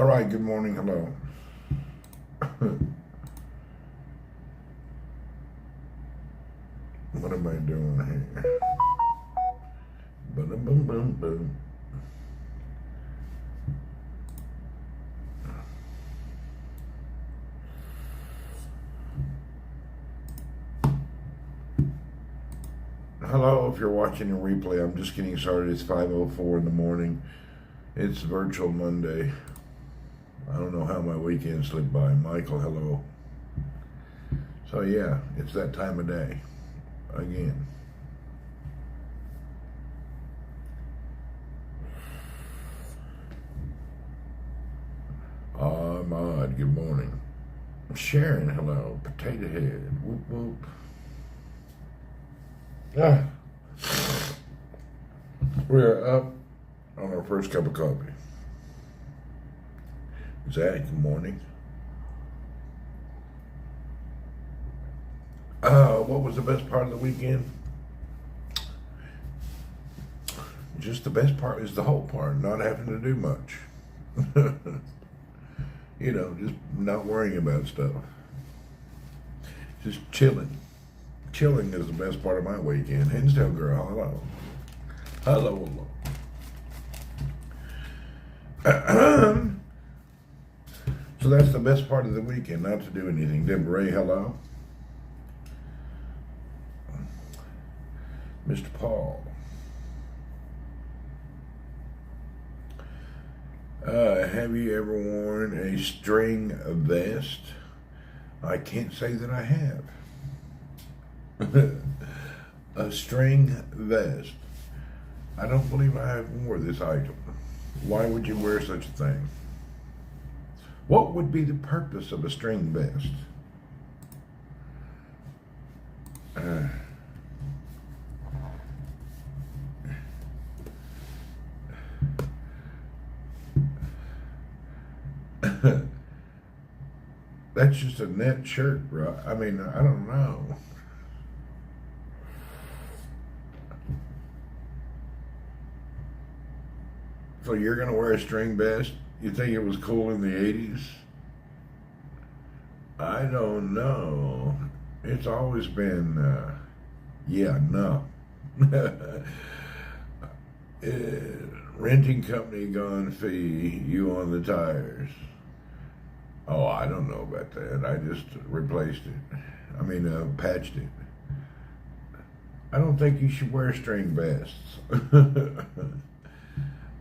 All right, good morning, hello. What am I doing here? Boom, boom, boom, boom. Hello, if you're watching a replay, I'm just getting started. It's 5:04 in the morning. It's virtual Monday. I don't know how my weekend slipped by. Michael, hello. So yeah, it's that time of day. Again. Ahmad, good morning. Sharon, hello. Potato head. Whoop whoop. Ah. We're up on our first cup of coffee. Zach, good morning. What was the best part of the weekend? Just the best part is the whole part, not having to do much. Just not worrying about stuff. Just chilling. Chilling is the best part of my weekend. Hinsdale girl, hello. Hello, hello. So that's the best part of the weekend, not to do anything. Deborah Ray, hello. Mr. Paul. Have you ever worn a string vest? I can't say that I have. A string vest. I don't believe I have wore this item. Why would you wear such a thing? What would be the purpose of a string vest? That's just a net shirt, bro. I mean, I don't know. So you're gonna wear a string vest? You think it was cool in the 80s? I don't know. It's always been, no. Renting company gone fee, you on the tires. Oh, I don't know about that. I just replaced it. Patched it. I don't think you should wear string vests.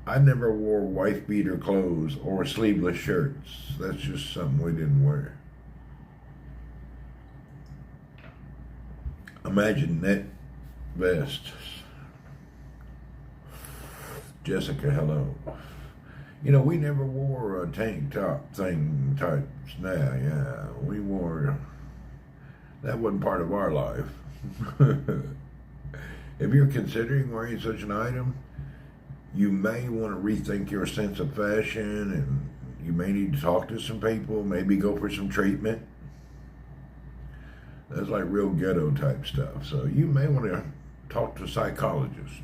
I never wore wife beater clothes or sleeveless shirts. That's just something we didn't wear. Imagine net vests. Jessica, hello. We never wore a tank top thing types now. Yeah, we wore, that wasn't part of our life. If you're considering wearing such an item, you may want to rethink your sense of fashion, and you may need to talk to some people, maybe go for some treatment. That's like real ghetto type stuff. So you may want to talk to a psychologist.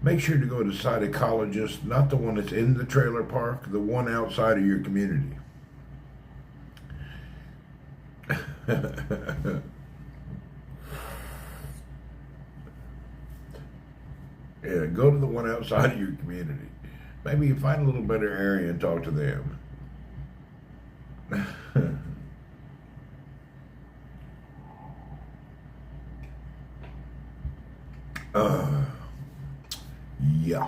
Make sure to go to psychologist, not the one that's in the trailer park, the one outside of your community. Yeah, go to the one outside of your community. Maybe you find a little better area and talk to them. Yeah.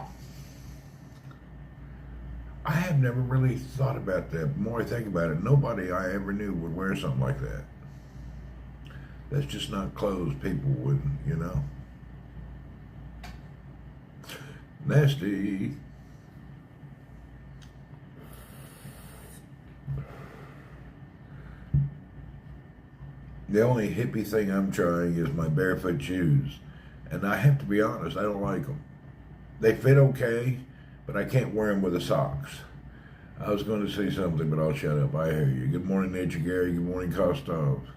I have never really thought about that. The more I think about it, nobody I ever knew would wear something like that. That's just not clothes people would, Nasty. The only hippie thing I'm trying is my barefoot shoes. And I have to be honest, I don't like them. They fit okay, but I can't wear them with the socks. I was going to say something, but I'll shut up. I hear you. Good morning, Nature Gary. Good morning, Kostov.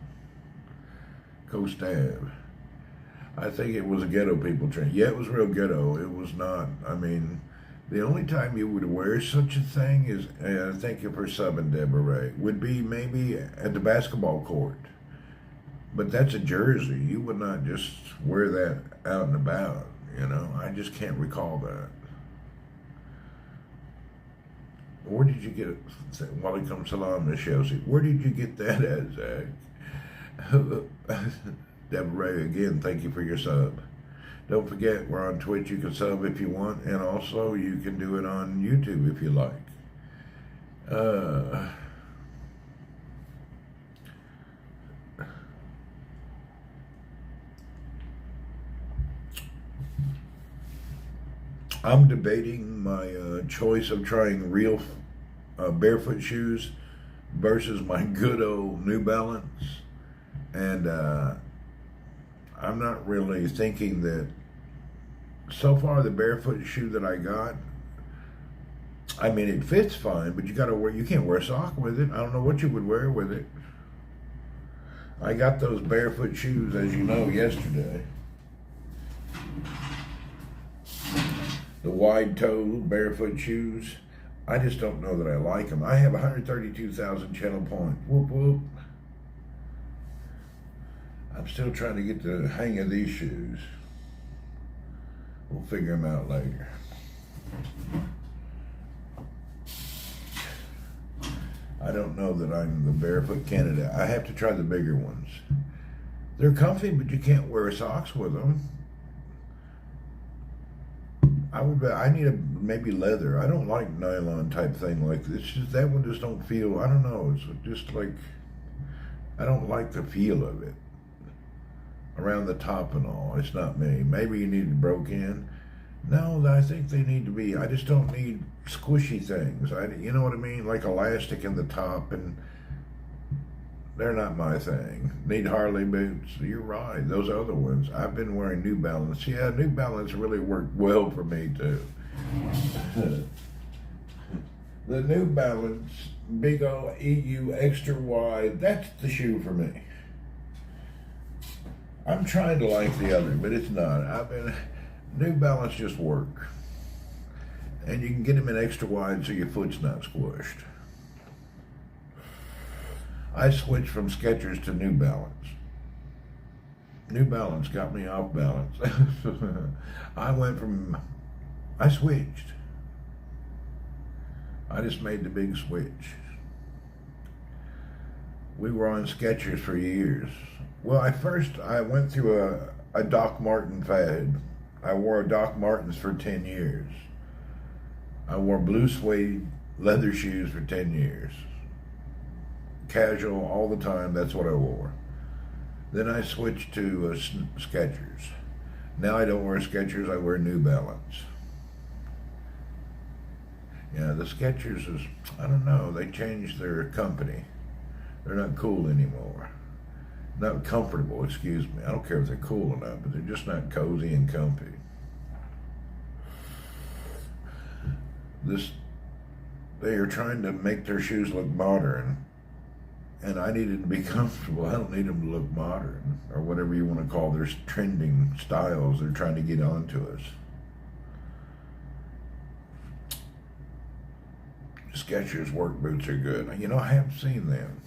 Kostav. I think it was a ghetto people trend. Yeah, it was real ghetto. It was not, The only time you would wear such a thing is, thank you for subbing, Deborah Ray, would be maybe at the basketball court. But that's a jersey. You would not just wear that out and about, you know. I just can't recall that. Where did you get it? Walaikum salam, Miss Chelsea. Where did you get that at, Zach? Deborah Ray, again, thank you for your sub. Don't forget, we're on Twitch. You can sub if you want, and also you can do it on YouTube if you like. I'm debating my choice of trying real barefoot shoes versus my good old New Balance. And I'm not really thinking that, so far the barefoot shoe that I got, I mean, it fits fine, but you can't wear a sock with it. I don't know what you would wear with it. I got those barefoot shoes, as you know, yesterday. The wide toe barefoot shoes. I just don't know that I like them. I have 132,000 channel points. Whoop, whoop. I'm still trying to get the hang of these shoes. We'll figure them out later. I don't know that I'm the barefoot candidate. I have to try the bigger ones. They're comfy, but you can't wear socks with them. I need maybe leather. I don't like nylon type thing like this. Just, that one just don't feel, I don't know. It's just like, I don't like the feel of it. Around the top and all. It's not me. Maybe you need it broke in. No, I think they need to be, I just don't need squishy things. You know what I mean? Like elastic in the top, and they're not my thing. Need Harley boots. You're right. Those other ones. I've been wearing New Balance. Yeah, New Balance really worked well for me too. The New Balance Big O EU extra wide. That's the shoe for me. I'm trying to like the other, but it's not. New Balance just work. And you can get them in extra wide so your foot's not squished. I switched from Skechers to New Balance. New Balance got me off balance. I switched. I just made the big switch. We were on Skechers for years. Well, I went through a Doc Marten fad. I wore Doc Martens for 10 years. I wore blue suede leather shoes for 10 years. Casual all the time, that's what I wore. Then I switched to Skechers. Now I don't wear Skechers, I wear New Balance. Yeah, the Skechers is, I don't know, they changed their company. They're not cool anymore. Not comfortable, excuse me. I don't care if they're cool or not, but they're just not cozy and comfy. They are trying to make their shoes look modern, and I needed to be comfortable. I don't need them to look modern, or whatever you want to call their trending styles they're trying to get onto us. Skechers work boots are good. You know, I haven't seen them.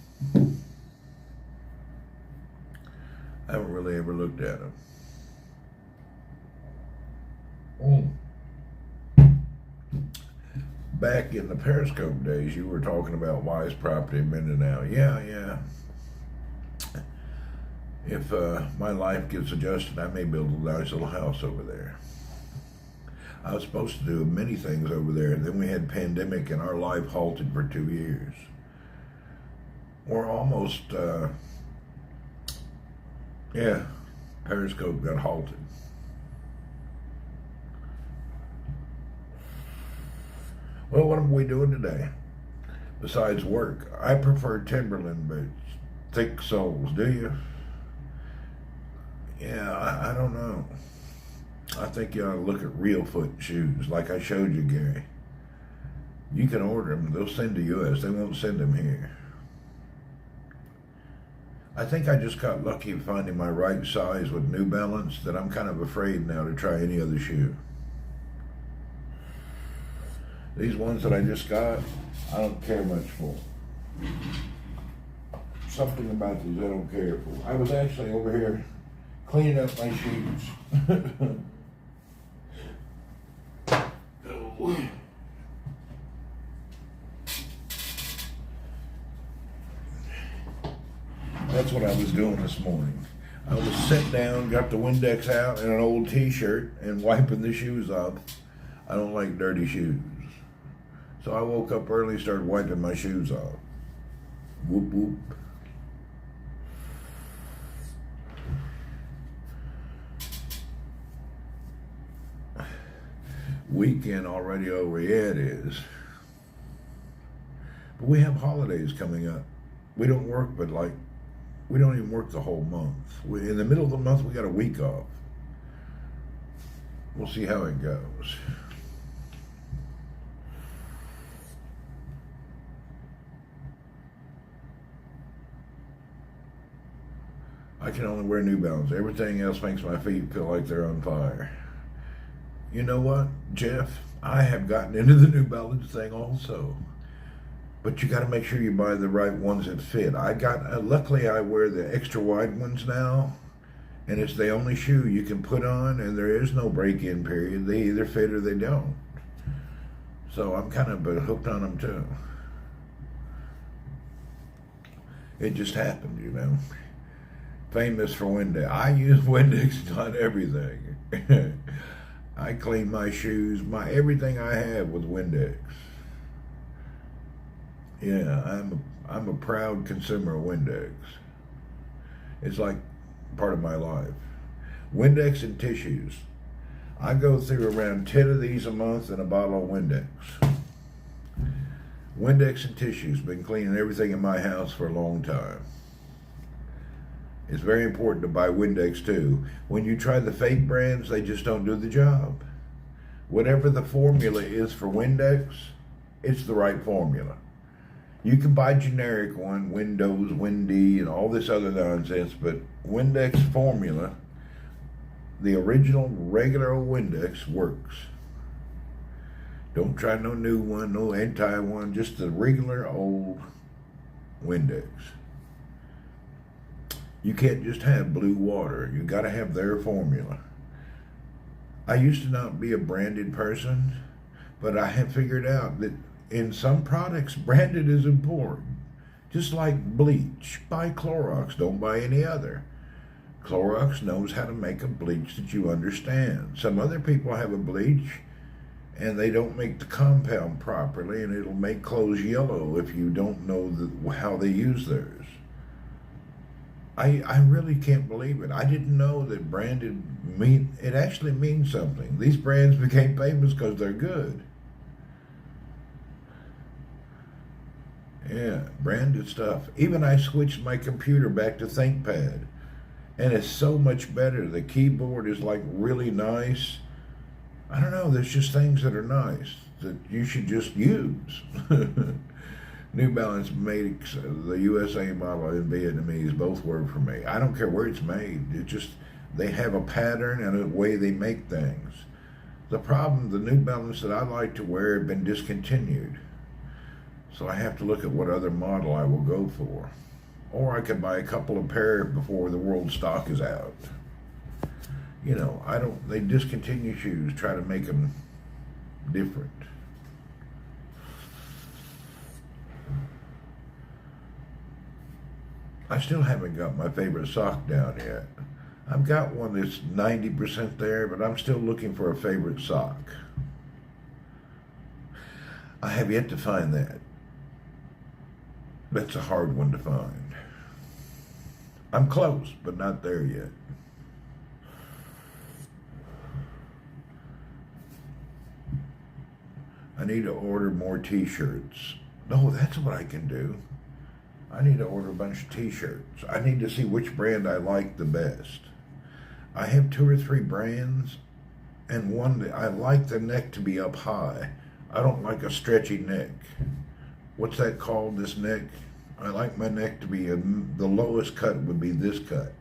I haven't really ever looked at them. Back in the Periscope days, you were talking about Wise Property in Mindanao. Yeah. If my life gets adjusted, I may build a nice little house over there. I was supposed to do many things over there, and then we had pandemic, and our life halted for 2 years. Or almost, Periscope got halted. Well, what are we doing today? Besides work, I prefer Timberland boots, thick soles. Do you? Yeah, I don't know. I think you ought to look at real foot shoes, like I showed you, Gary. You can order them. They'll send to US. They won't send them here. I think I just got lucky finding my right size with New Balance that I'm kind of afraid now to try any other shoe. These ones that I just got, I don't care much for. Something about these I don't care for. I was actually over here cleaning up my shoes. That's what I was doing this morning. I was sitting down, got the Windex out and an old t-shirt and wiping the shoes off. I don't like dirty shoes. So I woke up early, started wiping my shoes off. Whoop whoop. Weekend already over, yeah it is. But we have holidays coming up. We don't work, but we don't even work the whole month. In the middle of the month, we got a week off. We'll see how it goes. I can only wear New Balance. Everything else makes my feet feel like they're on fire. You know what, Jeff? I have gotten into the New Balance thing also. But you got to make sure you buy the right ones that fit. Luckily I wear the extra wide ones now, and it's the only shoe you can put on, and there is no break-in period. They either fit or they don't. So I'm kind of hooked on them too. It just happened, you know. Famous for Windex. I use Windex on everything. I clean my shoes, everything I have with Windex. Yeah, I'm a proud consumer of Windex. It's like part of my life. Windex and tissues. I go through around 10 of these a month and a bottle of Windex. Windex and tissues. Been cleaning everything in my house for a long time. It's very important to buy Windex too. When you try the fake brands, they just don't do the job. Whatever the formula is for Windex, it's the right formula. You can buy generic one, Windows, Windy, and all this other nonsense, but Windex formula, the original regular old Windex, works. Don't try no new one, no anti one, just the regular old Windex. You can't just have blue water. You got to have their formula. I used to not be a branded person, but I have figured out that in some products, branded is important. Just like bleach. Buy Clorox, don't buy any other. Clorox knows how to make a bleach that you understand. Some other people have a bleach and they don't make the compound properly, and it'll make clothes yellow if you don't know how they use theirs. I really can't believe it. I didn't know that branded it actually means something. These brands became famous because they're good. Yeah, branded stuff. Even I switched my computer back to ThinkPad, and it's so much better. The keyboard is like really nice. I don't know, there's just things that are nice that you should just use. New Balance makes the USA model and Vietnamese both work for me. I don't care where it's made. It just, they have a pattern and a way they make things. The problem, the New Balance that I like to wear have been discontinued. So I have to look at what other model I will go for. Or I could buy a couple of pair before the world stock is out. You know, they discontinue shoes, try to make them different. I still haven't got my favorite sock down yet. I've got one that's 90% there, but I'm still looking for a favorite sock. I have yet to find that. That's a hard one to find. I'm close, but not there yet. I need to order more t-shirts. No, that's what I can do. I need to order a bunch of t-shirts. I need to see which brand I like the best. I have 2 or 3 brands, and one that I like the neck to be up high. I don't like a stretchy neck. What's that called, this neck? I like my neck to be, the lowest cut would be this cut.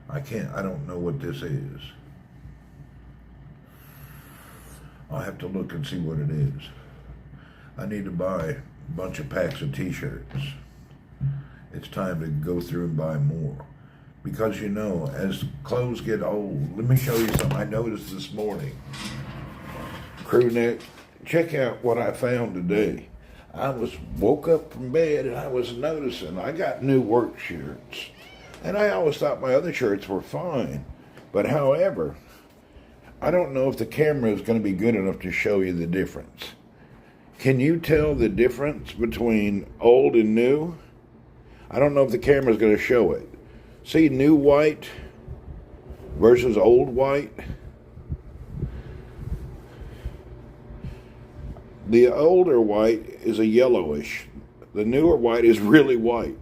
I don't know what this is. I'll have to look and see what it is. I need to buy a bunch of packs of t-shirts. It's time to go through and buy more. Because, you know, as clothes get old, let me show you something I noticed this morning. Crew neck, check out what I found today. Woke up from bed and I was noticing I got new work shirts. And I always thought my other shirts were fine. But however, I don't know if the camera is going to be good enough to show you the difference. Can you tell the difference between old and new? I don't know if the camera is going to show it. See new white versus old white? The older white is a yellowish. The newer white is really white.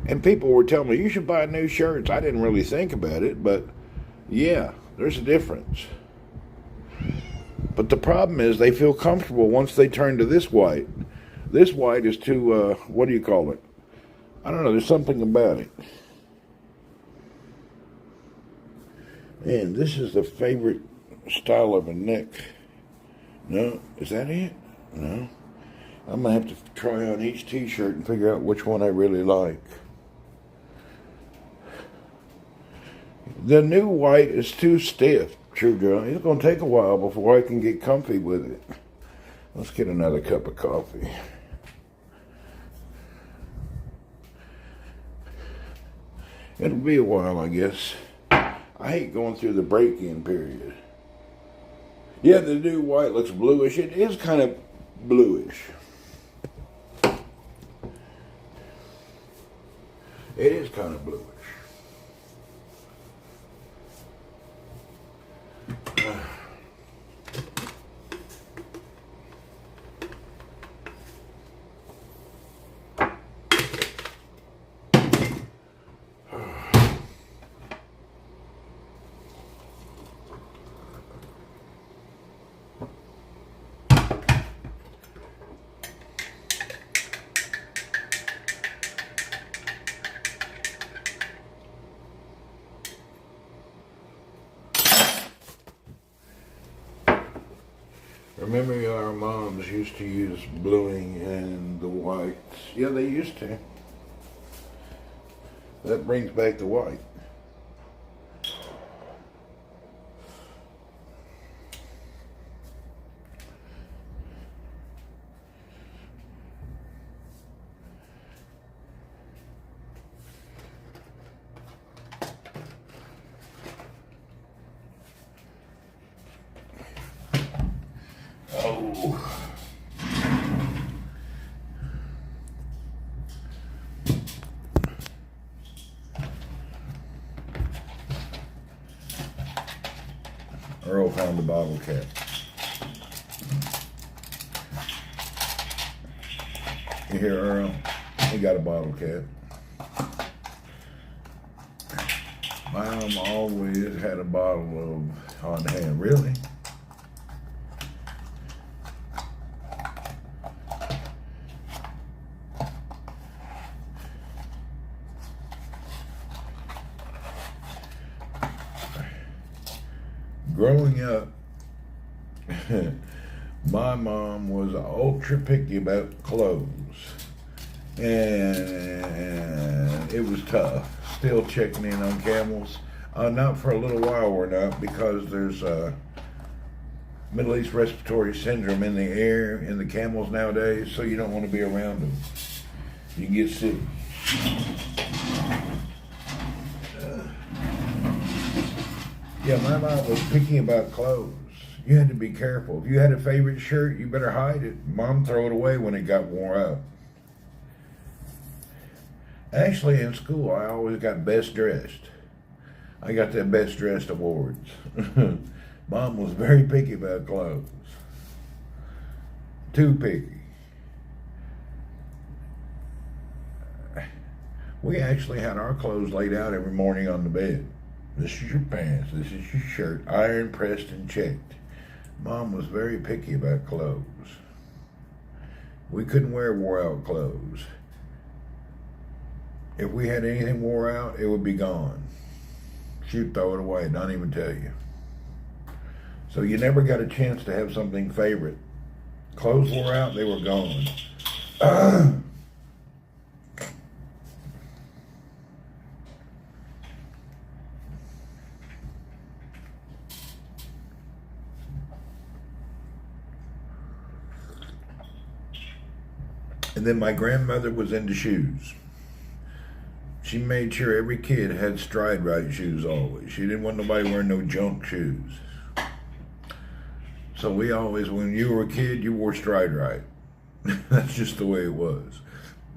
And people were telling me, you should buy new shirts. I didn't really think about it, but yeah, there's a difference. But the problem is they feel comfortable once they turn to this white. This white is too, what do you call it? I don't know, there's something about it. Man, this is the favorite style of a neck. No, is that it? No. I'm going to have to try on each t-shirt and figure out which one I really like. The new white is too stiff, True John. It's going to take a while before I can get comfy with it. Let's get another cup of coffee. It'll be a while, I guess. I hate going through the break-in period. Yeah, the new white looks bluish. It is kind of bluish. It is kind of bluish. Remember our moms used to use bluing and the whites. Yeah, they used to. That brings back the white. Earl found the bottle cap. You hear Earl? He got a bottle cap. My mom always had a bottle of on hand. Really? Growing up, my mom was ultra picky about clothes, and it was tough. Still checking in on camels. Not for a little while we're not, because there's Middle East respiratory syndrome in the air in the camels nowadays, so you don't want to be around them. You can get sick. Yeah, my mom was picky about clothes. You had to be careful. If you had a favorite shirt, you better hide it. Mom throw it away when it got worn out. Actually, in school, I always got best dressed. I got that best dressed awards. Mom was very picky about clothes. Too picky. We actually had our clothes laid out every morning on the bed. This is your pants, this is your shirt, iron pressed and checked. Mom was very picky about clothes. We couldn't wear wore out clothes. If we had anything wore out, it would be gone. She'd throw it away, not even tell you. So you never got a chance to have something favorite. Clothes wore out, they were gone. And then my grandmother was into shoes. She made sure every kid had stride right shoes always. She didn't want nobody wearing no junk shoes. So we always, when you were a kid, you wore stride right. That's just the way it was.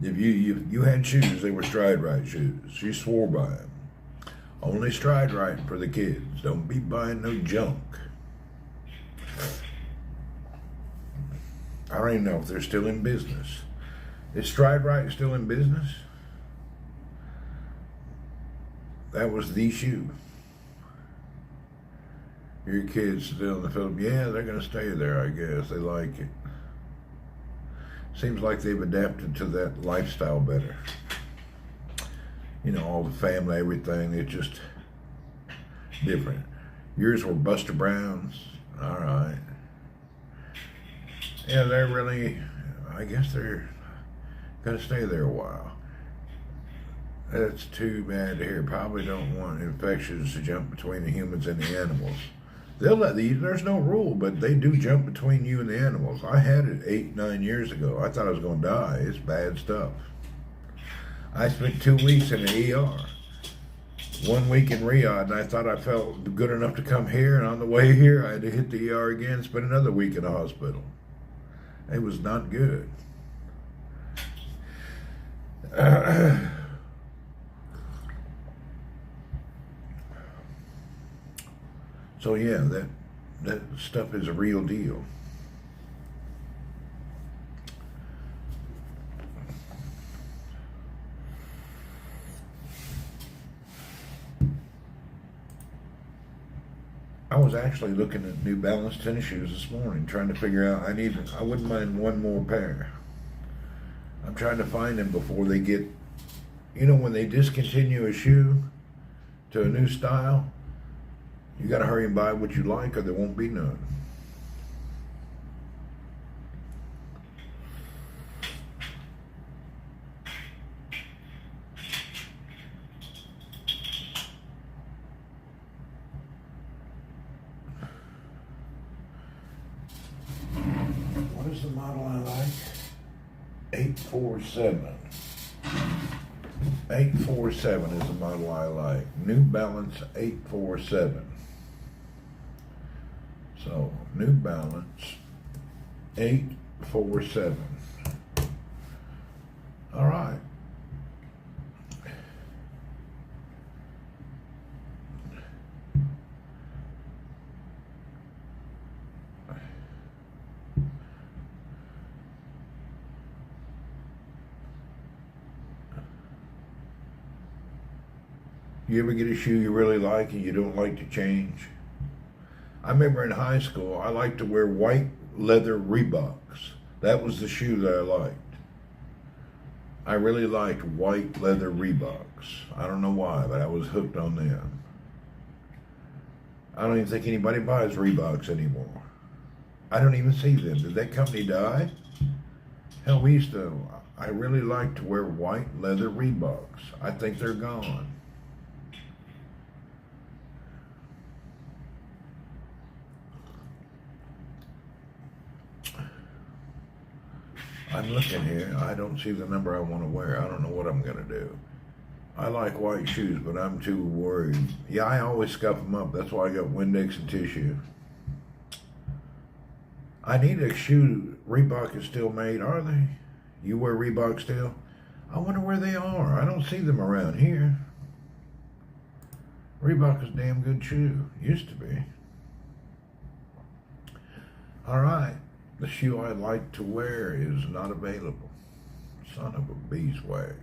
If you had shoes, they were stride right shoes. She swore by them. Only stride right for the kids. Don't be buying no junk. I don't even know if they're still in business. Is Stride Right still in business? That was the shoe. Your kids still in the Philippines? Yeah, they're going to stay there, I guess. They like it. Seems like they've adapted to that lifestyle better. You know, all the family, everything, it's just different. Yours were Buster Browns. All right. Yeah, they're really, I guess they're going to stay there a while. That's too bad to hear. Probably don't want infections to jump between the humans and the animals. They'll let there's no rule, but they do jump between you and the animals. I had it 8-9 years ago. I thought I was going to die. It's bad stuff. I spent 2 weeks in the ER. 1 week in Riyadh, and I thought I felt good enough to come here, and on the way here, I had to hit the ER again, spend another week in the hospital. It was not good. So yeah, that stuff is a real deal. I was actually looking at New Balance tennis shoes this morning, trying to figure out, I wouldn't mind one more pair. I'm trying to find them before they get, you know, when they discontinue a shoe to a new style, you got to hurry and buy what you like or there won't be none. What is the model I like? 847. 847 is the model I like. New Balance 847. So, New Balance 847. All right. You ever get a shoe you really like and you don't like to change? I remember in high school, I liked to wear white leather Reeboks. That was the shoe that I liked. I really liked white leather Reeboks. I don't know why, but I was hooked on them. I don't even think anybody buys Reeboks anymore. I don't even see them. Did that company die? Hell, I really liked to wear white leather Reeboks. I think they're gone. I'm looking here. I don't see the number I want to wear. I don't know what I'm going to do. I like white shoes, but I'm too worried. Yeah, I always scuff them up. That's why I got Windex and tissue. I need a shoe. Reebok is still made, are they? You wear Reebok still? I wonder where they are. I don't see them around here. Reebok is a damn good shoe. Used to be. All right. The shoe I like to wear is not available. Son of a beeswax.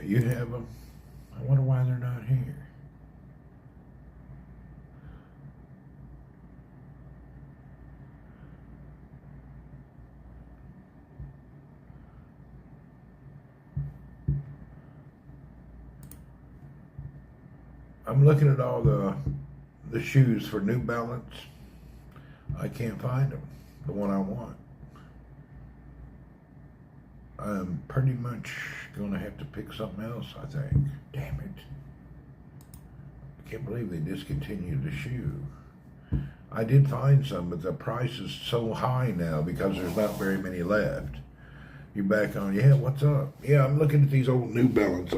You have them? I wonder why they're not here. I'm looking at all the shoes for New Balance. I can't find them, the one I want. I'm pretty much going to have to pick something else, I think. Damn it. I can't believe they discontinued the shoe. I did find some, but the price is so high now because there's not very many left. You're back on, yeah, what's up? Yeah, I'm looking at these old New Balance.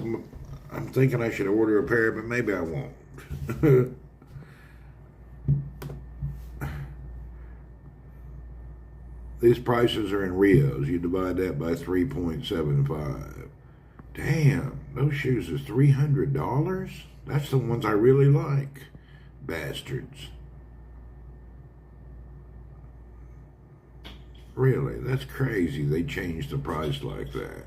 I'm thinking I should order a pair, but maybe I won't. These prices are in Rios. You divide that by 3.75. Damn, those shoes is $300? That's the ones I really like. Bastards. Really, that's crazy they changed the price like that.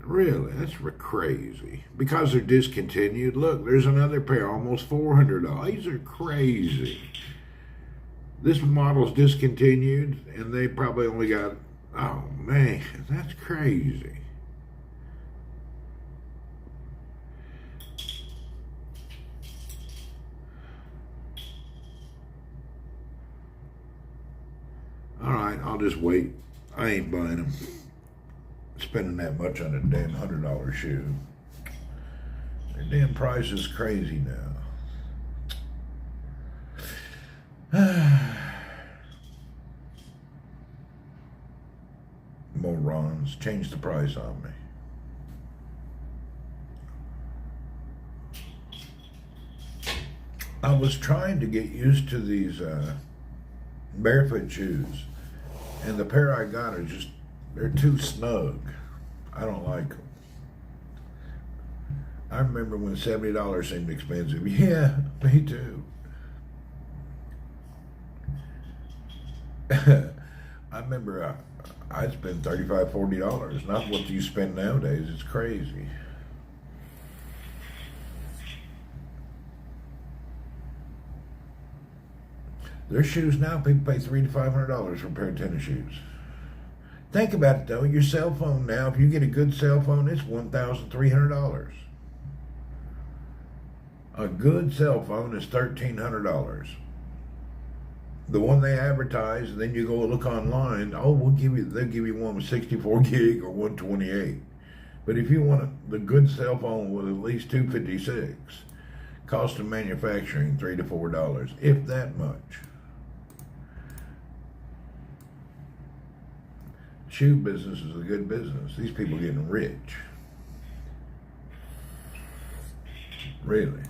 Really, that's crazy. Because they're discontinued. Look, there's another pair, almost $400. These are crazy. This model's discontinued, and they probably only got, oh man, that's crazy. All right, I'll just wait. I ain't buying them. Spending that much on a damn $100 shoe. Their damn price is crazy now. Morons, change the price on me. I was trying to get used to these barefoot shoes, and the pair I got are just, they're too snug. I don't like them. I remember when $70 seemed expensive. Yeah, me too. I remember I'd spend $35, $40. Not what you spend nowadays. It's crazy. There's shoes now, people pay $300 to $500 for a pair of tennis shoes. Think about it though, your cell phone now, if you get a good cell phone, it's $1,300. A good cell phone is $1,300. The one they advertise, and then you go look online, they'll give you one with 64 gig or 128. But if you want the good cell phone with at least 256, cost of manufacturing $3 to $4, if that much. Shoe business is a good business. These people are getting rich. Really.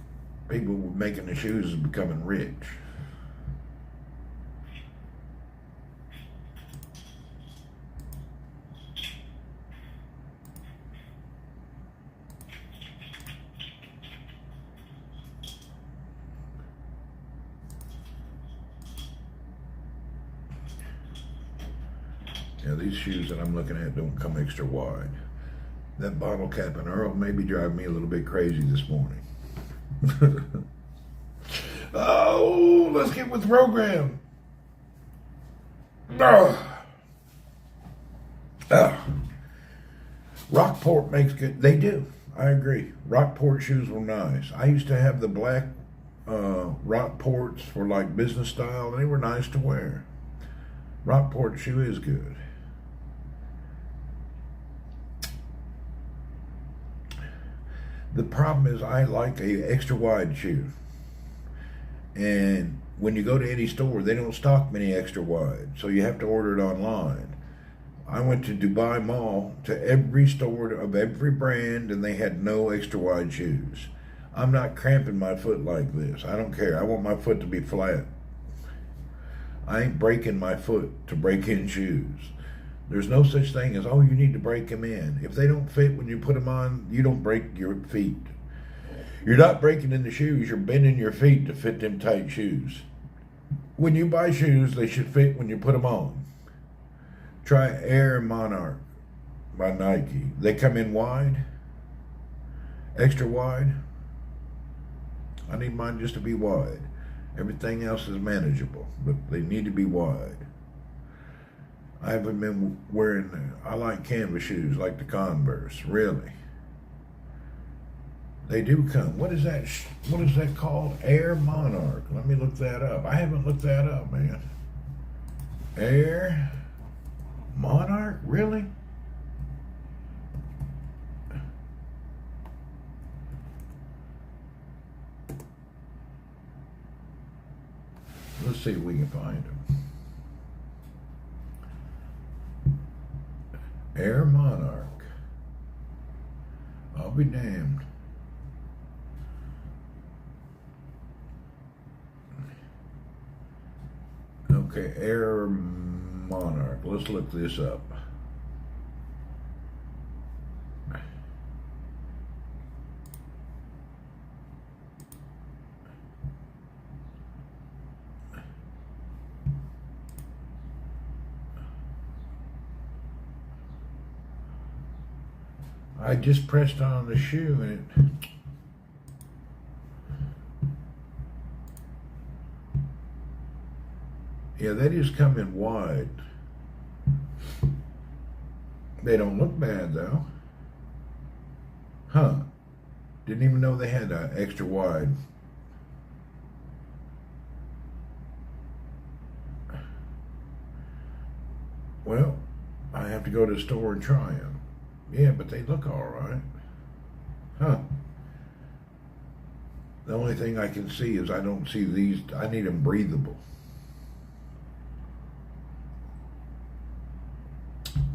People making the shoes is becoming rich. Yeah, these shoes that I'm looking at don't come extra wide. That bottle cap and Earl may be driving me a little bit crazy this morning. Oh, let's get with the program. Rockport makes good. They do. I agree. Rockport shoes were nice. I used to have the black Rockports for like business style. They were nice to wear. Rockport shoe is good. The problem is I like a extra wide shoe. And when you go to any store, they don't stock many extra wide. So you have to order it online. I went to Dubai Mall to every store of every brand, and they had no extra wide shoes. I'm not cramping my foot like this. I don't care. I want my foot to be flat. I ain't breaking my foot to break in shoes. There's no such thing as, oh, you need to break them in. If they don't fit when you put them on, you don't break your feet. You're not breaking in the shoes, you're bending your feet to fit them tight shoes. When you buy shoes, they should fit when you put them on. Try Air Monarch by Nike. They come in wide, extra wide. I need mine just to be wide. Everything else is manageable, but they need to be wide. I haven't been wearing, I like canvas shoes like the Converse, really. They do come. What is that? What is that called? Air Monarch. Let me look that up. I haven't looked that up, man. Air Monarch? Really? Let's see if we can find them. Air Monarch. I'll be damned. Okay, Air Monarch. Let's look this up. I just pressed on the shoe and it... Yeah, they just come in wide. They don't look bad though. Huh. Didn't even know they had an extra wide. Well, I have to go to the store and try them. Yeah, but they look all right. Huh. The only thing I can see is I don't see these. I need them breathable.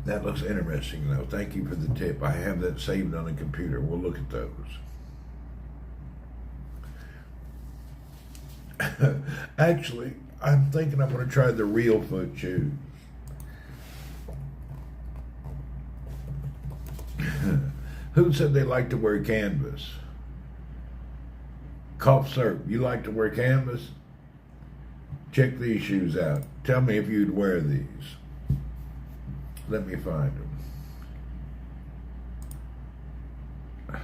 That looks interesting, though. Thank you for the tip. I have that saved on the computer. We'll look at those. Actually, I'm thinking I'm going to try the real foot shoes. Who said they like to wear canvas? Cough syrup. You like to wear canvas? Check these shoes out. Tell me if you'd wear these. Let me find them.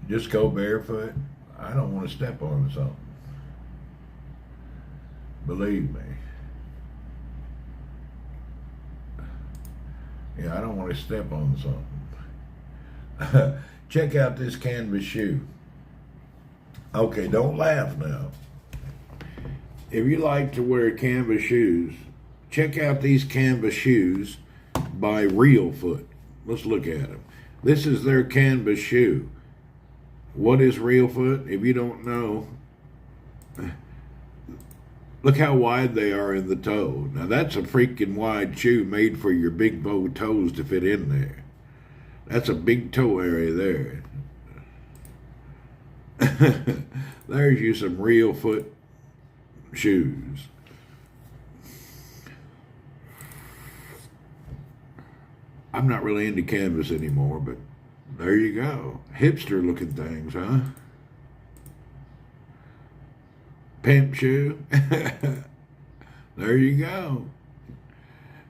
Just go barefoot. I don't want to step on something. Believe me. Yeah, I don't want to step on something. Check out this canvas shoe. Okay, don't laugh now. If you like to wear canvas shoes, check out these canvas shoes by Real Foot. Let's look at them. This is their canvas shoe. What is Real Foot? If you don't know, look how wide they are in the toe. Now that's a freaking wide shoe made for your big bow toes to fit in there. That's a big toe area there. There's you some Real Foot shoes. I'm not really into canvas anymore, but there you go. Hipster looking things, huh? Pimp shoe. There you go.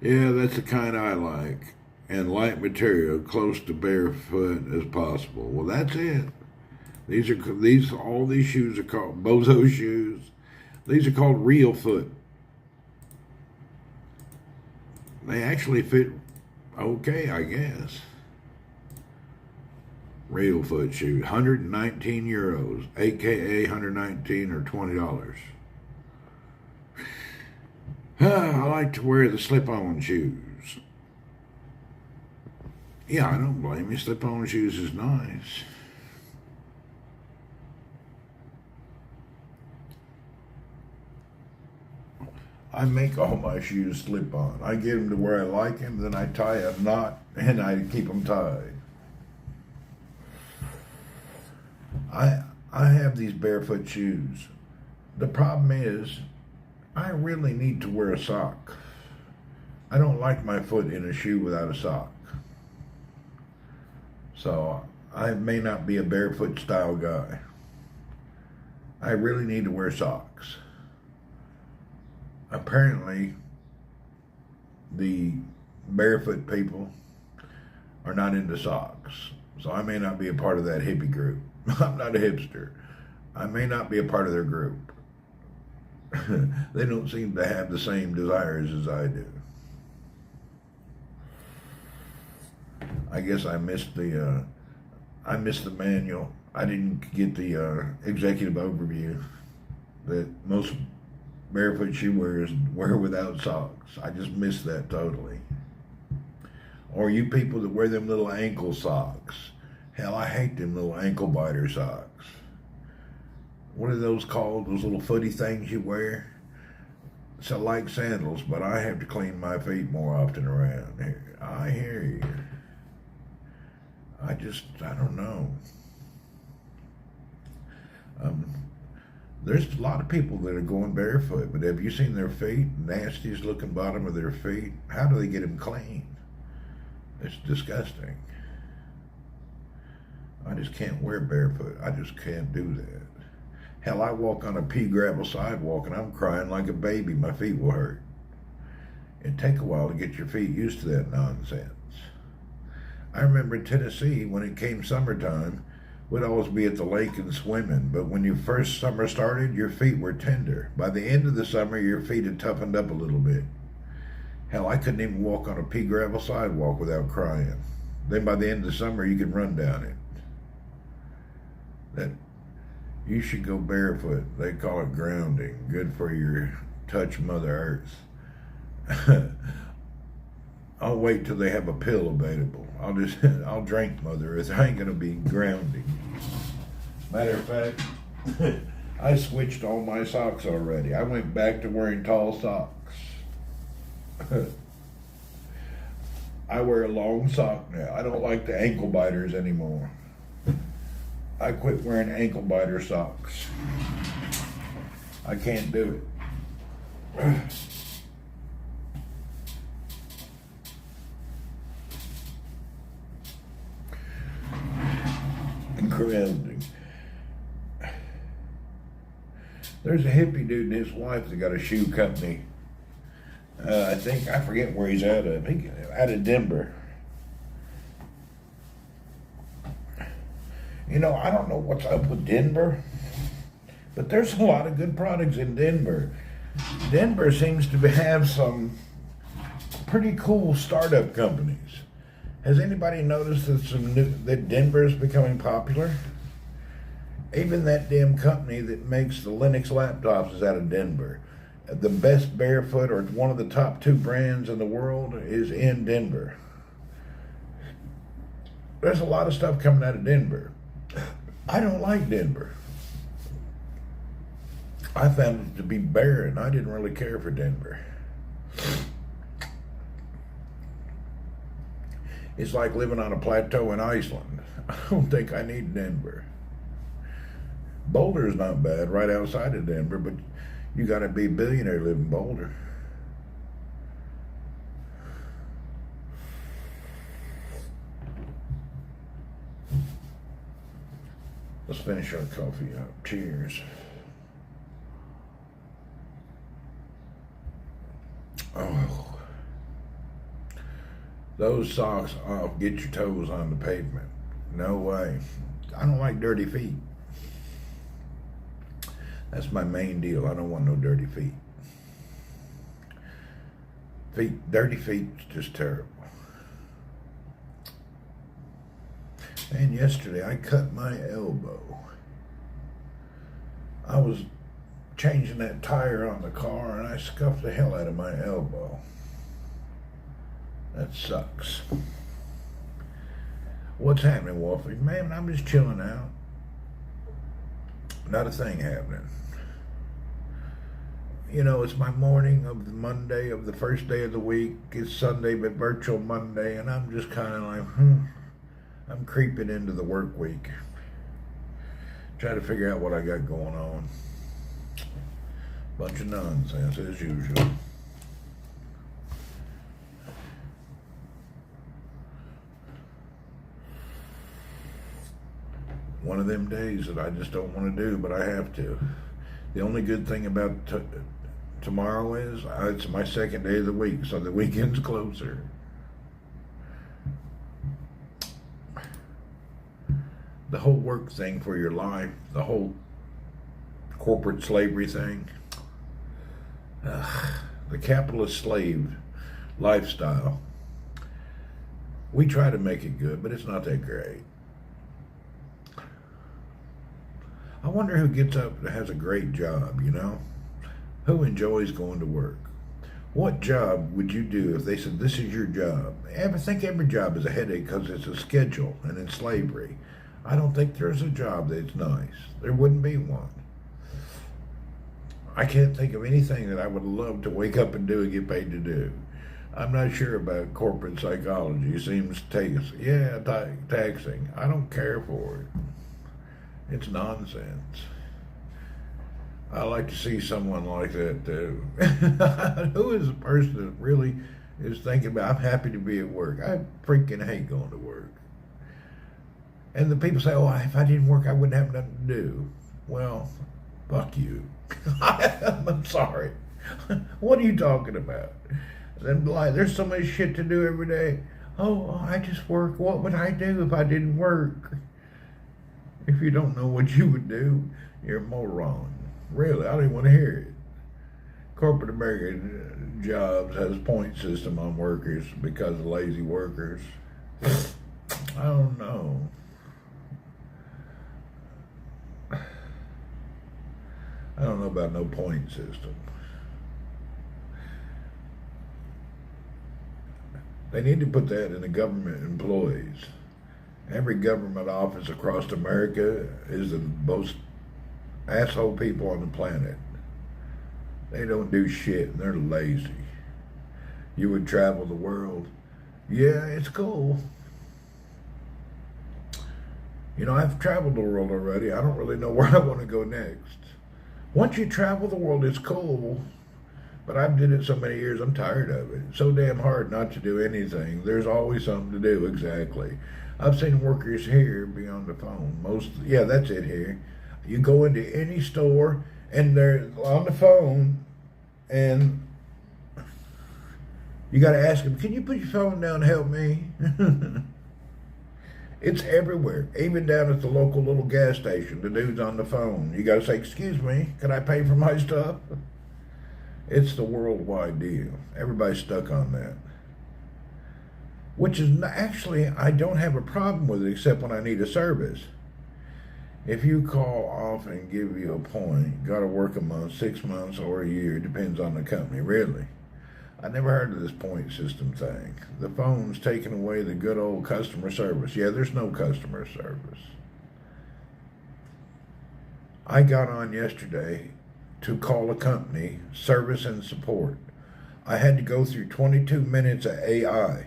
Yeah, that's the kind I like. And light material, close to barefoot as possible. Well, that's it. All these shoes are called Bozo shoes. These are called Real Foot. They actually fit okay, I guess. Real Foot shoe, 119 euros, aka 119 or $20. I like to wear the slip-on shoes. Yeah, I don't blame you. Slip-on shoes is nice. I make all my shoes slip on. I get them to where I like them, then I tie a knot and I keep them tied. I have these barefoot shoes. The problem is, I really need to wear a sock. I don't like my foot in a shoe without a sock. So I may not be a barefoot style guy. I really need to wear socks. Apparently, the barefoot people are not into socks. So I may not be a part of that hippie group. I'm not a hipster. I may not be a part of their group. They don't seem to have the same desires as I do. I guess I missed the I missed the manual. I didn't get the executive overview that most barefoot shoe wearers wear without socks. I just missed that totally. Or you people that wear them little ankle socks. Hell, I hate them little ankle biter socks. What are those called? Those little footy things you wear? So like sandals, but I have to clean my feet more often around here. I hear you. I don't know. There's a lot of people that are going barefoot, but have you seen their feet? Nastiest looking bottom of their feet. How do they get them clean? It's disgusting. I just can't wear barefoot. I just can't do that. Hell, I walk on a pea gravel sidewalk and I'm crying like a baby. My feet will hurt. It'd take a while to get your feet used to that nonsense. I remember in Tennessee, when it came summertime, we'd always be at the lake and swimming. But when your first summer started, your feet were tender. By the end of the summer, your feet had toughened up a little bit. Hell, I couldn't even walk on a pea gravel sidewalk without crying. Then by the end of the summer, you could run down it. That you should go barefoot. They call it grounding. Good for your touch Mother Earth. I'll wait till they have a pill available. I'll drink Mother Earth. I ain't gonna be grounding. Matter of fact, I switched all my socks already. I went back to wearing tall socks. I wear a long sock now. I don't like the ankle biters anymore. I quit wearing ankle biter socks. I can't do it. Grounding. There's a hippie dude and his wife that got a shoe company. I forget where he's out of. He's out of Denver. You know, I don't know what's up with Denver, but there's a lot of good products in Denver. Denver seems to have some pretty cool startup companies. Has anybody noticed that Denver is becoming popular? Even that damn company that makes the Linux laptops is out of Denver. The best barefoot, or one of the top 2 brands in the world, is in Denver. There's a lot of stuff coming out of Denver. I don't like Denver. I found it to be barren. I didn't really care for Denver. It's like living on a plateau in Iceland. I don't think I need Denver. Boulder's not bad, right outside of Denver, but you gotta be a billionaire to live in Boulder. Let's finish our coffee up. Cheers. Oh. Those socks off, get your toes on the pavement. No way. I don't like dirty feet. That's my main deal. I don't want no dirty feet. Dirty feet is just terrible. And yesterday I cut my elbow. I was changing that tire on the car and I scuffed the hell out of my elbow. That sucks. What's happening, Wolfie? Man, I'm just chilling out. Not a thing happening. You know, it's my morning of the Monday of the first day of the week. It's Sunday, but virtual Monday, and I'm just kind of like, I'm creeping into the work week. Try to figure out what I got going on. Bunch of nonsense, as usual. One of them days that I just don't want to do, but I have to. The only good thing about tomorrow is it's my second day of the week, so the weekend's closer. The whole work thing for your life, the whole corporate slavery thing, the capitalist slave lifestyle, we try to make it good, but it's not that great. wonder who gets up and has a great job, you know? Who enjoys going to work? What job would you do if they said, this is your job? I think every job is a headache because it's a schedule and it's slavery. I don't think there's a job that's nice. There wouldn't be one. I can't think of anything that I would love to wake up and do and get paid to do. I'm not sure about corporate psychology. It seems taxing. I don't care for it. It's nonsense. I like to see someone like that too. Who is the person that really is thinking about, I'm happy to be at work? I freaking hate going to work. And the people say, oh, if I didn't work, I wouldn't have nothing to do. Well, fuck you. I'm sorry. What are you talking about? Then there's so much shit to do every day. Oh, I just work. What would I do if I didn't work? If you don't know what you would do, you're a moron. Really, I don't even want to hear it. Corporate America jobs has a point system on workers because of lazy workers. I don't know. I don't know about no point system. They need to put that in the government employees. Every government office across America is the most asshole people on the planet. They don't do shit and they're lazy. You would travel the world. Yeah, it's cool. You know, I've traveled the world already. I don't really know where I want to go next. Once you travel the world, it's cool. But I've did it so many years, I'm tired of it. It's so damn hard not to do anything. There's always something to do, exactly. I've seen workers here be on the phone. That's it here. You go into any store and they're on the phone and you got to ask them, can you put your phone down and help me? It's everywhere, even down at the local little gas station. The dude's on the phone. You got to say, excuse me, can I pay for my stuff? It's the worldwide deal. Everybody's stuck on that. Which is actually, I don't have a problem with it except when I need a service. If you call off and give you a point, got to work a month, 6 months, or a year, depends on the company, really. I never heard of this point system thing. The phone's taking away the good old customer service. Yeah, there's no customer service. I got on yesterday to call a company, service and support. I had to go through 22 minutes of AI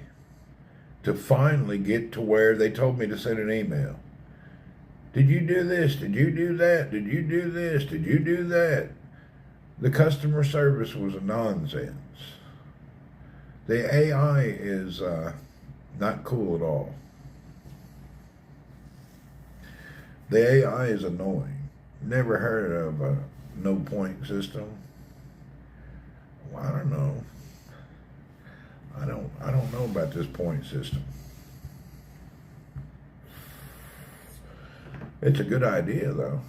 to finally get to where they told me to send an email. Did you do this? Did you do that? Did you do this? Did you do that? The customer service was a nonsense. The AI is not cool at all. The AI is annoying. Never heard of a no point system. Well, I don't know. I don't know about this point system. It's a good idea though.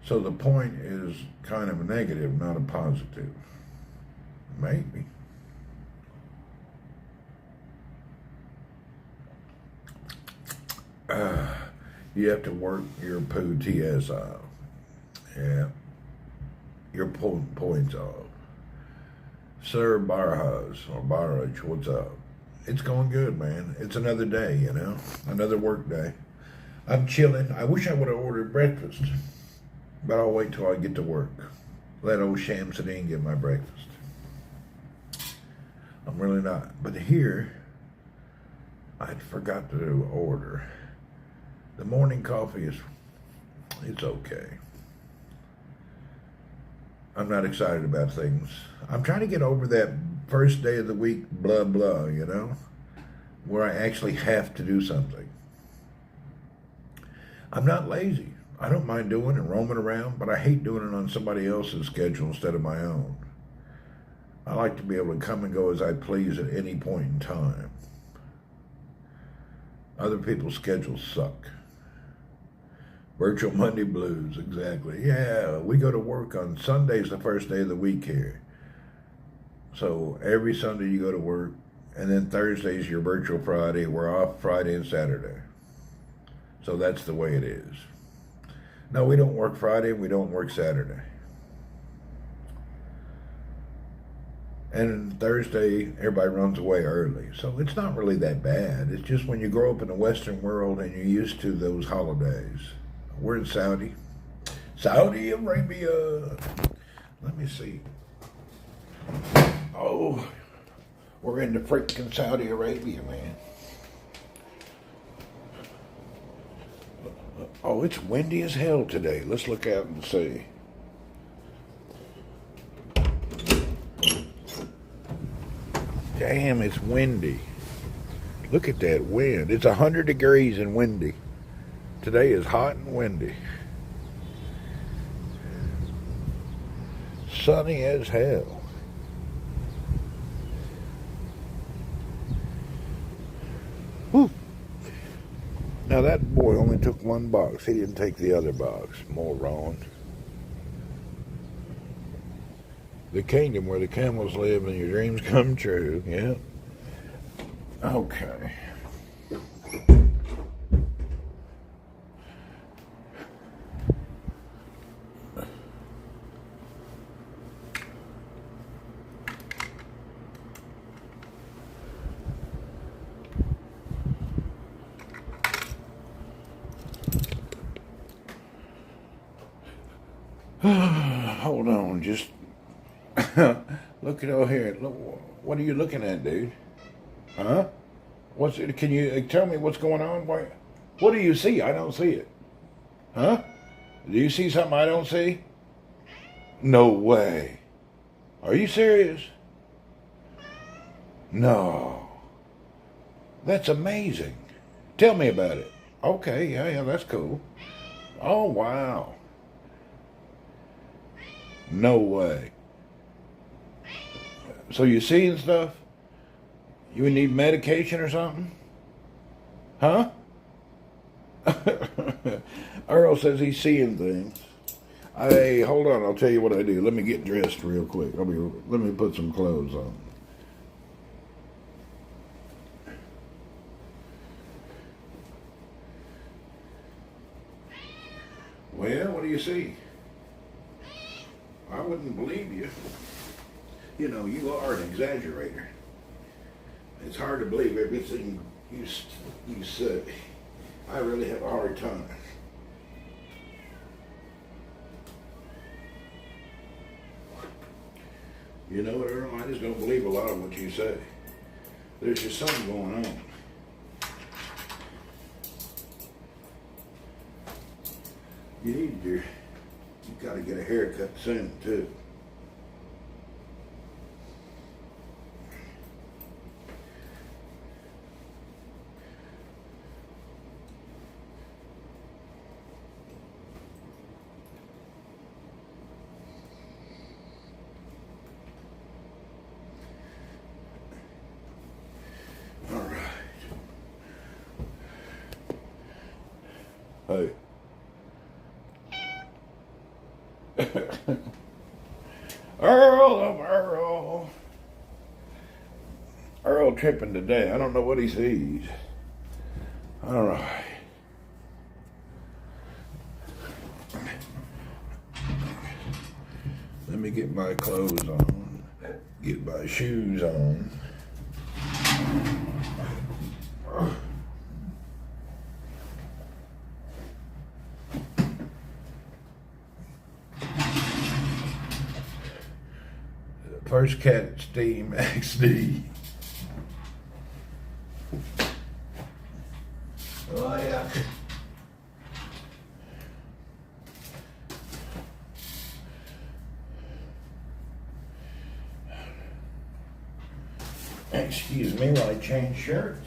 So the point is kind of a negative, not a positive. Maybe. You have to work your poo TS off. Yeah. Your points off. Sir Barhaz, or Barrage, what's up? It's going good, man. It's another day, you know? Another work day. I'm chilling. I wish I would have ordered breakfast. But I'll wait till I get to work. Let old Shamsuddin get my breakfast. I'm really not. But here, I forgot to order. The morning coffee it's okay. I'm not excited about things. I'm trying to get over that first day of the week, blah, blah, you know, where I actually have to do something. I'm not lazy. I don't mind doing and roaming around, but I hate doing it on somebody else's schedule instead of my own. I like to be able to come and go as I please at any point in time. Other people's schedules suck. Virtual Monday blues, exactly. Yeah, we go to work on Sunday's the first day of the week here. So every Sunday you go to work, and then Thursday's your virtual Friday. We're off Friday and Saturday. So that's the way it is. No, we don't work Friday. We don't work Saturday. And Thursday, everybody runs away early. So it's not really that bad. It's just when you grow up in the Western world and you're used to those holidays. We're in Saudi Arabia. Let me see. Oh, we're in the freaking Saudi Arabia, man. Oh, it's windy as hell today. Let's look out and see. Damn, it's windy. Look at that wind. It's 100 degrees and windy. Today is hot and windy. Sunny as hell. Whew. Now that boy only took one box. He didn't take the other box. Moron. The kingdom where the camels live and your dreams come true. Yeah. Okay. Hold on, just look at over here. Look, what are you looking at, dude? Huh? What's it? Can you tell me what's going on? What do you see? I don't see it. Huh? Do you see something I don't see? No way. Are you serious? No. That's amazing. Tell me about it. Okay, yeah, that's cool. Oh, wow. No way. So you seeing stuff? You need medication or something? Huh? Earl says he's seeing things. Hey, hold on. I'll tell you what I do. Let me get dressed real quick. Let me put some clothes on. Well, what do you see? I wouldn't believe you. You know, you are an exaggerator. It's hard to believe everything you say. I really have a hard time. You know what, Earl? I just don't believe a lot of what you say. There's just something going on. You've got to get a haircut soon, too. All right. Hey. Earl tripping today. I don't know what he sees. All right. Let me get my clothes on. Get my shoes on. First cat Steam XD. Oh yeah. Excuse me while I change shirts.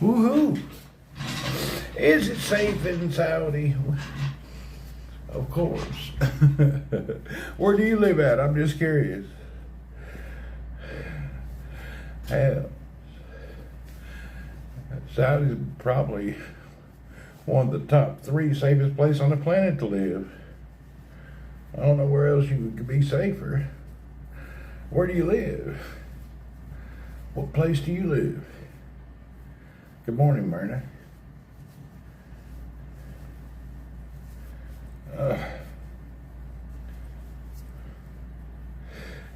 Woohoo! Is it safe in Saudi? Of course. Where do you live at? I'm just curious. Hell, Saudi is probably one of the top 3 safest places on the planet to live. I don't know where else you could be safer. Where do you live? What place do you live? Good morning, Myrna.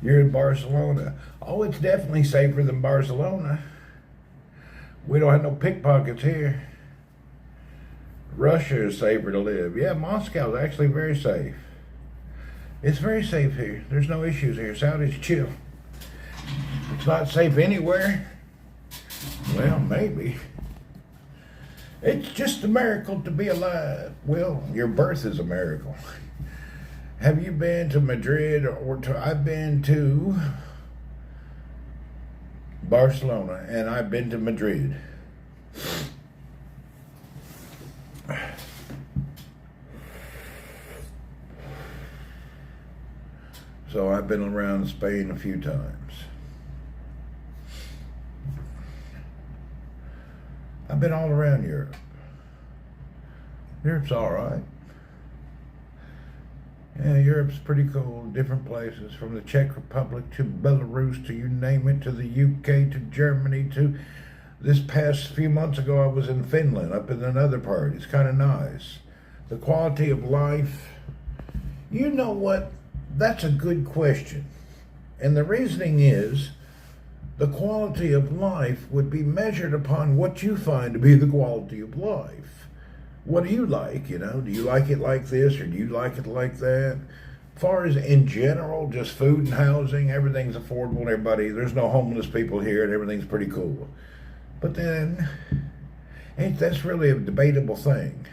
You're in Barcelona. Oh, it's definitely safer than Barcelona. We don't have no pickpockets here. Russia is safer to live. Yeah, Moscow is actually very safe. It's very safe here. There's no issues here. Saudi's chill. It's not safe anywhere. Well, maybe. It's just a miracle to be alive. Well, your birth is a miracle. Have you been to Madrid I've been to Barcelona and I've been to Madrid. So I've been around Spain a few times. I've been all around Europe. Europe's all right. Yeah, Europe's pretty cool. Different places, from the Czech Republic to Belarus to you name it, to the UK to Germany to this past few months ago I was in Finland, up in another part. It's kind of nice. The quality of life. You know what? That's a good question. And the reasoning is the quality of life would be measured upon what you find to be the quality of life. What do you like, you know? Do you like it like this or do you like it like that? As far as in general, just food and housing, everything's affordable to everybody. There's no homeless people here and everything's pretty cool. But then, that's really a debatable thing.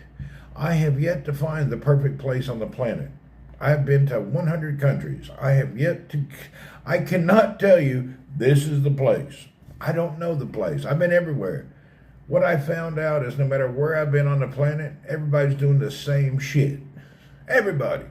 I have yet to find the perfect place on the planet. I've been to 100 countries. I cannot tell you this is the place. I don't know the place. I've been everywhere. What I found out is no matter where I've been on the planet, everybody's doing the same shit. Everybody.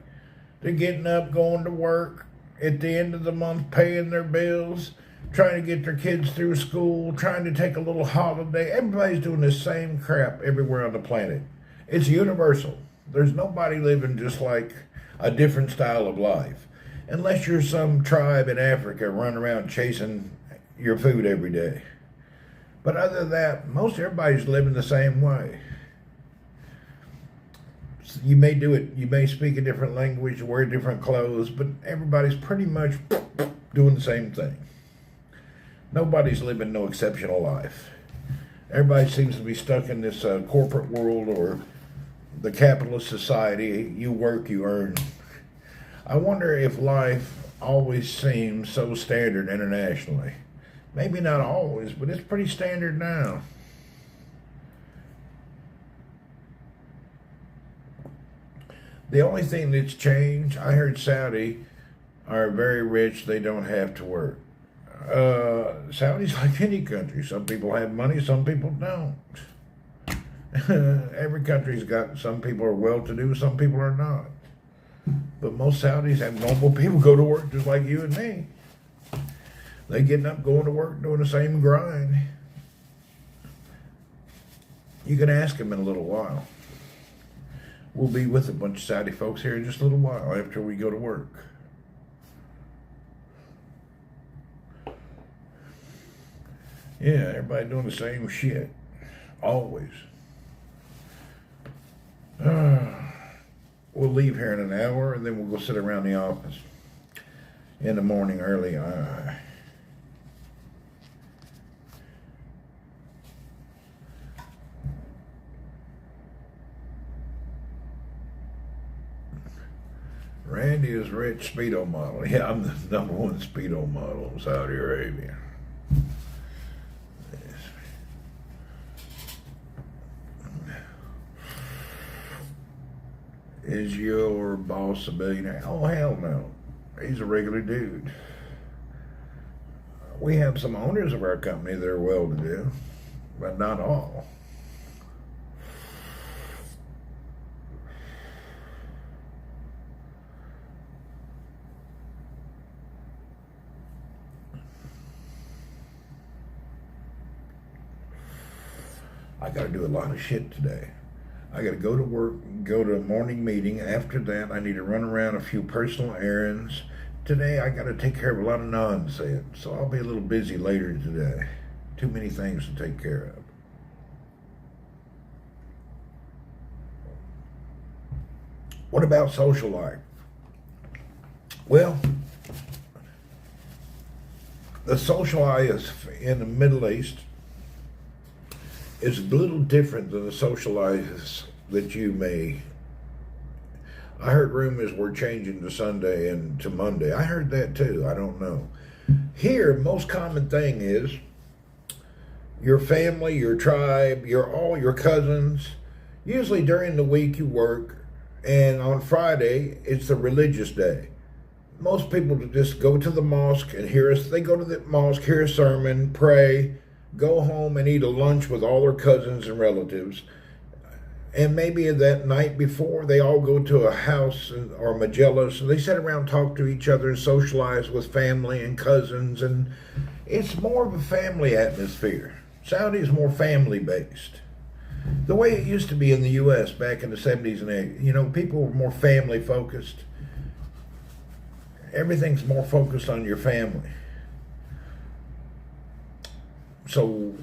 They're getting up, going to work, at the end of the month paying their bills, trying to get their kids through school, trying to take a little holiday. Everybody's doing the same crap everywhere on the planet. It's universal. There's nobody living just like a different style of life. Unless you're some tribe in Africa running around chasing your food every day. But other than that, most everybody's living the same way. You may do it, you may speak a different language, wear different clothes, but everybody's pretty much doing the same thing. Nobody's living no exceptional life. Everybody seems to be stuck in this corporate world or the capitalist society. You work, you earn. I wonder if life always seems so standard internationally. Maybe not always, but it's pretty standard now. The only thing that's changed, I heard Saudi are very rich, they don't have to work. Saudi's like any country. Some people have money, some people don't. Every country's got, some people are well-to-do, some people are not. But most Saudis have normal people go to work just like you and me. They getting up, going to work, doing the same grind. You can ask them in a little while. We'll be with a bunch of Saudi folks here in just a little while after we go to work. Yeah, everybody doing the same shit. Always. We'll leave here in an hour and then we'll go sit around the office in the morning early. Randy is rich Speedo model. Yeah, I'm the #1 Speedo model in Saudi Arabia. Is your boss a billionaire? Oh, hell no. He's a regular dude. We have some owners of our company that are well-to-do. but not all. I got to do a lot of shit today. I got to go to work, go to a morning meeting. After that, I need to run around a few personal errands. Today, I got to take care of a lot of nonsense, so I'll be a little busy later today. Too many things to take care of. What about social life? Well, the social life in the Middle East is a little different than the social life that you may. I heard rumors were changing to Sunday and to Monday. I heard that too. I don't know. Here, most common thing is your family, your tribe, all your cousins. Usually during the week you work, and on Friday it's the religious day. Most people just go to the mosque and they go to the mosque, hear a sermon, pray, go home and eat a lunch with all their cousins and relatives. And maybe that night before, they all go to a house or Magellas, and they sit around, talk to each other, and socialize with family and cousins. And it's more of a family atmosphere. Saudi is more family-based. The way it used to be in the U.S. back in the 70s and 80s, people were more family-focused. Everything's more focused on your family. So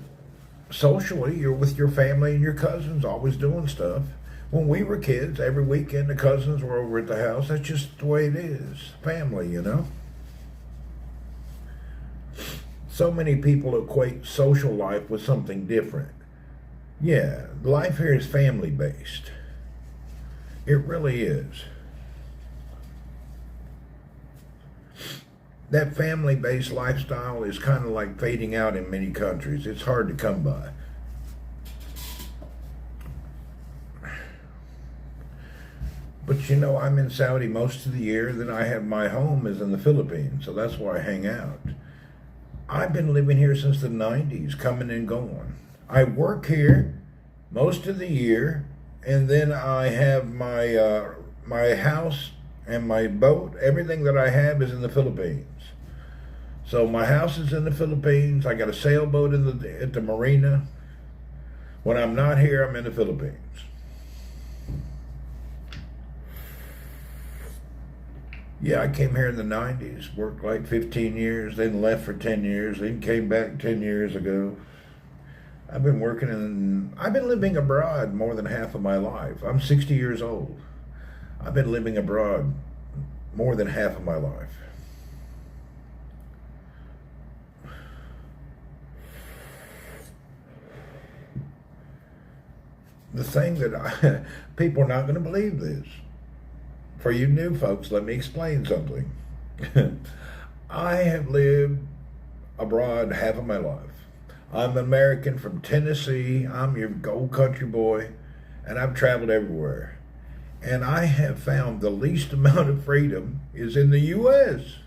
socially, you're with your family and your cousins, always doing stuff. When we were kids, every weekend the cousins were over at the house. That's just the way it is. Family, So many people equate social life with something different. Yeah, life here is family-based. It really is. That family-based lifestyle is kind of like fading out in many countries. It's hard to come by. But I'm in Saudi most of the year. Then I have my home is in the Philippines, so that's where I hang out. I've been living here since the 90s, coming and going. I work here most of the year, and then I have my house and my boat. Everything that I have is in the Philippines. So my house is in the Philippines. I got a sailboat at the marina. When I'm not here, I'm in the Philippines. Yeah, I came here in the 90s, worked like 15 years, then left for 10 years, then came back 10 years ago. I've been living abroad more than half of my life. I'm 60 years old. I've been living abroad more than half of my life. The thing that people are not going to believe this. For you new folks, let me explain something. I have lived abroad half of my life. I'm an American from Tennessee. I'm your old country boy, and I've traveled everywhere. And I have found the least amount of freedom is in the U.S.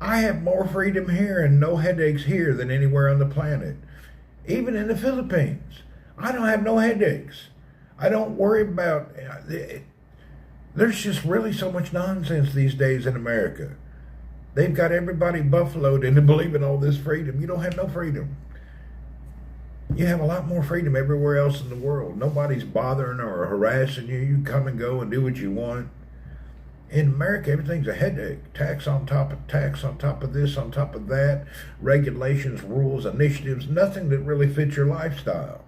I have more freedom here and no headaches here than anywhere on the planet. Even in the Philippines, I don't have no headaches. I don't worry about it. There's just really so much nonsense these days in America. They've got everybody buffaloed into believing all this freedom. You don't have no freedom. You have a lot more freedom everywhere else in the world. Nobody's bothering or harassing you. You come and go and do what you want. In America, everything's a headache. Tax on top of tax, on top of this, on top of that. Regulations, rules, initiatives, nothing that really fits your lifestyle.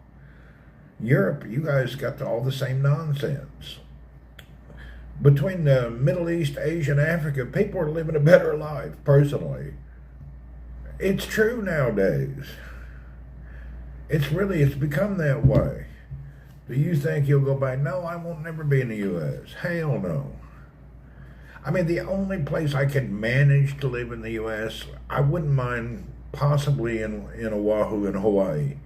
Europe, you guys got all the same nonsense. Between the Middle East, Asia, and Africa, people are living a better life, personally. It's true nowadays. It's become that way. Do you think you'll go back? No, I won't never be in the U.S. Hell no. I mean, the only place I could manage to live in the U.S., I wouldn't mind possibly in Oahu in Hawaii.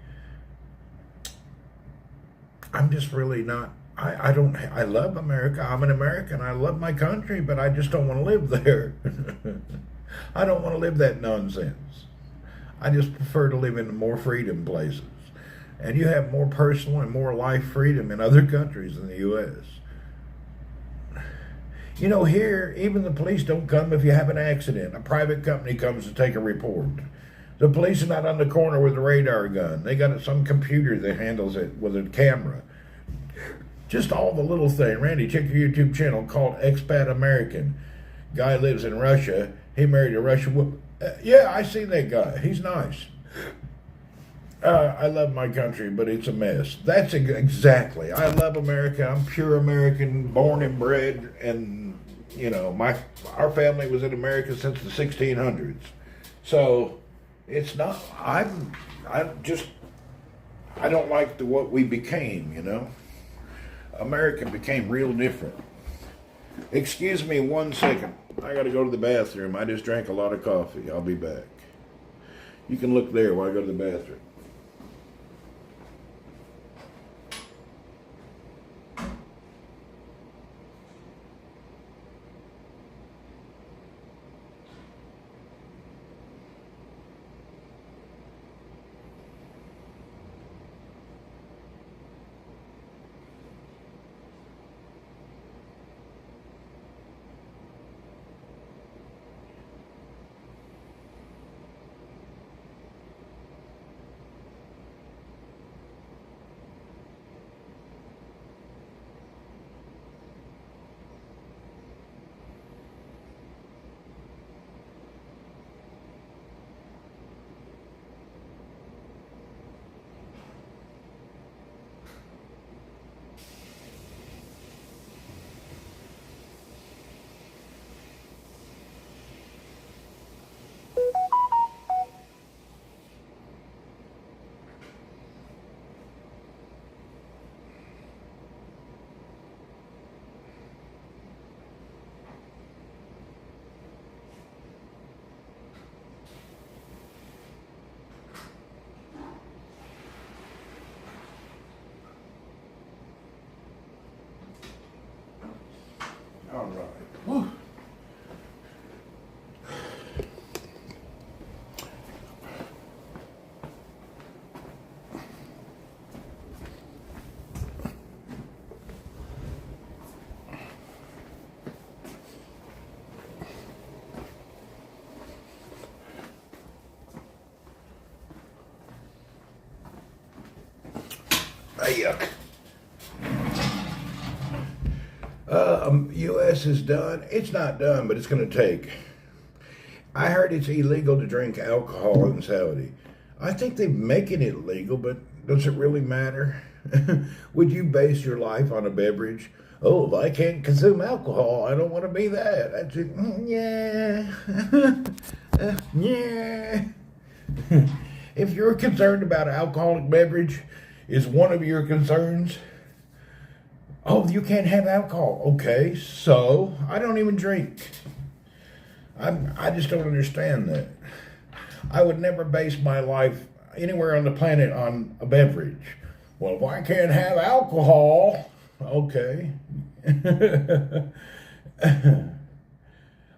I'm just really not. I love America. I'm an American. I love my country, but I just don't want to live there. I don't want to live that nonsense. I just prefer to live in the more freedom places. And you have more personal and more life freedom in other countries than the U.S. You know, here, even the police don't come if you have an accident. A private company comes to take a report. The police are not on the corner with a radar gun. They got some computer that handles it with a camera. Just all the little thing. Randy, check your YouTube channel called Expat American. Guy lives in Russia. He married a Russian woman. Yeah, I seen that guy. He's nice. I love my country, but it's a mess. That's exactly. I love America. I'm pure American, born and bred, and you know, our family was in America since the 1600s. So it's not. I don't like what we became. You know, America became real different. Excuse me 1 second. I got to go to the bathroom. I just drank a lot of coffee. I'll be back. You can look there while I go to the bathroom. All right. Whew. Yuck. U.S. is done. It's not done, but it's going to take. I heard it's illegal to drink alcohol in Saudi. I think they're making it legal, but does it really matter? Would you base your life on a beverage? Oh, if I can't consume alcohol, I don't want to be that. That's it. Yeah. Yeah. If you're concerned about alcoholic beverage, is one of your concerns, oh, you can't have alcohol. Okay, so I don't even drink. I just don't understand that. I would never base my life anywhere on the planet on a beverage. Well, if I can't have alcohol, okay.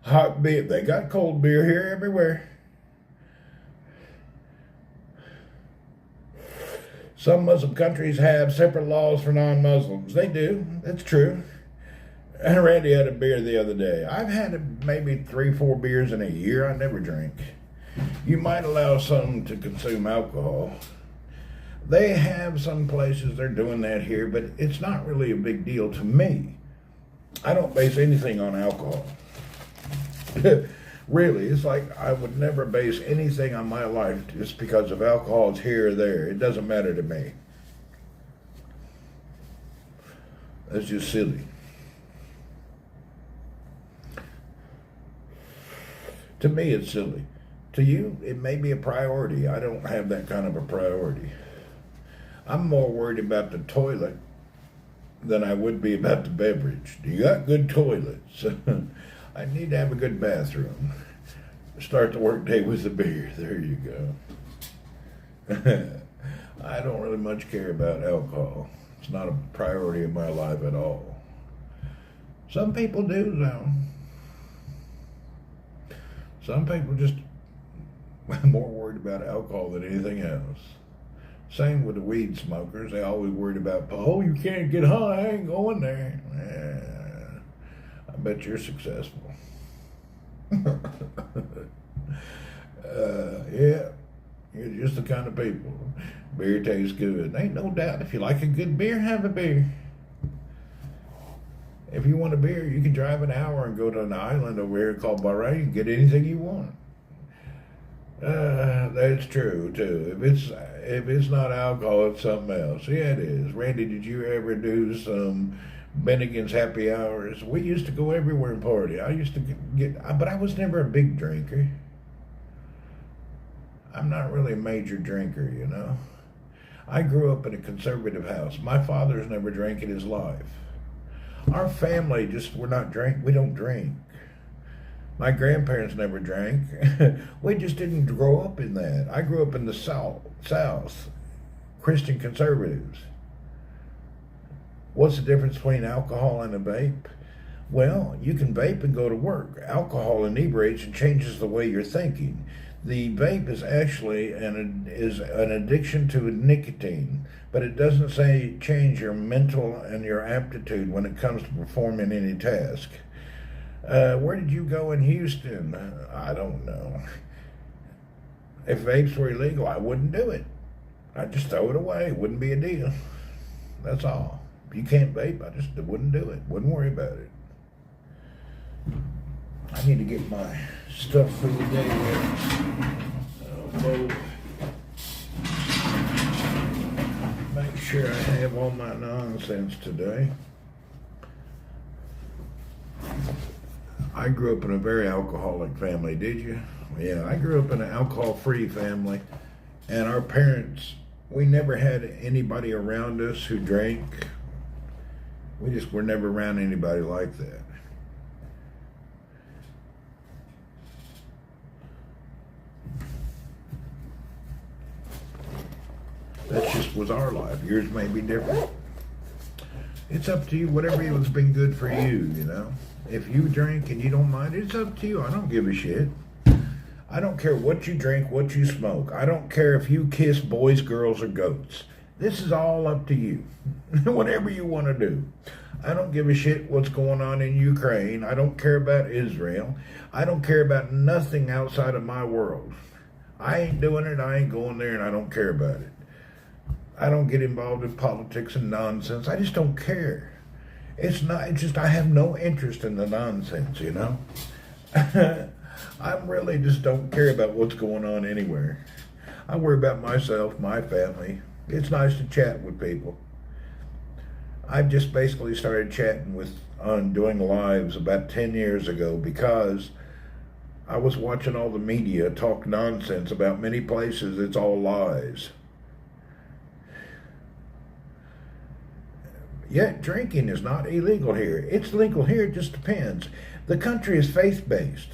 Hot beer. They got cold beer here everywhere. Some Muslim countries have separate laws for non-Muslims. They do. That's true. And Randy had a beer the other day. I've had maybe 3-4 beers in a year. I never drink. You might allow some to consume alcohol. They have some places they're doing that here, but it's not really a big deal to me. I don't base anything on alcohol. Really, it's like I would never base anything on my life just because of alcohol is here or there. It doesn't matter to me. That's just silly. To me, it's silly. To you, it may be a priority. I don't have that kind of a priority. I'm more worried about the toilet than I would be about the beverage. Do you got good toilets? I need to have a good bathroom. Start the workday with a beer. There you go. I don't really much care about alcohol. It's not a priority in my life at all. Some people do, though. Some people just more worried about alcohol than anything else. Same with the weed smokers. They always worried about, oh, you can't get high, I ain't going there. I bet you're successful. Yeah, you're just the kind of people. Beer tastes good. Ain't no doubt. If you like a good beer, have a beer. If you want a beer, you can drive an hour and go to an island over here called Bahrain and get anything you want. That's true too. If it's not alcohol, it's something else. Yeah, it is. Randy, did you ever do some Bennigan's happy hours? We used to go everywhere and party. I used to but I was never a big drinker. I'm not really a major drinker, you know. I grew up in a conservative house. My father's never drank in his life. Our family we don't drink. My grandparents never drank. We just didn't grow up in that. I grew up in the South, Christian conservatives. What's the difference between alcohol and a vape? Well, you can vape and go to work. Alcohol inebriates and changes the way you're thinking. The vape is actually an addiction to nicotine, but it doesn't say change your mental and your aptitude when it comes to performing any task. Where did you go in Houston? I don't know. If vapes were illegal, I wouldn't do it. I'd just throw it away. It wouldn't be a deal. That's all. If you can't vape, I just wouldn't do it. Wouldn't worry about it. I need to get my stuff for the day ready. Make sure I have all my nonsense today. I grew up in a very alcoholic family, did you? Yeah, I grew up in an alcohol-free family, and our parents, we never had anybody around us who drank. We just were never around anybody like that. That just was our life. Yours may be different. It's up to you, whatever has been good for you, you know. If you drink and you don't mind, it's up to you. I don't give a shit. I don't care what you drink, what you smoke. I don't care if you kiss boys, girls, or goats. This is all up to you. Whatever you want to do. I don't give a shit what's going on in Ukraine. I don't care about Israel. I don't care about nothing outside of my world. I ain't doing it. I ain't going there, and I don't care about it. I don't get involved in politics and nonsense. I just don't care. It's just I have no interest in the nonsense, you know. I really just don't care about what's going on anywhere. I worry about myself, my family. It's nice to chat with people. I've just basically started chatting on doing lives about 10 years ago because I was watching all the media talk nonsense about many places. It's all lies. Yet drinking is not illegal here. It's legal here, it just depends. The country is faith-based.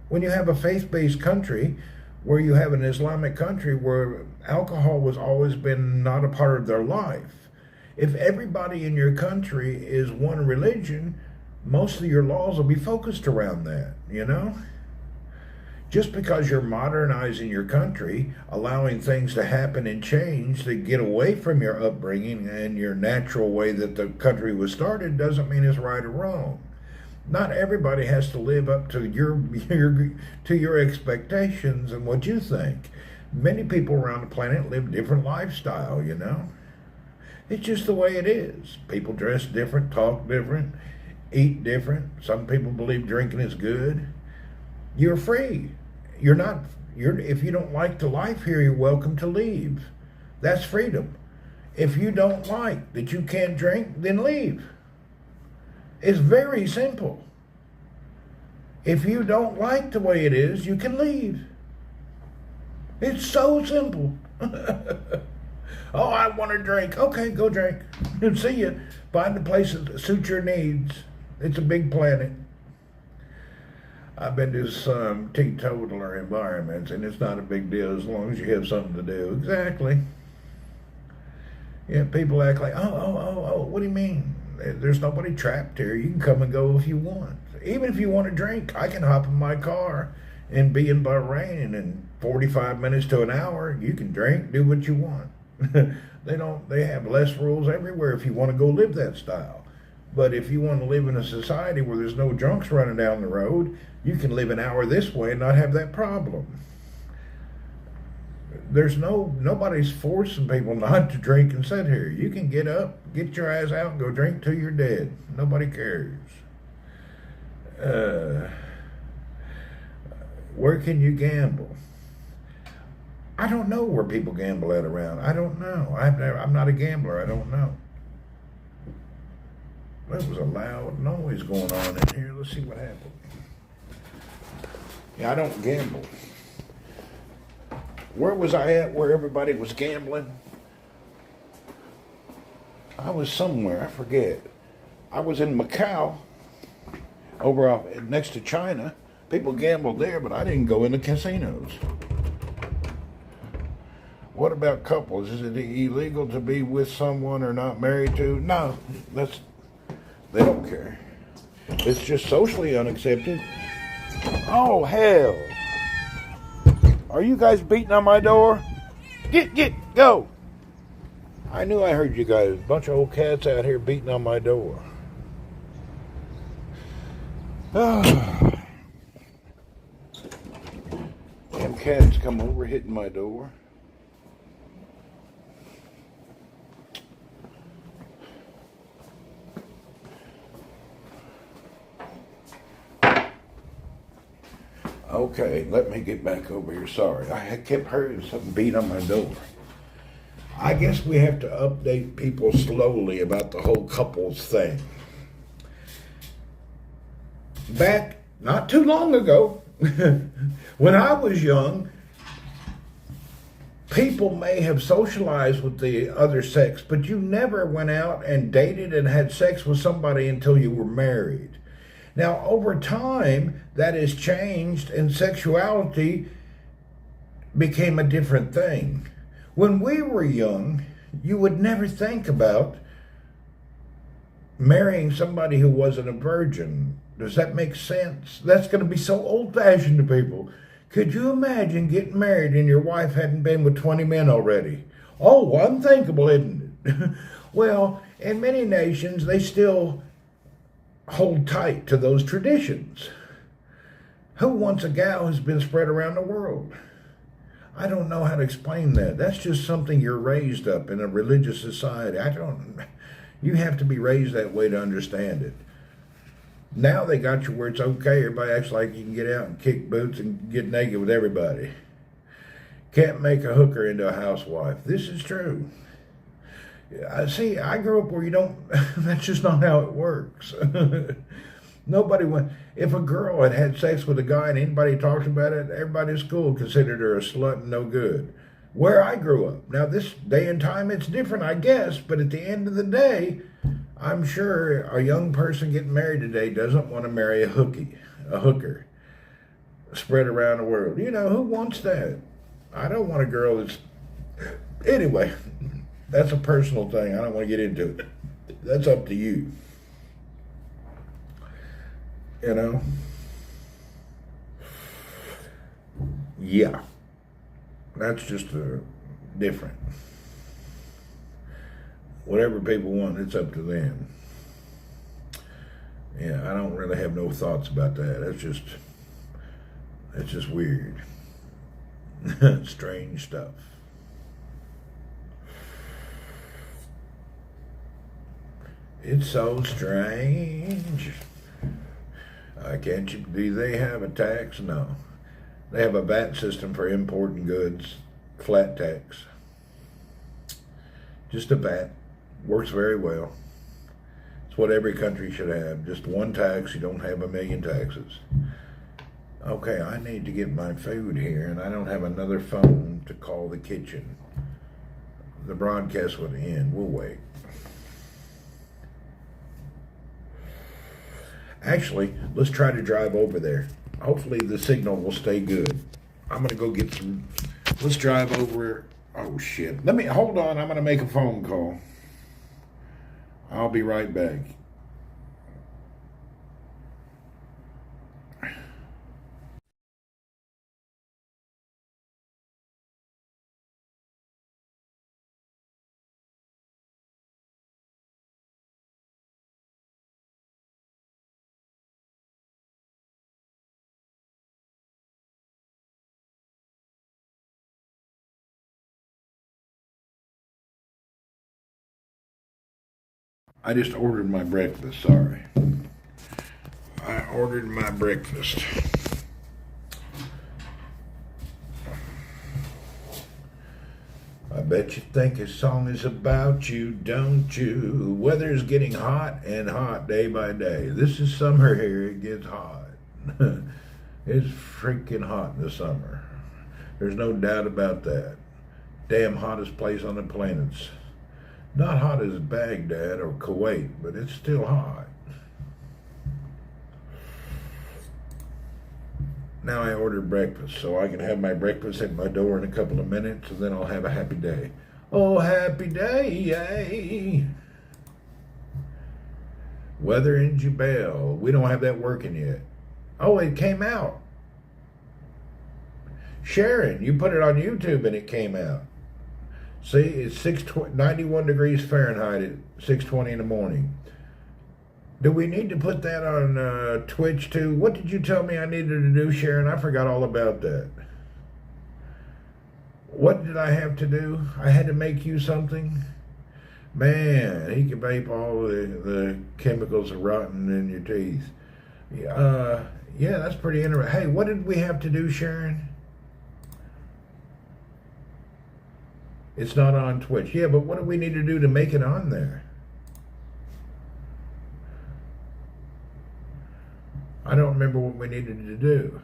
When you have a faith-based country, where you have an Islamic country where alcohol has always been not a part of their life, if everybody in your country is one religion, most of your laws will be focused around that, you know? Just because you're modernizing your country, allowing things to happen and change that get away from your upbringing and your natural way that the country was started, doesn't mean it's right or wrong. Not everybody has to live up to your expectations and what you think. Many people around the planet live different lifestyle, you know. It's just the way it is. People dress different, talk different, eat different. Some people believe drinking is good. You're free. If you don't like the life here, you're welcome to leave. That's freedom. If you don't like that you can't drink, then leave. It's very simple. If you don't like the way it is, you can leave. It's so simple. Oh, I want to drink. Okay, go drink. See you. Find a place that suits your needs. It's a big planet. I've been to some teetotaler environments, and it's not a big deal as long as you have something to do. Exactly. Yeah, people act like, oh, what do you mean? There's nobody trapped here. You can come and go if you want. Even if you want to drink, I can hop in my car And be in Bahrain in 45 minutes to an hour, you can drink, do what you want. They have less rules everywhere if you want to go live that style. But if you want to live in a society where there's no drunks running down the road, you can live an hour this way and not have that problem. Nobody's forcing people not to drink and sit here. You can get up, get your ass out, and go drink till you're dead. Nobody cares. Where can you gamble? I don't know where people gamble at around. I don't know. I'm not a gambler. I don't know. There was a loud noise going on in here. Let's see what happened. Yeah, I don't gamble. Where was I at where everybody was gambling? I was somewhere. I forget. I was in Macau, over off next to China. People gambled there, but I didn't go in the casinos. What about couples? Is it illegal to be with someone or not married to? No, they don't care. It's just socially unaccepted. Oh, hell. Are you guys beating on my door? Go. I knew I heard you guys. A bunch of old cats out here beating on my door. Damn cats come over hitting my door. Okay, let me get back over here. Sorry, I kept hearing something beat on my door. I guess we have to update people slowly about the whole couples thing. Back not too long ago, when I was young, people may have socialized with the other sex, but you never went out and dated and had sex with somebody until you were married. Now, over time, that has changed, and sexuality became a different thing. When we were young, you would never think about marrying somebody who wasn't a virgin. Does that make sense? That's going to be so old-fashioned to people. Could you imagine getting married and your wife hadn't been with 20 men already? Oh, unthinkable, isn't it? Well, in many nations, they still hold tight to those traditions. Who wants a gal who's been spread around the world? I don't know how to explain that. That's just something you're raised up in a religious society. You have to be raised that way to understand it. Now they got you where it's okay. Everybody acts like you can get out and kick boots and get naked with everybody. Can't make a hooker into a housewife. This is true. See, I grew up where you don't, that's just not how it works. Nobody went, if a girl had had sex with a guy and anybody talks about it, everybody in school considered her a slut and no good. Where I grew up. Now, this day and time, it's different, I guess, but at the end of the day, I'm sure a young person getting married today doesn't want to marry a hooker, spread around the world. You know, who wants that? I don't want a girl that's, anyway. That's a personal thing. I don't want to get into it. That's up to you. You know? Yeah. That's just different. Whatever people want, it's up to them. Yeah, I don't really have no thoughts about that. It's just weird. Strange stuff. It's so strange. Do they have a tax? No. They have a VAT system for importing goods, flat tax. Just a VAT. Works very well. It's what every country should have. Just one tax, you don't have a million taxes. Okay, I need to get my food here, and I don't have another phone to call the kitchen. The broadcast would end. We'll wait. Actually, let's try to drive over there. Hopefully the signal will stay good. I'm going to go get some. Let's drive over. Oh, shit. Hold on. I'm going to make a phone call. I'll be right back. I just ordered my breakfast, sorry. I ordered my breakfast. I bet you think his song is about you, don't you? Weather's getting hot and hot day by day. This is summer here, it gets hot. It's freaking hot in the summer. There's no doubt about that. Damn hottest place on the planet's not hot as Baghdad or Kuwait, but it's still hot. Now I ordered breakfast, so I can have my breakfast at my door in a couple of minutes, and then I'll have a happy day. Oh, happy day, yay! Weather in Jubel. We don't have that working yet. Oh, it came out. Sharon, you put it on YouTube and it came out. See, it's 91 degrees Fahrenheit at 6:20 in the morning. Do we need to put that on Twitch too? What did you tell me I needed to do, Sharon? I forgot all about that. What did I have to do? I had to make you something? Man, he can vape all the chemicals are rotten in your teeth. Yeah, that's pretty interesting. Hey, what did we have to do, Sharon? It's not on Twitch. Yeah, but what do we need to do to make it on there? I don't remember what we needed to do.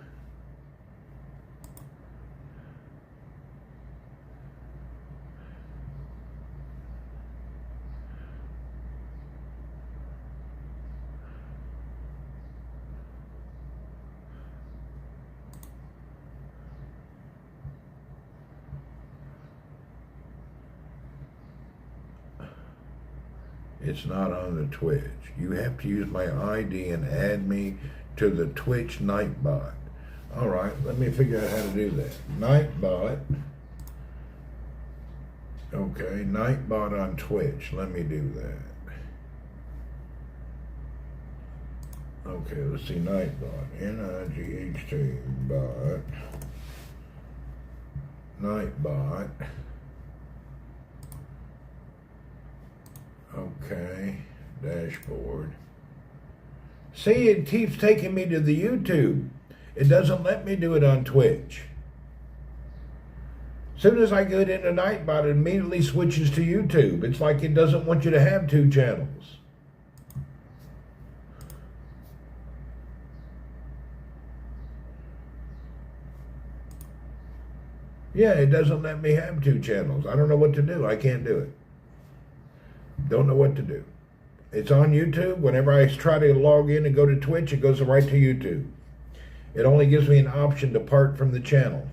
It's not on the Twitch. You have to use my ID and add me to the Twitch Nightbot. All right, let me figure out how to do that. Nightbot. Okay, Nightbot on Twitch. Let me do that. Okay, let's see, Nightbot. N-I-G-H-T, bot. Nightbot. Okay, dashboard. See, it keeps taking me to the YouTube. It doesn't let me do it on Twitch. As soon as I get into Nightbot, it immediately switches to YouTube. It's like it doesn't want you to have two channels. Yeah, it doesn't let me have two channels. I don't know what to do. I can't do it. Don't know what to do. It's on YouTube. Whenever I try to log in and go to Twitch, it goes right to YouTube. It only gives me an option to part from the channel.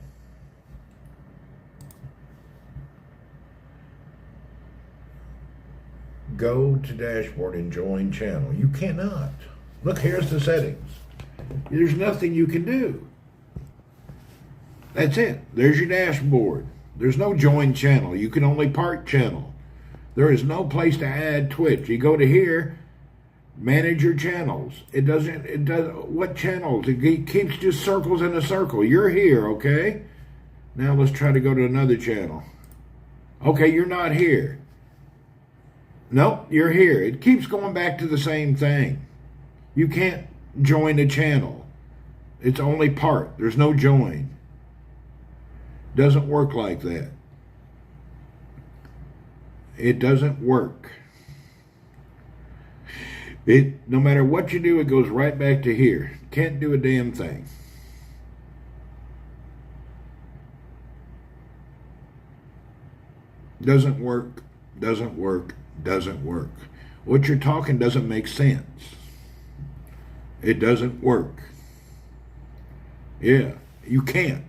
Go to dashboard and join channel. You cannot. Look, here's the settings. There's nothing you can do. That's it. There's your dashboard. There's no join channel. You can only part channel. There is no place to add Twitch. You go to here, manage your channels. It does, what channels? It keeps just circles in a circle. You're here, okay? Now let's try to go to another channel. Okay, you're not here. Nope, you're here. It keeps going back to the same thing. You can't join a channel. It's only part. There's no join. Doesn't work like that. It doesn't work. No matter what you do, it goes right back to here. Can't do a damn thing. Doesn't work, doesn't work, doesn't work. What you're talking doesn't make sense. It doesn't work. Yeah, you can't.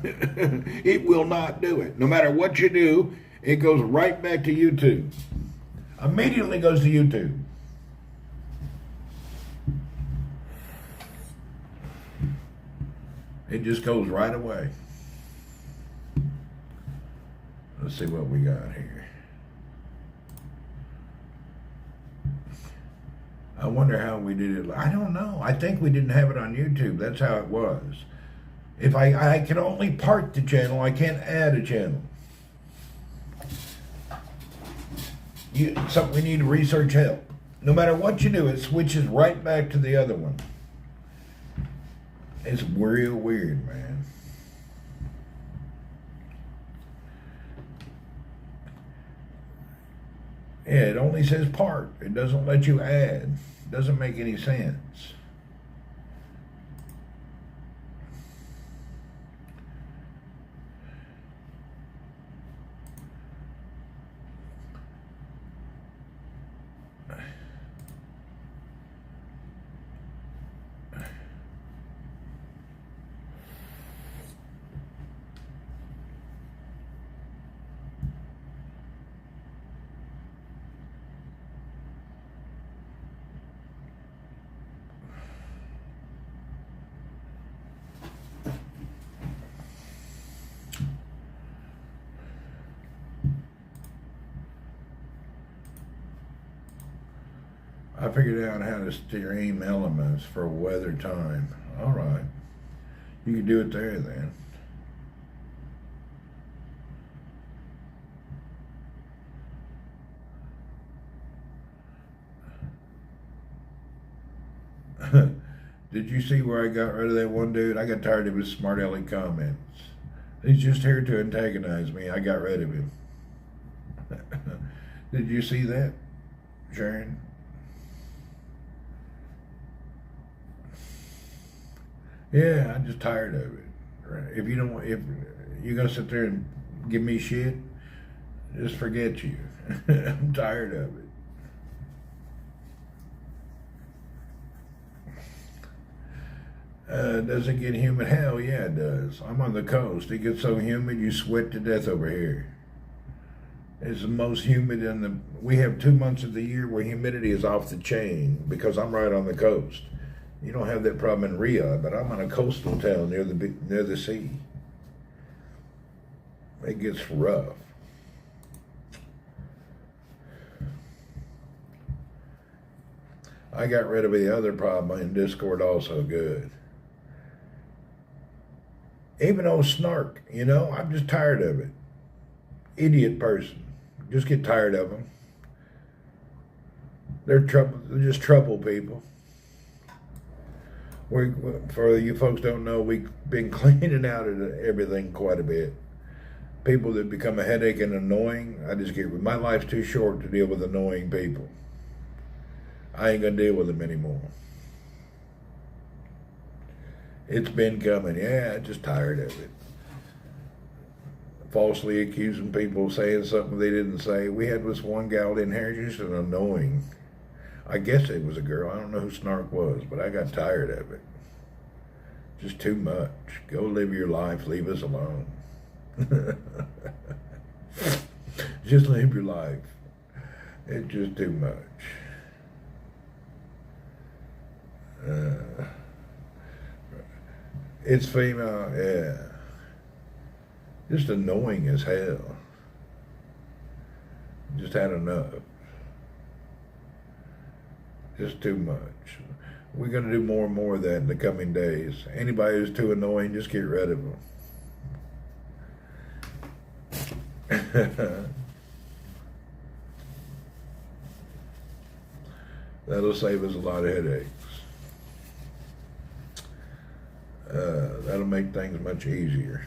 It will not do it. No matter what you do, it goes right back to YouTube. Immediately goes to YouTube. It just goes right away. Let's see what we got here. I wonder how we did it. I don't know. I think we didn't have it on YouTube. That's how it was. If I can only part the channel, I can't add a channel. Something we need to research help. No matter what you do, it switches right back to the other one. It's real weird, man. Yeah, it only says part. It doesn't let you add. It doesn't make any sense. I figured out how to stream elements for weather time. All right. You can do it there then. Did you see where I got rid of that one dude? I got tired of his smart aleck comments. He's just here to antagonize me. I got rid of him. Did you see that, Sharon? Yeah, I'm just tired of it. Right? If you're gonna sit there and give me shit, just forget you. I'm tired of it. Does it get humid? Hell yeah, it does. I'm on the coast. It gets so humid you sweat to death over here. It's the most humid we have 2 months of the year where humidity is off the chain because I'm right on the coast. You don't have that problem in Riyadh, but I'm in a coastal town near the sea. It gets rough. I got rid of the other problem in Discord also good. Even old Snark, I'm just tired of it. Idiot person. Just get tired of them. They're just trouble people. For you folks don't know, we've been cleaning out everything quite a bit. People that become a headache and annoying, my life's too short to deal with annoying people. I ain't gonna deal with them anymore. It's been coming. Yeah, just tired of it. Falsely accusing people of saying something they didn't say. We had this one gal in here, just an annoying. I guess it was a girl. I don't know who Snark was, but I got tired of it. Just too much. Go live your life. Leave us alone. Just live your life. It's just too much. It's female, yeah. Just annoying as hell. Just had enough. Just too much. We're going to do more and more of that in the coming days. Anybody who's too annoying, just get rid of them. That'll save us a lot of headaches. That'll make things much easier.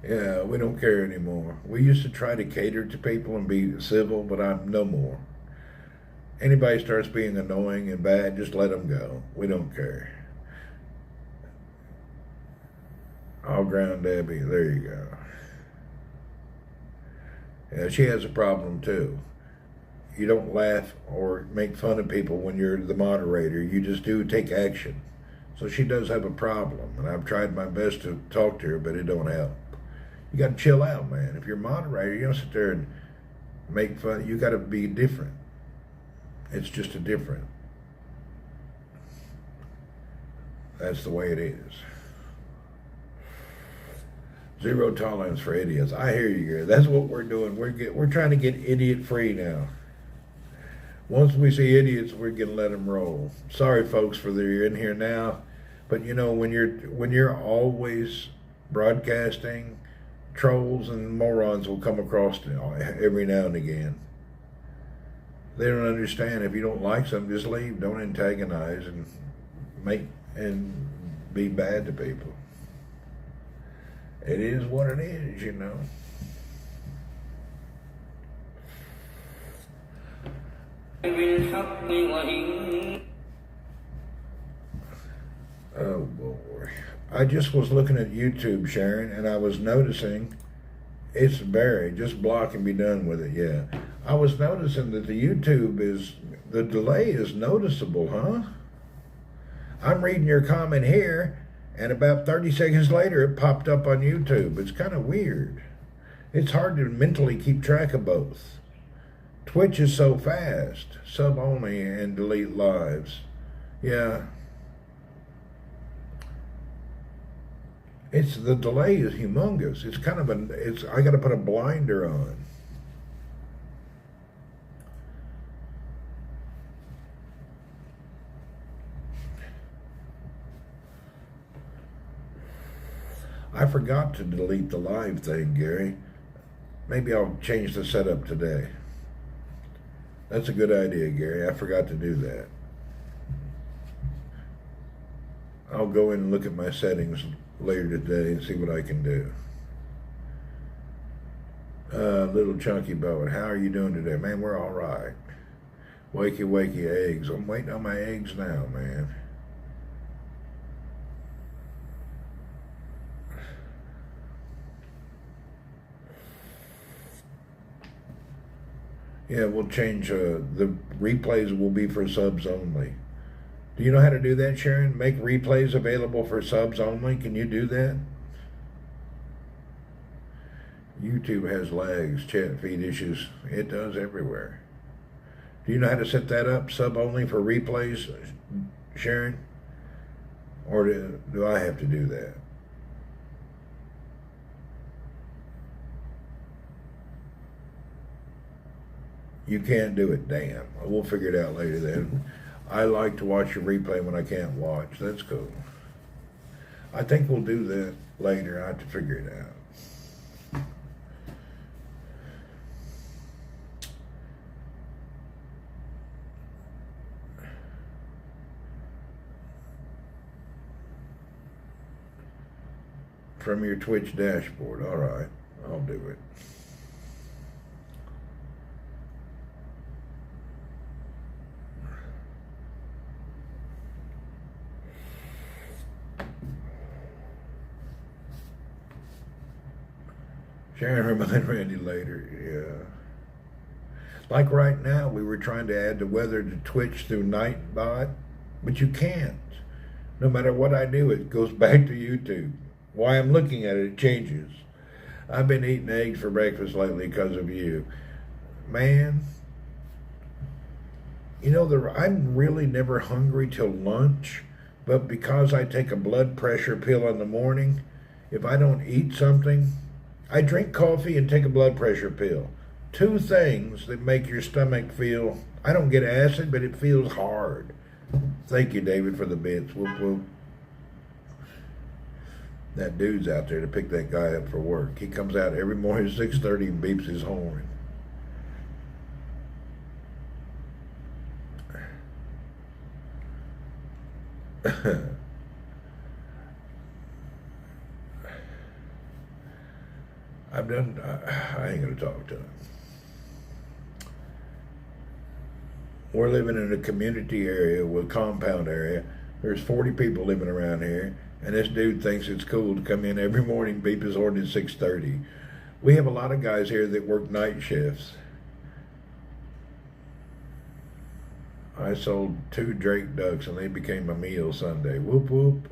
Yeah, we don't care anymore. We used to try to cater to people and be civil, but I'm no more. Anybody starts being annoying and bad, just let them go. We don't care. All ground Debbie, there you go. Yeah, she has a problem too. You don't laugh or make fun of people when you're the moderator. You just do take action. So she does have a problem, and I've tried my best to talk to her, but it don't help. You got to chill out, man. If you're a moderator, you don't sit there and make fun. You got to be different. It's just a different. That's the way it is. Zero tolerance for idiots. I hear you, Gary. That's what we're doing. We're trying to get idiot free now. Once we see idiots, we're gonna let them roll. Sorry, folks, for that you're in here now, but when you're always broadcasting, trolls and morons will come across every now and again. They don't understand. If you don't like something, just leave. Don't antagonize and be bad to people. It is what it is, you know. Oh boy. I just was looking at YouTube, Sharon, and I was noticing it's buried. Just block and be done with it, yeah. I was noticing that the delay is noticeable, huh? I'm reading your comment here, and about 30 seconds later it popped up on YouTube. It's kind of weird. It's hard to mentally keep track of both. Twitch is so fast. Sub only and delete lives. Yeah. The delay is humongous. It's kind of I got to put a blinder on. I forgot to delete the live thing, Gary. Maybe I'll change the setup today. That's a good idea, Gary. I forgot to do that. I'll go in and look at my settings later today and see what I can do. Little chunky boat, how are you doing today? Man, we're all right. Wakey, wakey eggs. I'm waiting on my eggs now, man. Yeah, we'll change, the replays will be for subs only. Do you know how to do that, Sharon? Make replays available for subs only? Can you do that? YouTube has lags, chat feed issues. It does everywhere. Do you know how to set that up, sub only for replays, Sharon? Or do I have to do that? You can't do it, damn. We'll figure it out later then. I like to watch a replay when I can't watch. That's cool. I think we'll do that later. I have to figure it out. From your Twitch dashboard. All right, I'll do it. Sharon, remind Randy later, yeah. Like right now, we were trying to add the weather to Twitch through Nightbot, but you can't. No matter what I do, it goes back to YouTube. While I'm looking at it, it changes. I've been eating eggs for breakfast lately because of you. Man, you know, I'm really never hungry till lunch, but because I take a blood pressure pill in the morning, if I don't eat something, I drink coffee and take a blood pressure pill. Two things that make your stomach feel, I don't get acid, but it feels hard. Thank you, David, for the bits. Whoop, whoop. That dude's out there to pick that guy up for work. He comes out every morning at 6:30 and beeps his horn. I ain't gonna talk to him. We're living in a community area with compound area. There's 40 people living around here, and this dude thinks it's cool to come in every morning, beep his horn at 6:30. We have a lot of guys here that work night shifts. I sold 2 Drake ducks and they became a meal Sunday. Whoop whoop.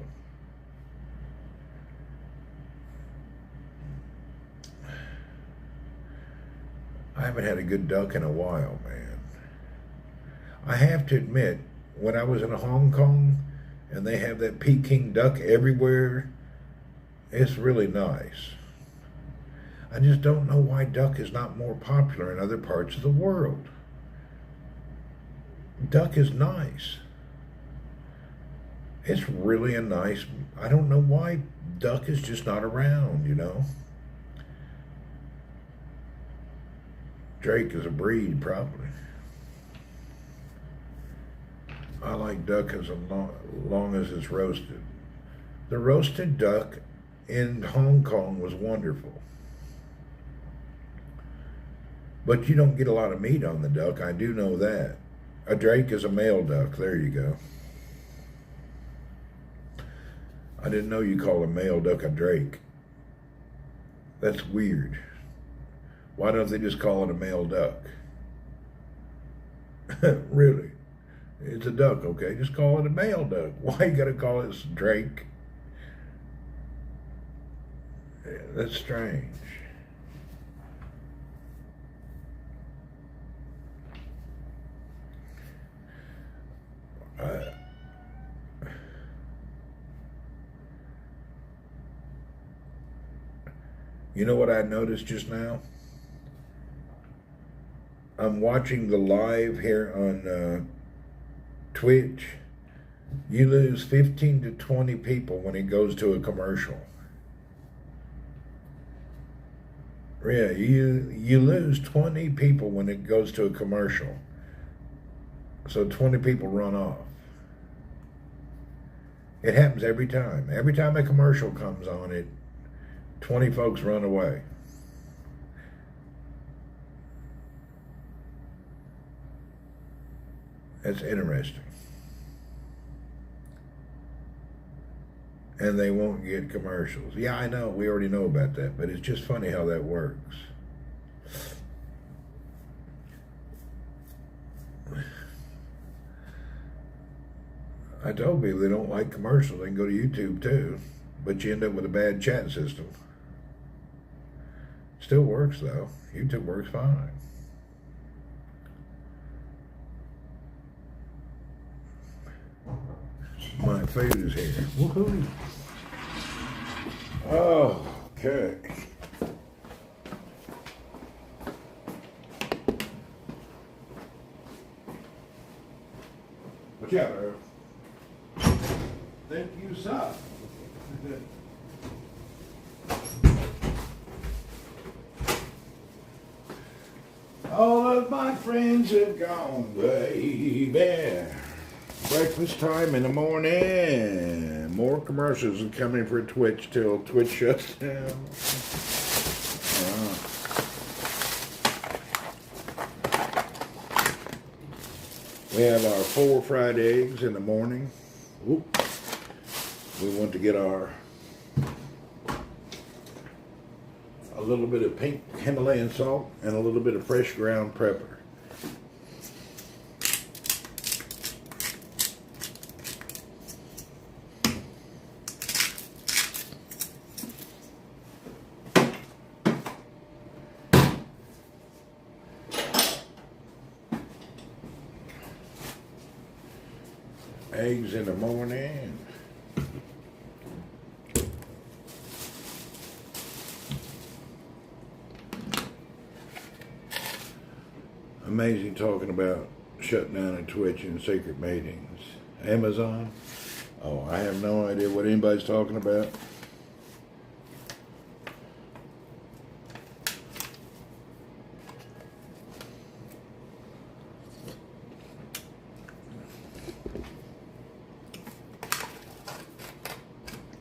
I haven't had a good duck in a while, man. I have to admit, when I was in Hong Kong and they have that Peking duck everywhere, it's really nice. I just don't know why duck is not more popular in other parts of the world. Duck is nice. It's really a nice, I don't know why duck is just not around, you know. Drake is a breed, probably. I like duck as long as it's roasted. The roasted duck in Hong Kong was wonderful. But you don't get a lot of meat on the duck, I do know that. A drake is a male duck, there you go. I didn't know you call a male duck a drake. That's weird. Why don't they just call it a male duck? Really? It's a duck, okay? Just call it a male duck. Why you gotta call it drake? Yeah, that's strange. You know what I noticed just now? I'm watching the live here on Twitch. You lose 15 to 20 people when it goes to a commercial. Yeah, you lose 20 people when it goes to a commercial. So 20 people run off. It happens every time. Every time a commercial comes on, 20 folks run away. That's interesting. And they won't get commercials. Yeah, I know. We already know about that. But it's just funny how that works. I told people they don't like commercials. They can go to YouTube too. But you end up with a bad chat system. Still works though. YouTube works fine. My food is here. Woohoo! Oh, okay. Watch out, Earl. Thank you, sir. All of my friends have gone, baby. Breakfast time in the morning. More commercials are coming for Twitch till Twitch shuts down. We have our 4 fried eggs in the morning. Oop. We want to get a little bit of pink Himalayan salt and a little bit of fresh ground pepper. Eggs in the morning. Amazing talking about shutting down a Twitch and secret meetings. Amazon? Oh, I have no idea what anybody's talking about.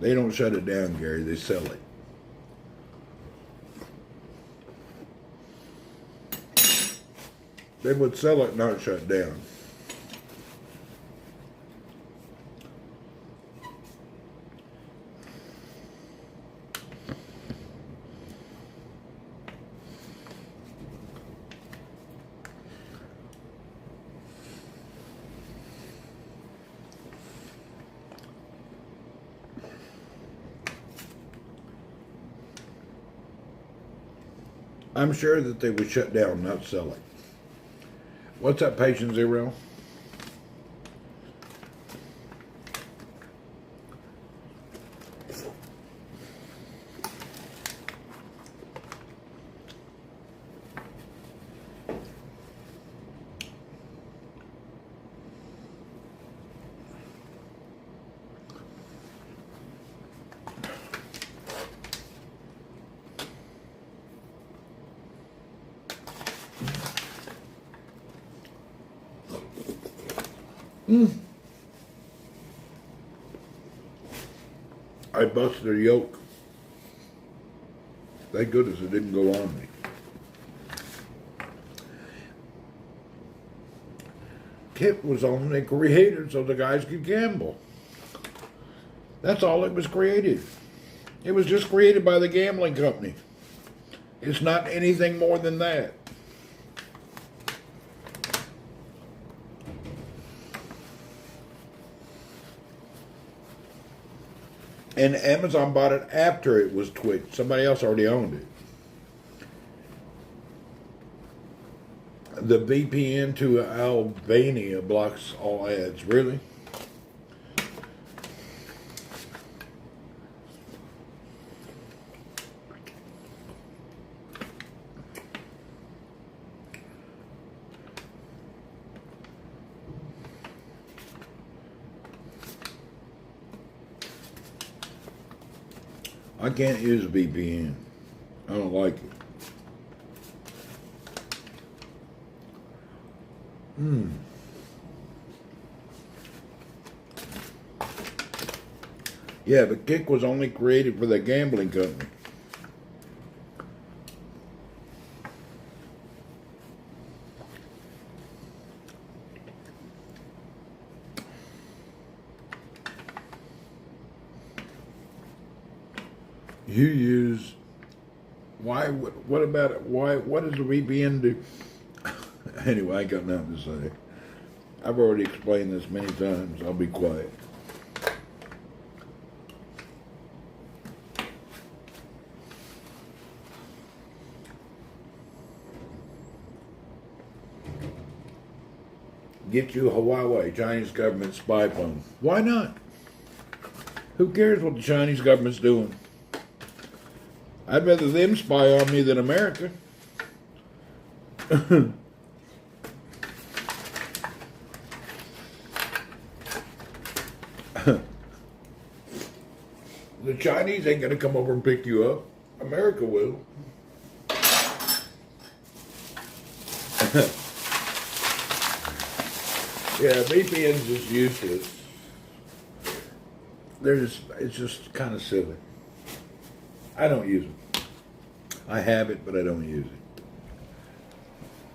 They don't shut it down, Gary. They sell it. They would sell it, not shut down. I'm sure that they would shut down, not sell it. What's up, patient zero? I busted a yolk. Thank goodness it didn't go on me. Kit was only created so the guys could gamble. That's all it was created. It was just created by the gambling company. It's not anything more than that. And Amazon bought it after it was Twitch. Somebody else already owned it. The VPN to Albania blocks all ads. Really? I can't use a VPN. I don't like it. Yeah, but Kick was only created for the gambling company. You use why? What about it? Why? What does the VPN do? Anyway, I got nothing to say. I've already explained this many times. I'll be quiet. Get you a Huawei, Chinese government spy phone. Why not? Who cares what the Chinese government's doing? I'd rather them spy on me than America. The Chinese ain't gonna come over and pick you up. America will. Yeah, VPN's just useless. It's just kind of silly. I don't use them. I have it, but I don't use it.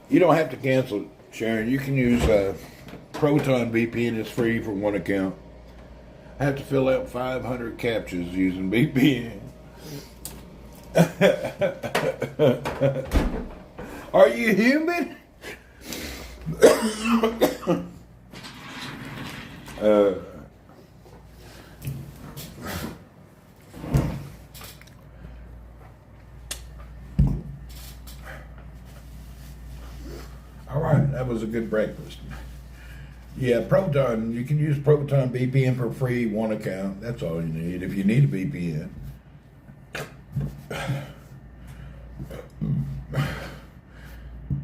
You don't have to cancel it, Sharon. You can use Proton VPN. It's free for one account. I have to fill out 500 captchas using VPN. Are you human? All right, that was a good breakfast. Yeah, Proton, you can use Proton VPN for free, one account. That's all you need if you need a VPN.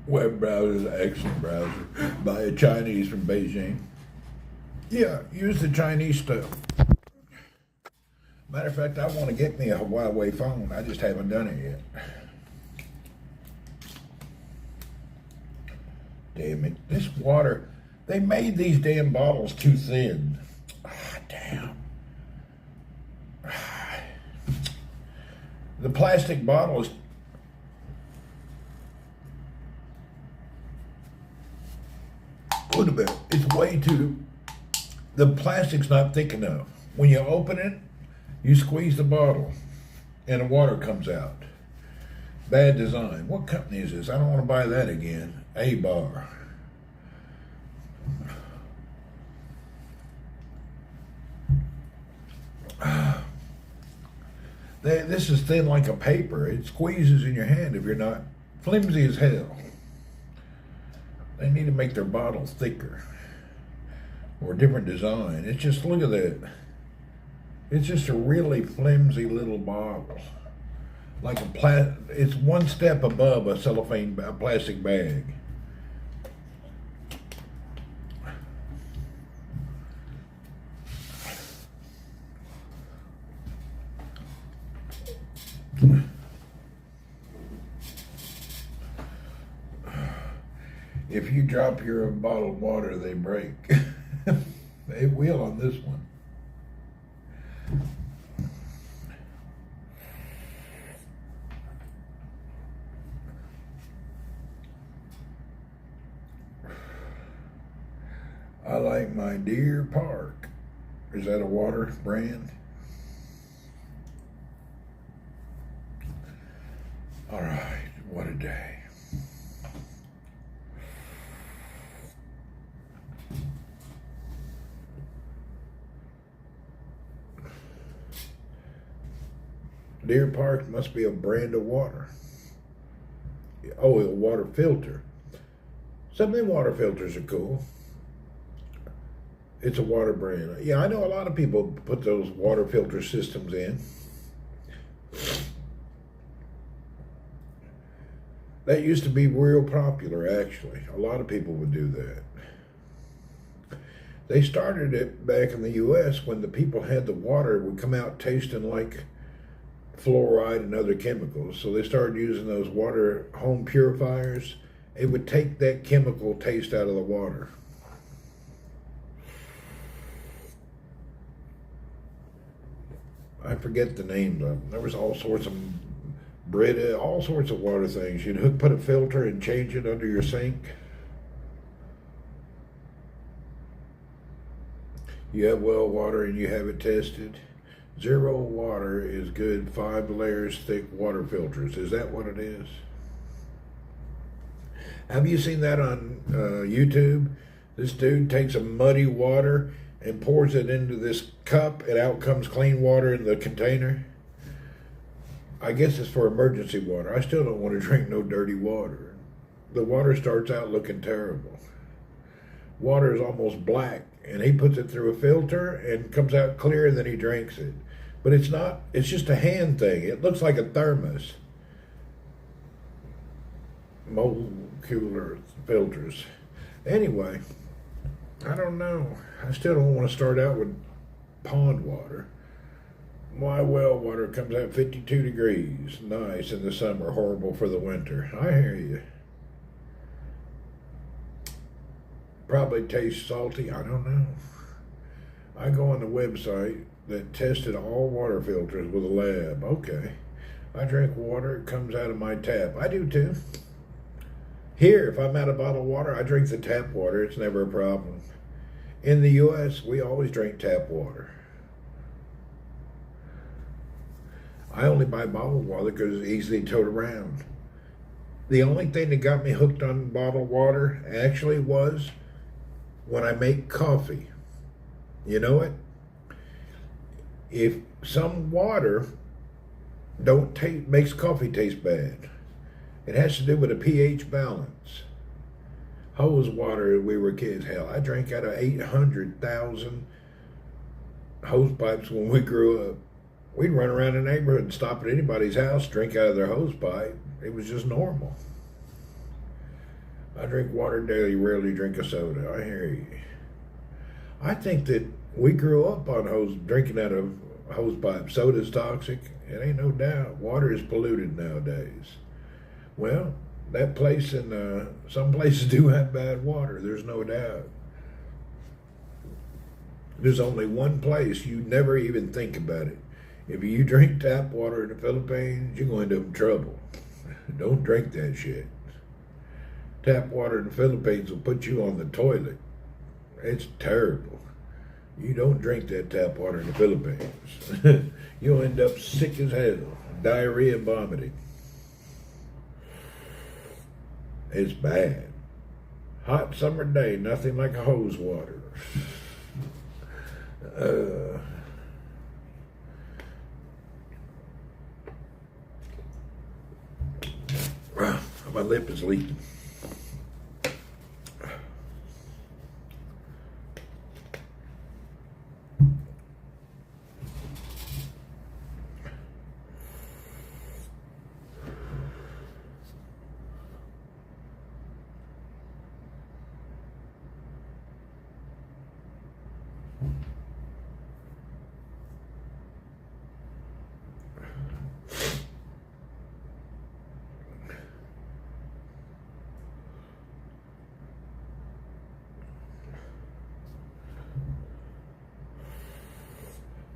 Web browser is an excellent browser by a Chinese from Beijing. Yeah, use the Chinese stuff. Matter of fact, I want to get me a Huawei phone. I just haven't done it yet. Damn it. This water, they made these damn bottles too thin. Ah, damn. The plastic bottle is... What about it? It's way too... The plastic's not thick enough. When you open it, you squeeze the bottle and the water comes out. Bad design. What company is this? I don't want to buy that again. A-Bar. This is thin like a paper. It squeezes in your hand if you're not. Flimsy as hell. They need to make their bottles thicker. Or a different design. It's just, look at that. It's just a really flimsy little bottle. Like it's one step above a cellophane, a plastic bag. If you drop your bottled water, they break. It will on this one. I like my Deer Park. Is that a water brand? All right, what a day. Deer Park must be a brand of water. Oh, a water filter. Some of them water filters are cool. It's a water brand. Yeah, I know a lot of people put those water filter systems in. That used to be real popular, actually. A lot of people would do that. They started it back in the U.S. when the people had the water would come out tasting like fluoride and other chemicals. So they started using those water home purifiers. It would take that chemical taste out of the water. I forget the names of them. There was all sorts of Brita, all sorts of water things. You'd put a filter and change it under your sink. You have well water and you have it tested. Zero water is good 5 layers thick water filters. Is that what it is? Have you seen that on YouTube? This dude takes a muddy water and pours it into this cup, and out comes clean water in the container. I guess it's for emergency water. I still don't want to drink no dirty water. The water starts out looking terrible. Water is almost black, and he puts it through a filter and comes out clear, and then he drinks it. But it's not, it's just a hand thing. It looks like a thermos. Molecular filters. Anyway, I don't know. I still don't want to start out with pond water. My well water comes out 52 degrees. Nice in the summer, horrible for the winter. I hear you. Probably tastes salty. I don't know. I go on the website that tested all water filters with a lab. Okay. I drink water. It comes out of my tap. I do too. Here, if I'm out of bottled water, I drink the tap water. It's never a problem. In the U.S., we always drink tap water. I only buy bottled water because it's easily towed around. The only thing that got me hooked on bottled water actually was when I make coffee. You know what? If some water makes coffee taste bad, it has to do with a pH balance. Hose water, we were kids, hell, I drank out of 800,000 hose pipes when we grew up. We'd run around the neighborhood and stop at anybody's house, drink out of their hose pipe. It was just normal. I drink water daily, rarely drink a soda. I hear you. I think that we grew up on drinking out of hose pipes. Soda's toxic. It ain't no doubt. Water is polluted nowadays. Well, that place and some places do have bad water. There's no doubt. There's only one place you never even think about it. If you drink tap water in the Philippines, you're going to have trouble. Don't drink that shit. Tap water in the Philippines will put you on the toilet. It's terrible. You don't drink that tap water in the Philippines. You'll end up sick as hell. Diarrhea and vomiting. It's bad. Hot summer day, nothing like a hose water. My lip is leaking.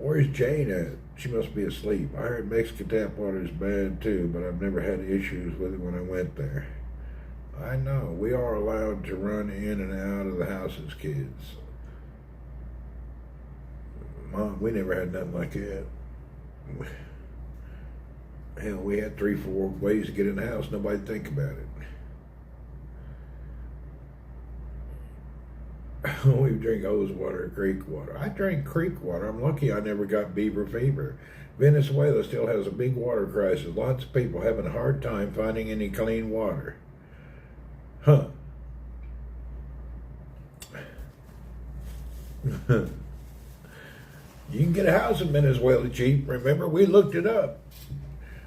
Where's Jane at? She must be asleep. I heard Mexican tap water is bad too, but I've never had issues with it when I went there. I know. We are allowed to run in and out of the house as kids. Mom, we never had nothing like that. Hell, we had 3-4 ways to get in the house. Nobody'd think about it. We drink hose water or creek water. I drink creek water. I'm lucky I never got beaver fever. Venezuela still has a big water crisis. Lots of people having a hard time finding any clean water. Huh. You can get a house in Venezuela cheap. Remember, we looked it up.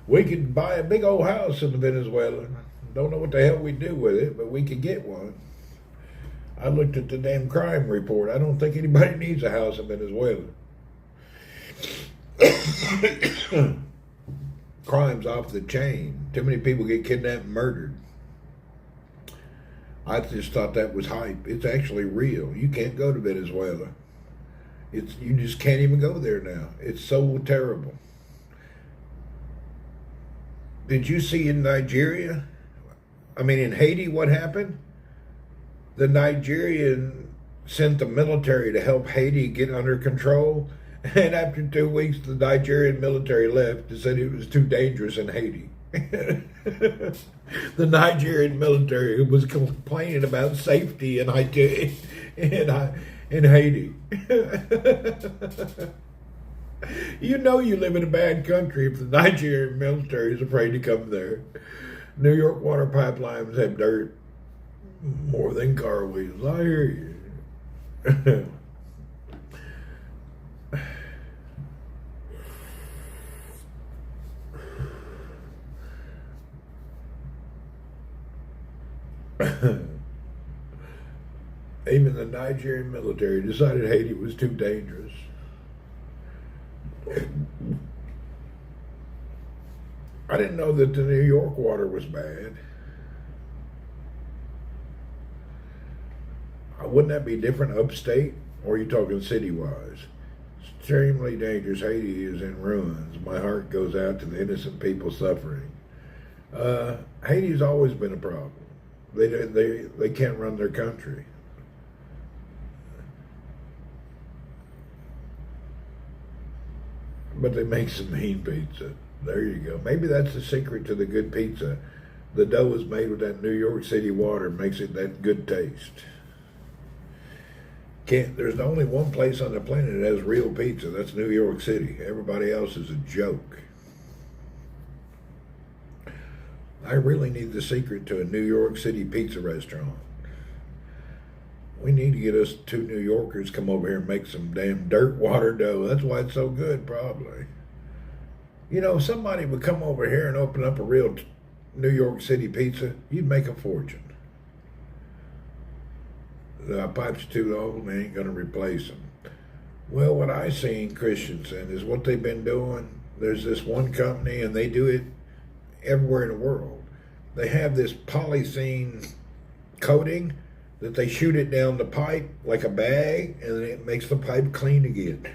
We could buy a big old house in Venezuela. Don't know what the hell we do with it, but we could get one. I looked at the damn crime report. I don't think anybody needs a house in Venezuela. Crime's off the chain. Too many people get kidnapped and murdered. I just thought that was hype. It's actually real. You can't go to Venezuela. You just can't even go there now. It's so terrible. Did you see in Nigeria? In Haiti, what happened? The Nigerian sent the military to help Haiti get under control. And after 2 weeks, the Nigerian military left and said it was too dangerous in Haiti. The Nigerian military was complaining about safety in Haiti. You know you live in a bad country if the Nigerian military is afraid to come there. New York water pipelines have dirt more than car wheels. I hear you. Even the Nigerian military decided Haiti was too dangerous. I didn't know that the New York water was bad. Wouldn't that be different upstate? Or are you talking city-wise? Extremely dangerous. Haiti is in ruins. My heart goes out to the innocent people suffering. Haiti's always been a problem. They can't run their country. But they make some mean pizza. There you go. Maybe that's the secret to the good pizza. The dough is made with that New York City water, makes it that good taste. There's only one place on the planet that has real pizza. That's New York City. Everybody else is a joke. I really need the secret to a New York City pizza restaurant. We need to get us 2 New Yorkers come over here and make some damn dirt water dough. That's why it's so good, probably. You know, if somebody would come over here and open up a real New York City pizza, you'd make a fortune. The pipes are too old, they ain't going to replace them. Well, what I seen Christensen is what they've been doing. There's this one company, and they do it everywhere in the world. They have this polythene coating that they shoot it down the pipe like a bag, and it makes the pipe clean again.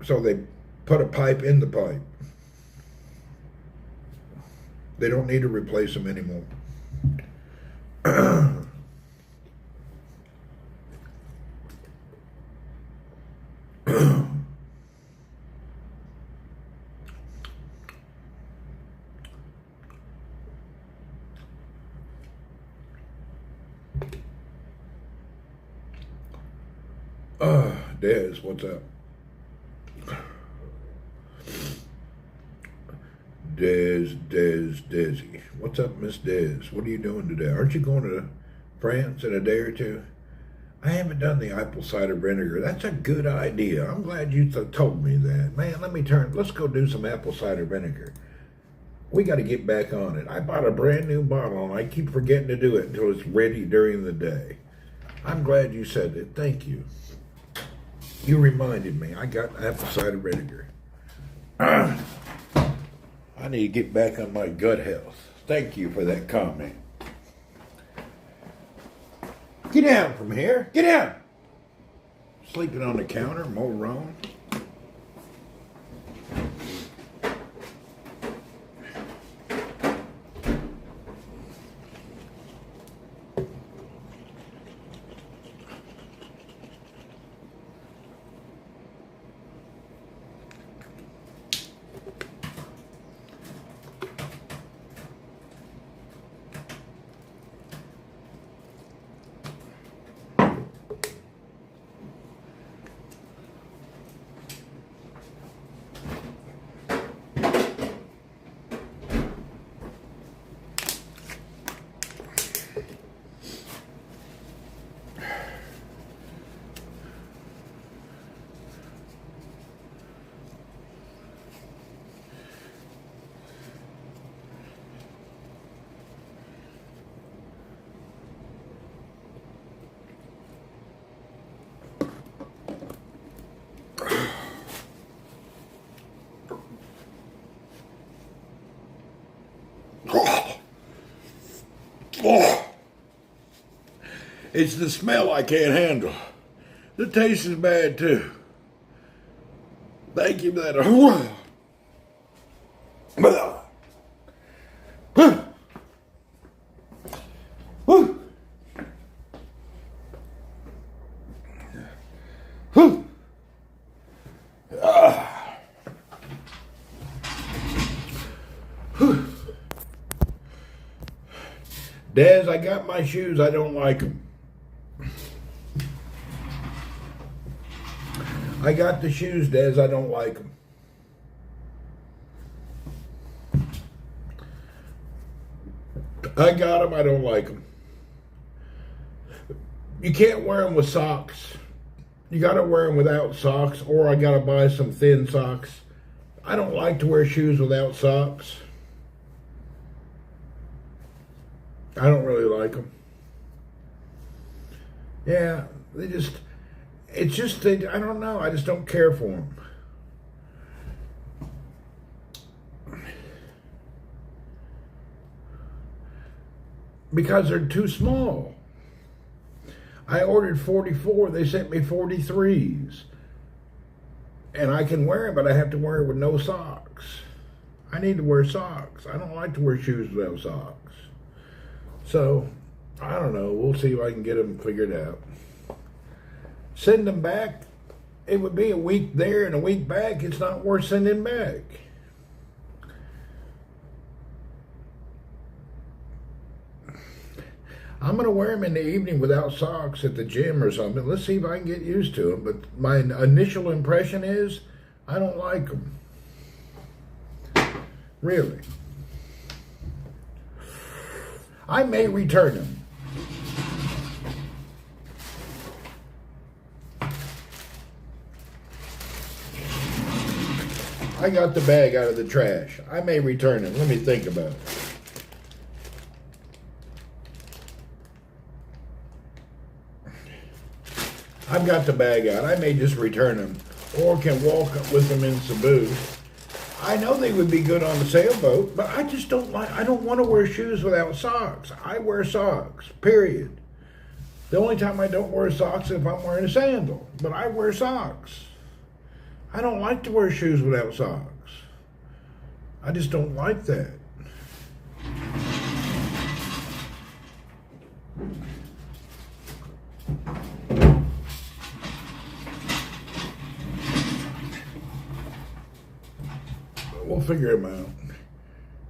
So they put a pipe in the pipe. They don't need to replace them anymore. Dez, what's up? Desi. What's up, Miss Dez? What are you doing today? Aren't you going to France in a day or two? I haven't done the apple cider vinegar. That's a good idea. I'm glad you told me that. Man, let's go do some apple cider vinegar. We got to get back on it. I bought a brand new bottle, and I keep forgetting to do it until it's ready during the day. I'm glad you said it. Thank you. You reminded me. I got apple cider vinegar. I need to get back on my gut health. Thank you for that comment. Get down from here. Get down. Sleeping on the counter, moron. It's the smell I can't handle. The taste is bad too. Thank you for that. Daz, I got my shoes. I don't like them. I got the shoes, Daz. I don't like them. I got them. I don't like them. You can't wear them with socks. You got to wear them without socks, or I got to buy some thin socks. I don't like to wear shoes without socks. I don't really like them. Yeah, it's just, I don't know, I just don't care for them. Because they're too small. I ordered 44, they sent me 43s. And I can wear them, but I have to wear it with no socks. I need to wear socks. I don't like to wear shoes without socks. So, I don't know. We'll see if I can get them figured out. Send them back. It would be a week there and a week back. It's not worth sending back. I'm going to wear them in the evening without socks at the gym or something. Let's see if I can get used to them. But my initial impression is I don't like them. Really. I may return them. I got the bag out of the trash. I may return them. Let me think about it. I've got the bag out. I may just return them or can walk with them in Cebu. I know they would be good on the sailboat, but I just don't like, I don't want to wear shoes without socks. I wear socks, period. The only time I don't wear socks is if I'm wearing a sandal, but I wear socks. I don't like to wear shoes without socks. I just don't like that. We'll figure them out.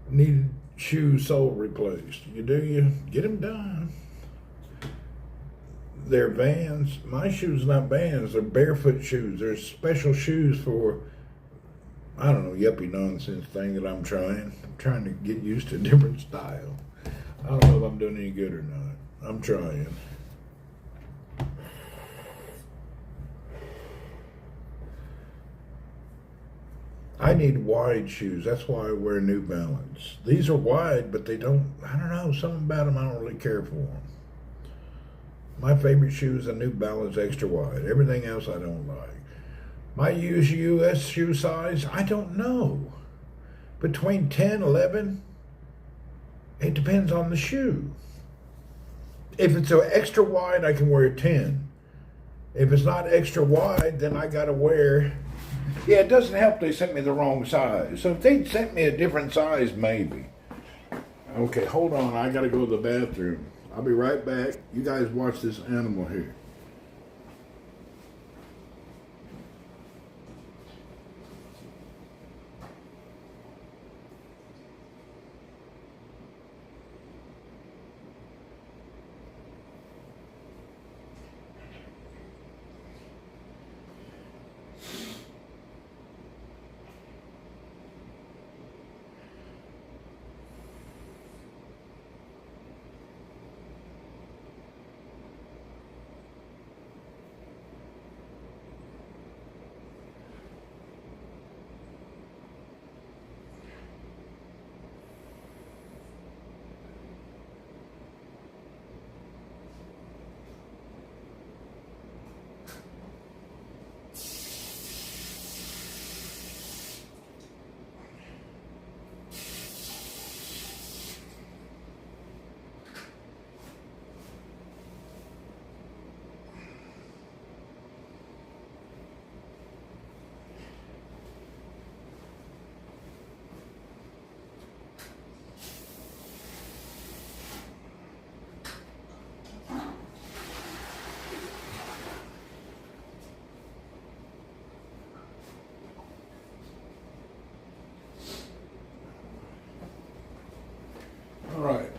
Needed shoe sole replaced. You get them done. They're Vans. My shoes not Vans. They're barefoot shoes. They're special shoes for, I don't know, yuppie nonsense thing that I'm trying. I'm trying to get used to a different style. I don't know if I'm doing any good or not. I'm trying. I need wide shoes. That's why I wear New Balance. These are wide, but they don't, I don't know, something about them I don't really care for them. My favorite shoe is a New Balance extra wide. Everything else I don't like. My US shoe size, I don't know. Between 10, 11, It depends on the shoe. If it's an extra wide, I can wear a 10. If it's not extra wide, then I gotta wear. Yeah, it doesn't help they sent me the wrong size. So if they'd sent me a different size, maybe. Okay, hold on. I gotta go to the bathroom. I'll be right back. You guys watch this animal here. All right.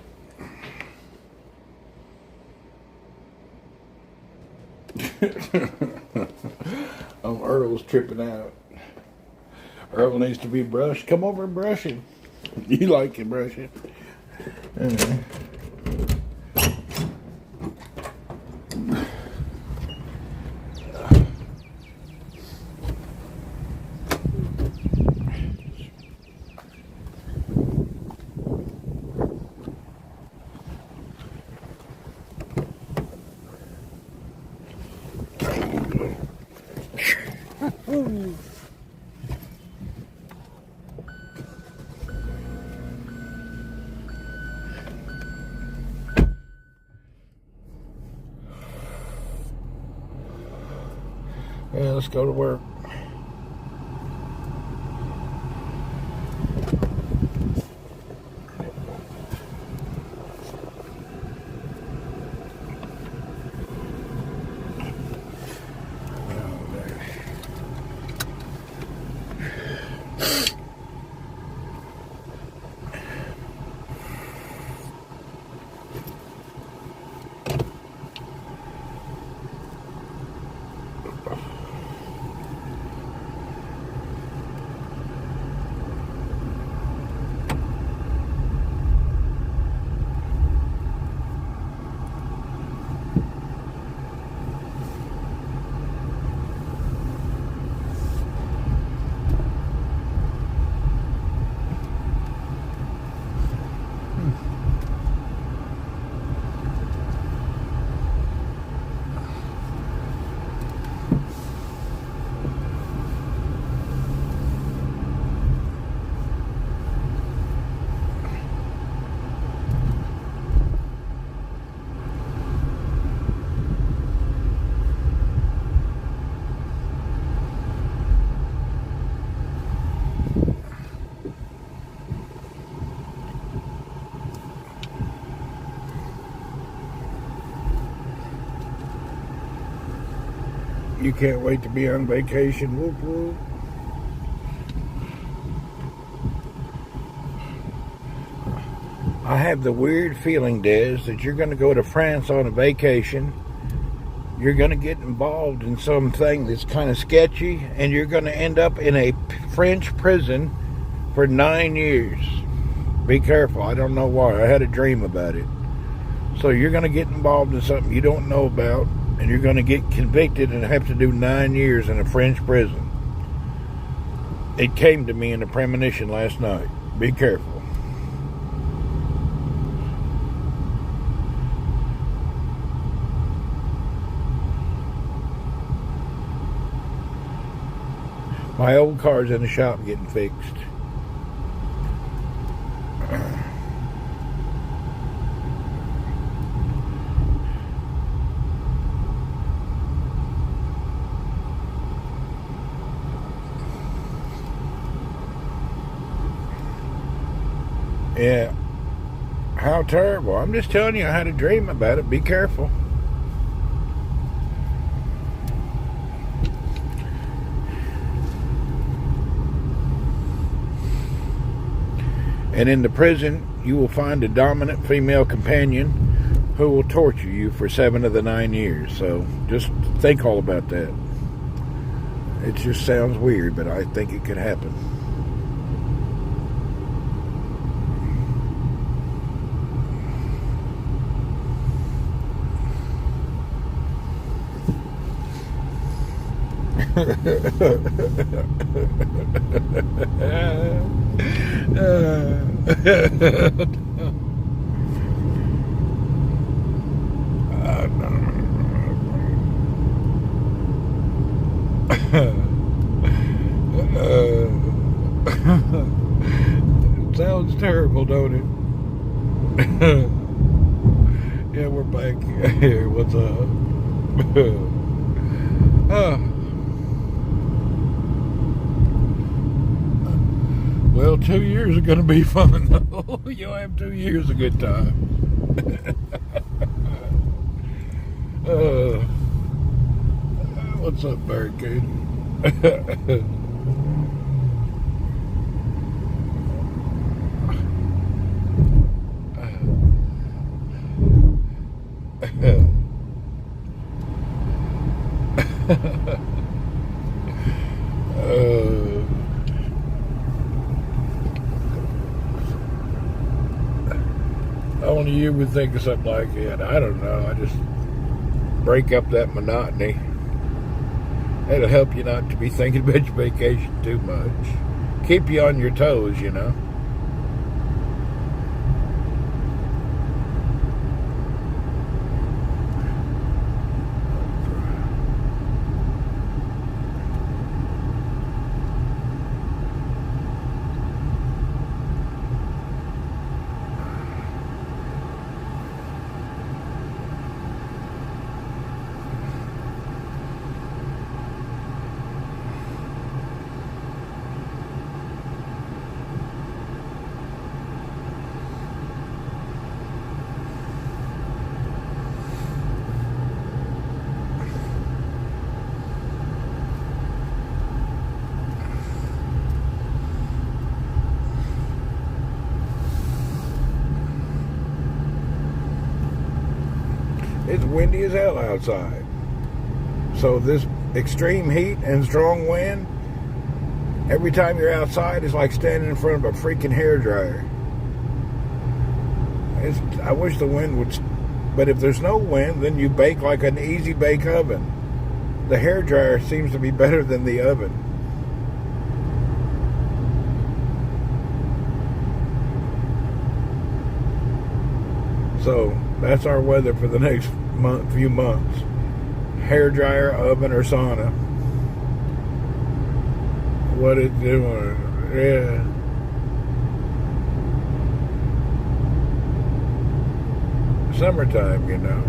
Oh, Earl's tripping out. Earl needs to be brushed. Come over and brush him. You like him brushing. Yeah, let's go to work. You can't wait to be on vacation. Whoop, whoop. I have the weird feeling, Des, that you're going to go to France on a vacation. You're going to get involved in something that's kind of sketchy, and you're going to end up in a French prison for 9 years. Be careful. I don't know why. I had a dream about it. So you're going to get involved in something you don't know about, and you're going to get convicted and have to do 9 years in a French prison. It came to me in a premonition last night. Be careful. My old car's in the shop getting fixed. Yeah. How terrible. I'm just telling you, I had a dream about it. Be careful. And in the prison, you will find a dominant female companion who will torture you for 7 of the 9 years. So just think all about that. It just sounds weird, but I think it could happen. It sounds terrible, don't it? Yeah, we're back here. What's up? Well, 2 years are going to be fun, though. You'll have 2 years of good time. What's up, Barricade? Only you would think of something like that. I don't know. I just break up that monotony. It'll help you not to be thinking about your vacation too much. Keep you on your toes, you know. It's windy as hell outside. So this extreme heat and strong wind, every time you're outside, it's like standing in front of a freaking hairdryer. I wish the wind would, but if there's no wind, then you bake like an easy bake oven. The hairdryer seems to be better than the oven. So that's our weather for the next few months. Hairdryer, oven, or sauna. What it doing? Yeah. Summertime, you know.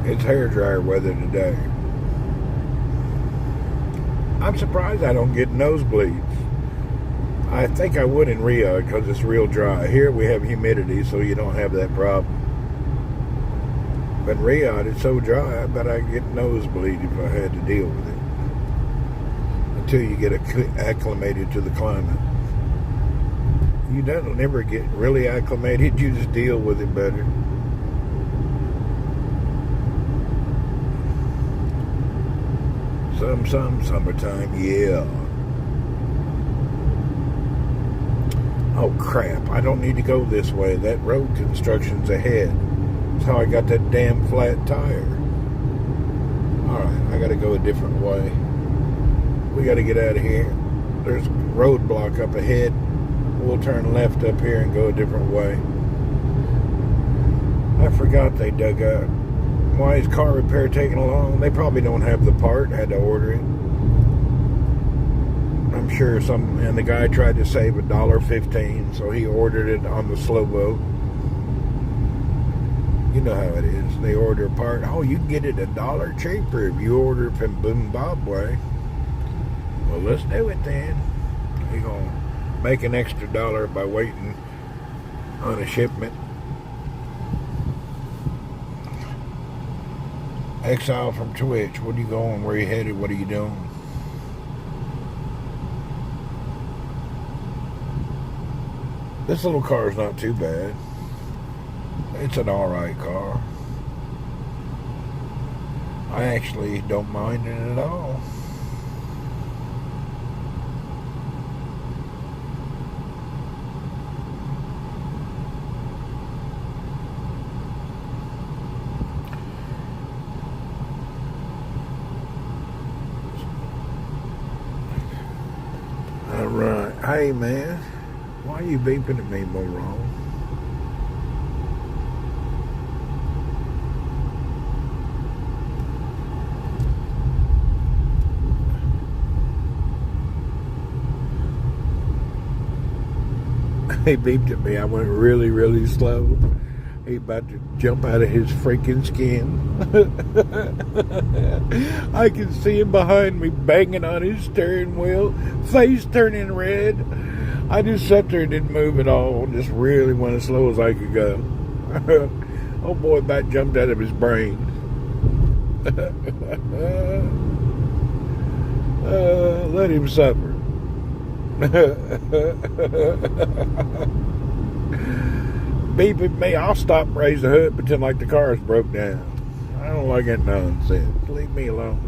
It's hairdryer weather today. I'm surprised I don't get nosebleeds. I think I would in Riyadh because it's real dry. Here we have humidity, so you don't have that problem. But in Riyadh, it's so dry, I bet I get nosebleed if I had to deal with it. Until you get acclimated to the climate. You don't never get really acclimated, you just deal with it better. Summertime, yeah. Oh crap, I don't need to go this way. That road construction's ahead. That's how I got that damn flat tire. Alright, I gotta go a different way. We gotta get out of here. There's a roadblock up ahead. We'll turn left up here and go a different way. I forgot they dug out. Why is car repair taking long? They probably don't have the part. Had to order it. I'm sure sure and the guy tried to save $1.15, so he ordered it on the slow boat. You know how it is. They order a part. Oh, you can get it $1 cheaper if you order it from Zimbabwe. Well, let's do it then. We're going to make an extra $1 by waiting on a shipment. Exile from Twitch. What are you going? Where are you headed? What are you doing? This little car is not too bad. It's an alright car. I actually don't mind it at all. Alright. Hey man, why are you beeping at me, moron? He beeped at me. I went really, really slow. He about to jump out of his freaking skin. I can see him behind me banging on his steering wheel, face turning red. I just sat there and didn't move at all. Just really went as slow as I could go. Oh boy, about jumped out of his brain. Let him suffer. Beep at me. I'll stop, raise the hood, pretend like the car's broke down. I don't like that nonsense. Leave me alone.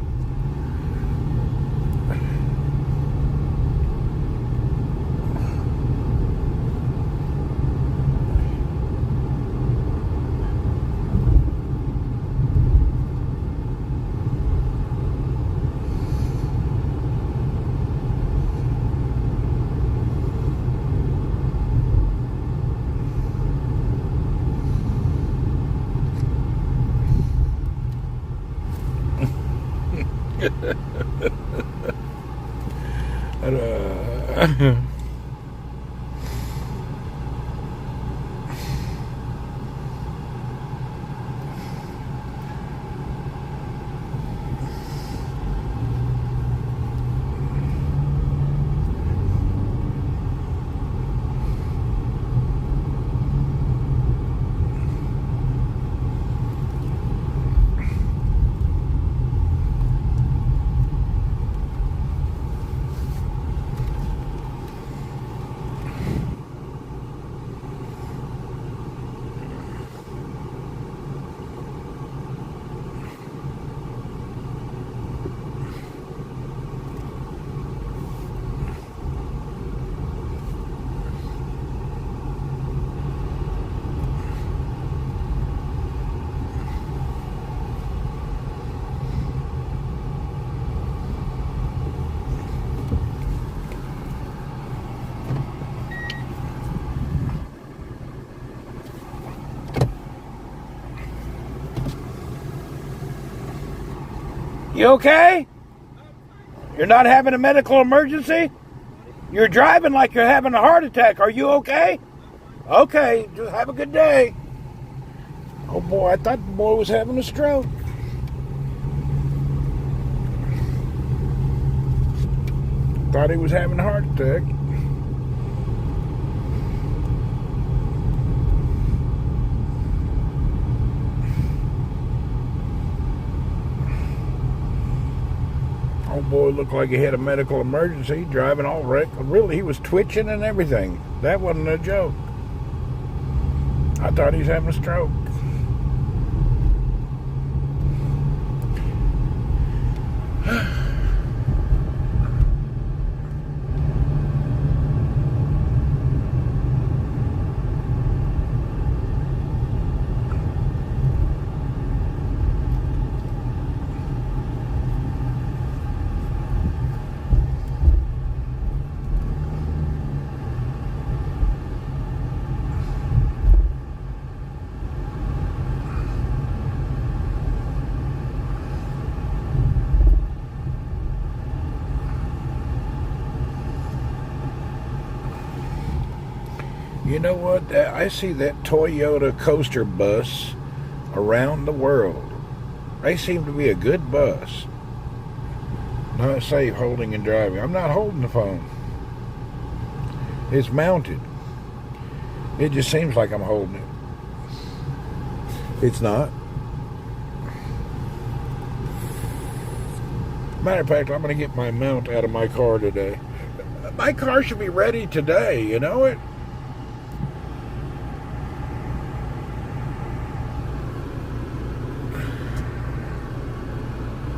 You okay? You're not having a medical emergency? You're driving like you're having a heart attack. Are you okay? Okay, just have a good day. Oh boy, I thought the boy was having a stroke. Thought he was having a heart attack. Oh boy, looked like he had a medical emergency, driving all wrecked. Really, he was twitching and everything. That wasn't a joke. I thought he was having a stroke. You know what? I see that Toyota coaster bus around the world. They seem to be a good bus. Not safe holding and driving. I'm not holding the phone. It's mounted. It just seems like I'm holding it. It's not. Matter of fact, I'm going to get my mount out of my car today. My car should be ready today, you know it?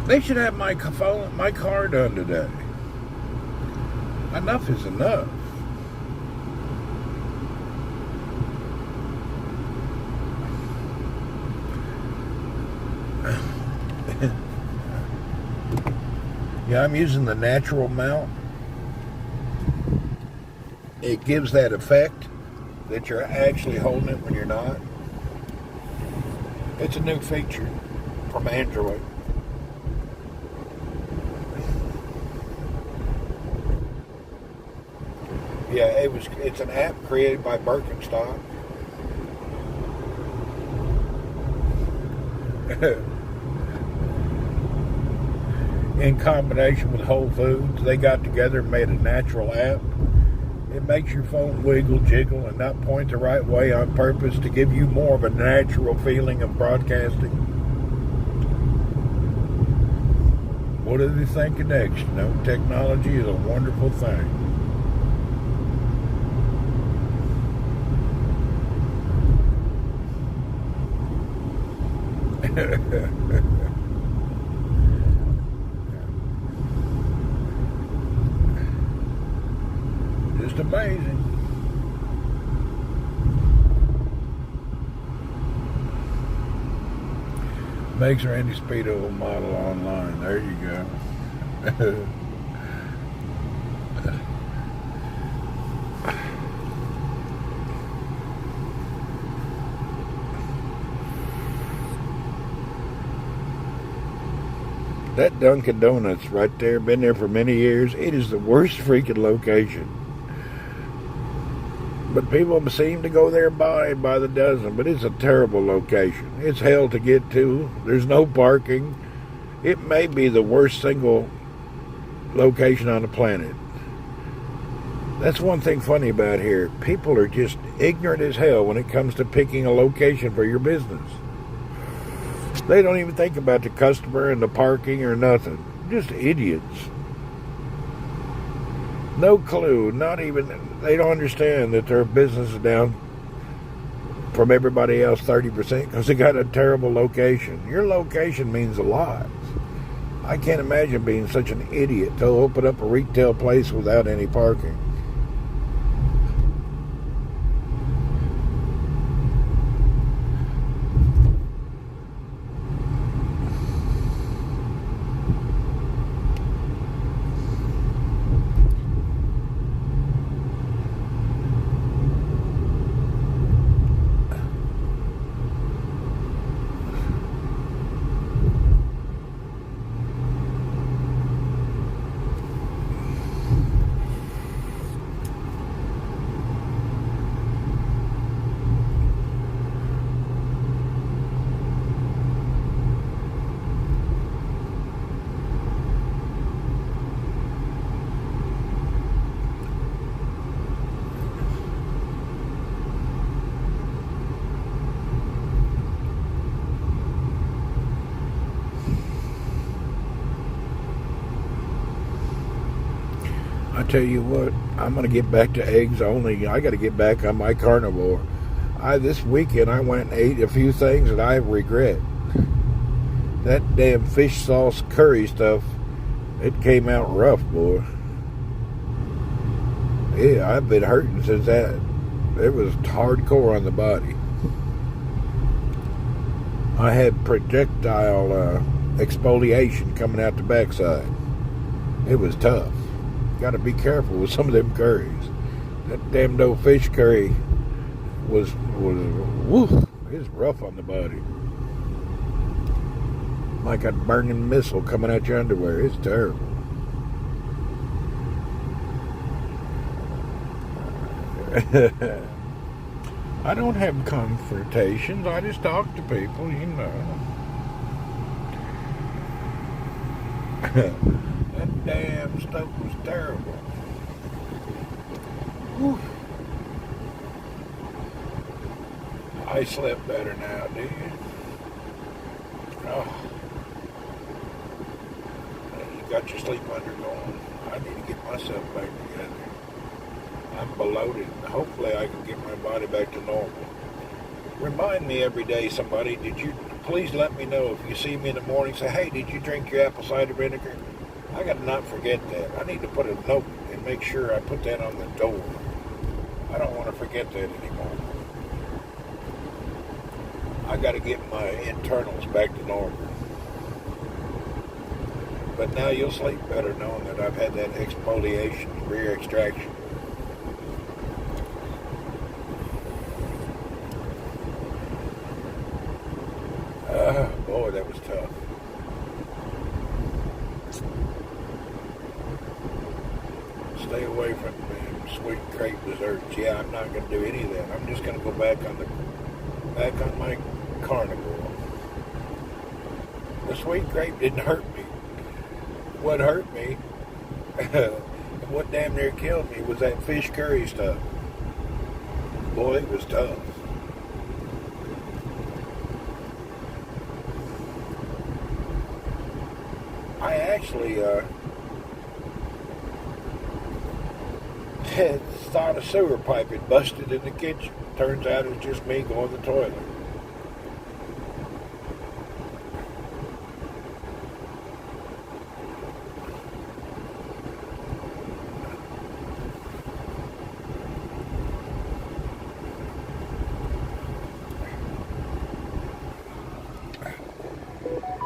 They should have my car done today. Enough is enough. Yeah, I'm using the natural mount. It gives that effect that you're actually holding it when you're not. It's a new feature from Android. Yeah, it's an app created by Birkenstock. In combination with Whole Foods, they got together and made a natural app. It makes your phone wiggle, jiggle, and not point the right way on purpose to give you more of a natural feeling of broadcasting. What are they thinking next? You know, technology is a wonderful thing. Just amazing. Makes Randy Speedo model online. There you go. That Dunkin' Donuts right there, been there for many years. It is the worst freaking location. But people seem to go there by the dozen. But it's a terrible location. It's hell to get to. There's no parking. It may be the worst single location on the planet. That's one thing funny about here. People are just ignorant as hell when it comes to picking a location for your business. They don't even think about the customer and the parking or nothing. Just idiots. No clue. Not even, they don't understand that their business is down from everybody else 30% because they got a terrible location. Your location means a lot. I can't imagine being such an idiot to open up a retail place without any parking. I tell you what, I'm going to get back to eggs only. I got to get back on my carnivore. This weekend I went and ate a few things that I regret. That damn fish sauce curry stuff, it came out rough, boy. Yeah, I've been hurting since that. It was hardcore on the body. I had projectile exfoliation coming out the backside. It was tough. Got to be careful with some of them curries. That damn old fish curry was woo. It's rough on the body. Like a burning missile coming out your underwear. It's terrible. I don't have confrontations. I just talk to people, you know. That damn stuff was terrible. Whew. I slept better now, do you? Oh. You got your sleep under going. I need to get myself back together. I'm bloated. Hopefully I can get my body back to normal. Remind me every day, somebody, please let me know if you see me in the morning, say, hey, did you drink your apple cider vinegar? I got to not forget that. I need to put a note and make sure I put that on the door. I don't want to forget that anymore. I got to get my internals back to normal. But now you'll sleep better knowing that I've had that exfoliation, rear extraction. Boy, that was tough. Stay away from them sweet crepe desserts. Yeah, I'm not going to do any of that. I'm just going to go back on my carnivore. The sweet crepe didn't hurt me. What hurt me, and what damn near killed me, was that fish curry stuff. Boy, it was tough. I actually had thought a sewer pipe had busted in the kitchen. Turns out it was just me going to the toilet.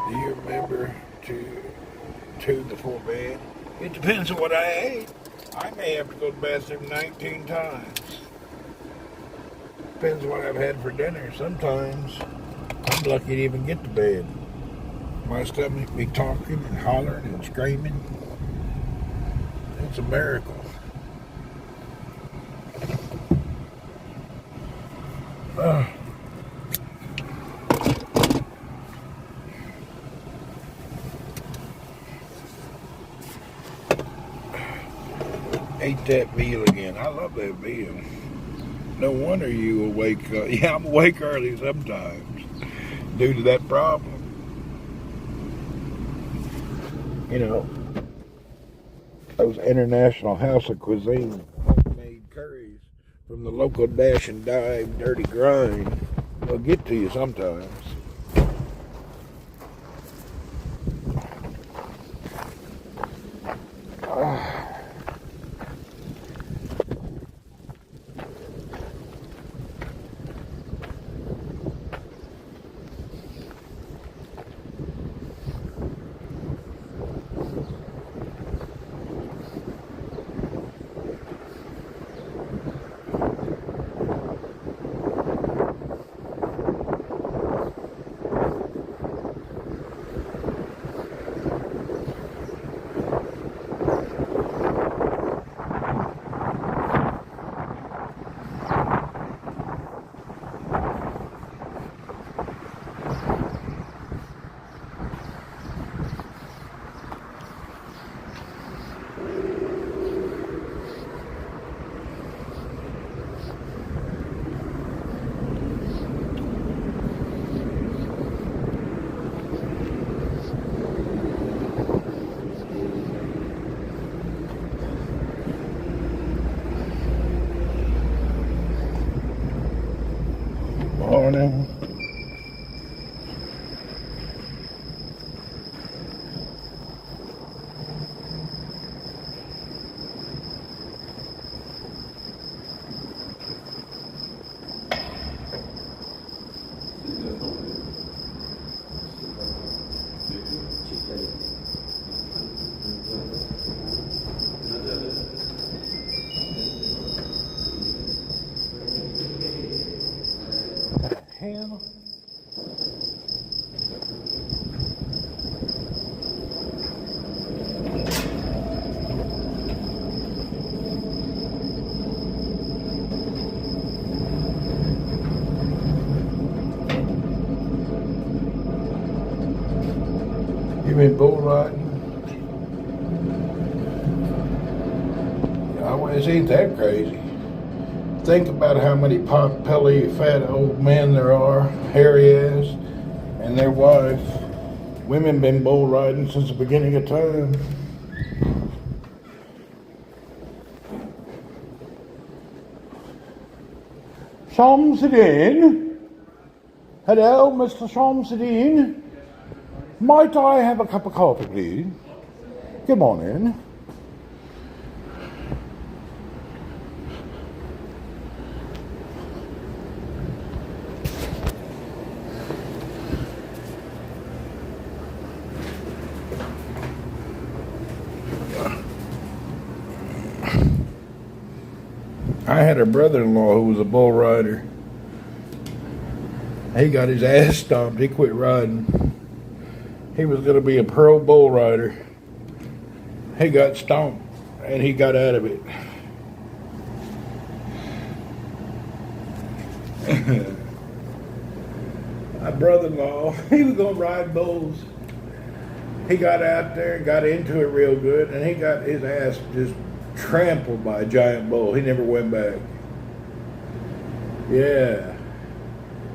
Do you remember to before bed? It depends on what I ate. I may have to go to the bathroom 19 times. Depends what I've had for dinner. Sometimes I'm lucky to even get to bed. My stomach be talking and hollering and screaming. It's a miracle. Ate that meal again. I love that meal. No wonder you awake. Yeah, I'm awake early sometimes due to that problem. You know, those International House of Cuisine homemade curries from the local Dash and Dive Dirty Grind will get to you sometimes. Morning. Hell. been bull riding? It ain't that crazy. Think about how many pot-belly fat old men there are, hairy ass, and their wife. Women been bull riding since the beginning of time. Shamsuddin? Hello, Mr. Shamsuddin? Might I have a cup of coffee, please? Come on in. I had a brother-in-law who was a bull rider. He got his ass stomped. He quit riding. He was going to be a pro bull rider. He got stomped, and he got out of it. My brother-in-law, he was going to ride bulls. He got out there and got into it real good, and he got his ass just trampled by a giant bull. He never went back. Yeah.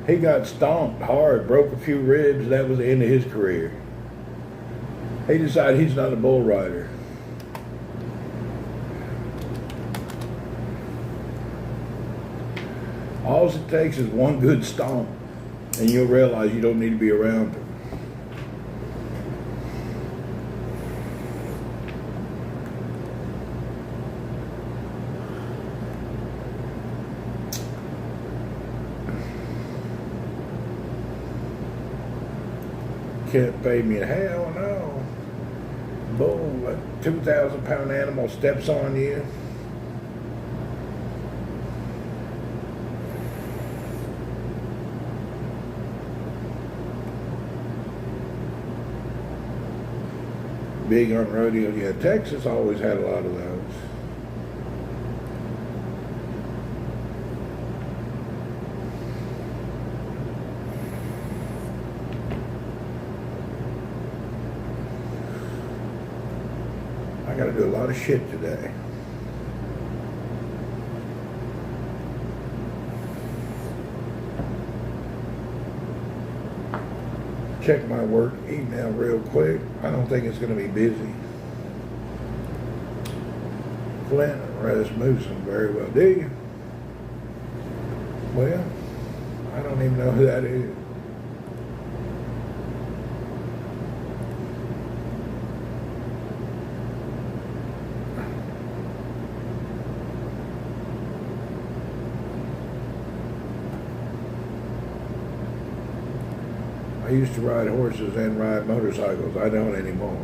He got stomped hard, broke a few ribs. That was the end of his career. He decided he's not a bull rider. All it takes is one good stomp, and you'll realize you don't need to be around him. Can't pay me. Hell no. Bull, a 2,000-pound animal steps on you. Big on rodeo. Yeah, Texas always had a lot of those. I got to do a lot of shit today. Check my work email real quick. I don't think it's going to be busy. Flint Rasmussen, very well. Do you? Well, I don't even know who that is. I used to ride horses and ride motorcycles. I don't anymore.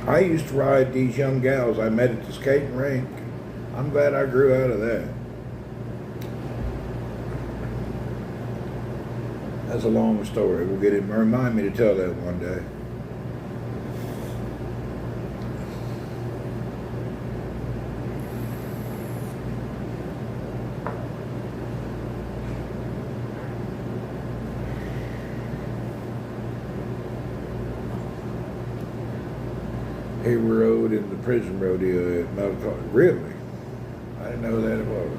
I used to ride these young gals I met at the skating rink. I'm glad I grew out of that. That's a long story. We'll get it. Remind me to tell that one day. He rode in the prison rodeo at Melcott. Really? I didn't know that it was.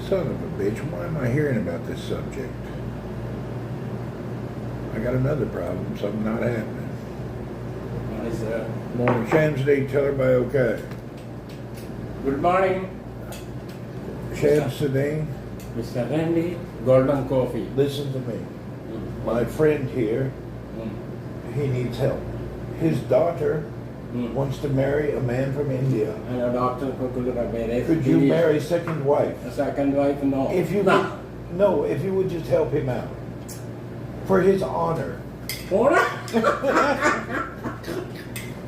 Son of a bitch, why am I hearing about this subject? I got another problem, something not happening. What is that? Morning, Shamsuddin, tell everybody okay. Good morning, Shamsuddin, Mr. Randy Golden Coffee. listen to me. My friend here, he needs help. His daughter wants to marry a man from India. And a doctor Could you marry second wife? A second wife? No. If you no. No, if you would just help him out. For his honor.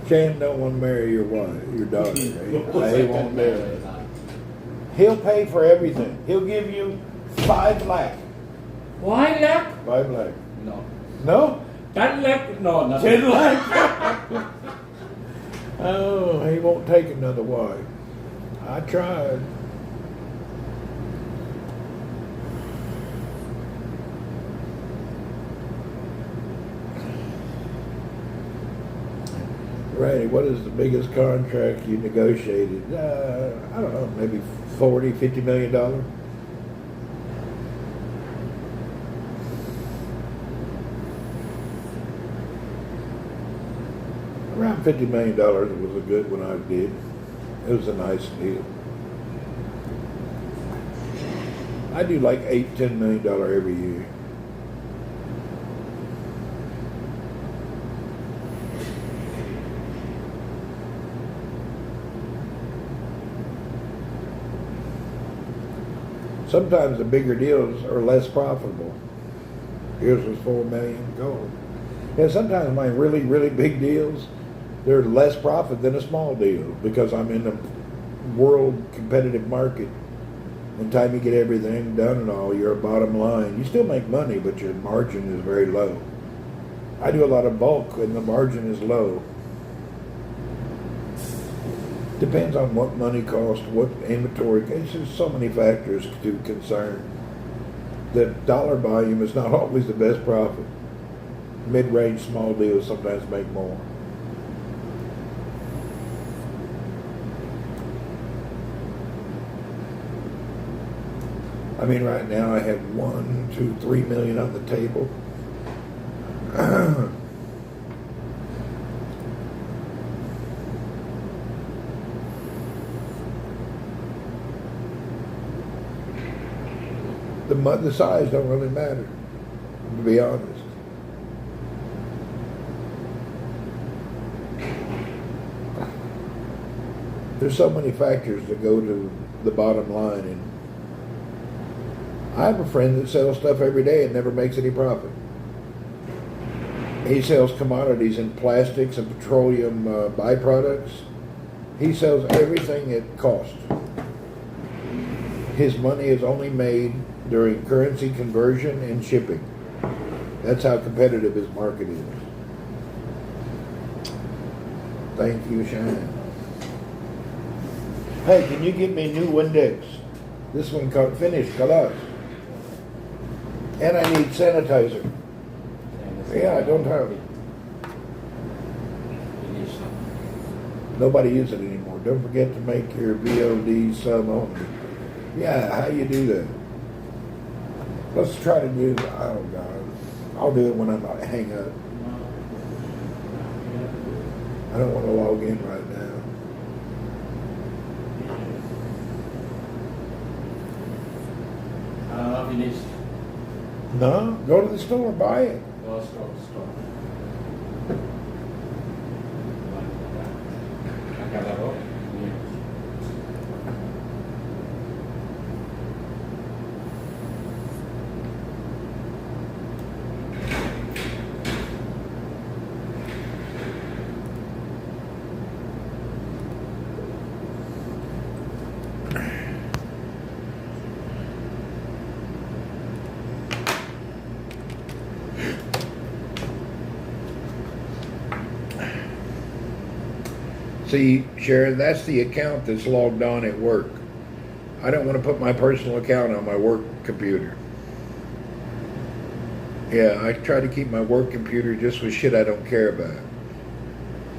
Cam don't want to marry your wife, your daughter. He won't do it. He'll pay for everything. He'll give you 5 lakh. 5 lakh? 5 lakh. No. No? 10 lakh? No, nothing. 10 lakh? Oh, he won't take another wife. I tried. Randy, what is the biggest contract you negotiated? I don't know, maybe $40, $50 million? Around $50 million was a good one I did. It was a nice deal. I do like $8, $10 million every year. Sometimes the bigger deals are less profitable. Yours was $4 million gold. Yeah, sometimes my really, really big deals, they're less profit than a small deal because I'm in a world competitive market. By the time you get everything done and all, you're a bottom line. You still make money, but your margin is very low. I do a lot of bulk and the margin is low. Depends on what money costs, what inventory. There's just so many factors to concern. The dollar volume is not always the best profit. Mid-range small deals sometimes make more. I mean, right now I have 1, 2, 3 million on the table. The size don't really matter, to be honest. There's so many factors that go to the bottom line, and I have a friend that sells stuff every day and never makes any profit. He sells commodities in plastics and petroleum byproducts. He sells everything at cost. His money is only made during currency conversion and shipping. That's how competitive his market is. Thank you, Shane. Hey, can you get me new Windex? This one finished, kalas. And I need sanitizer. Yeah, I don't have it. Nobody uses it anymore. Don't forget to make your VOD sub only. Yeah, how you do that? Let's try to do, oh God. I'll do it when I'm hang up. I don't want to log in right now. Finished. No, go to the store, buy it. Oh, stop. See, Sharon, that's the account that's logged on at work. I don't want to put my personal account on my work computer. Yeah, I try to keep my work computer just with shit I don't care about.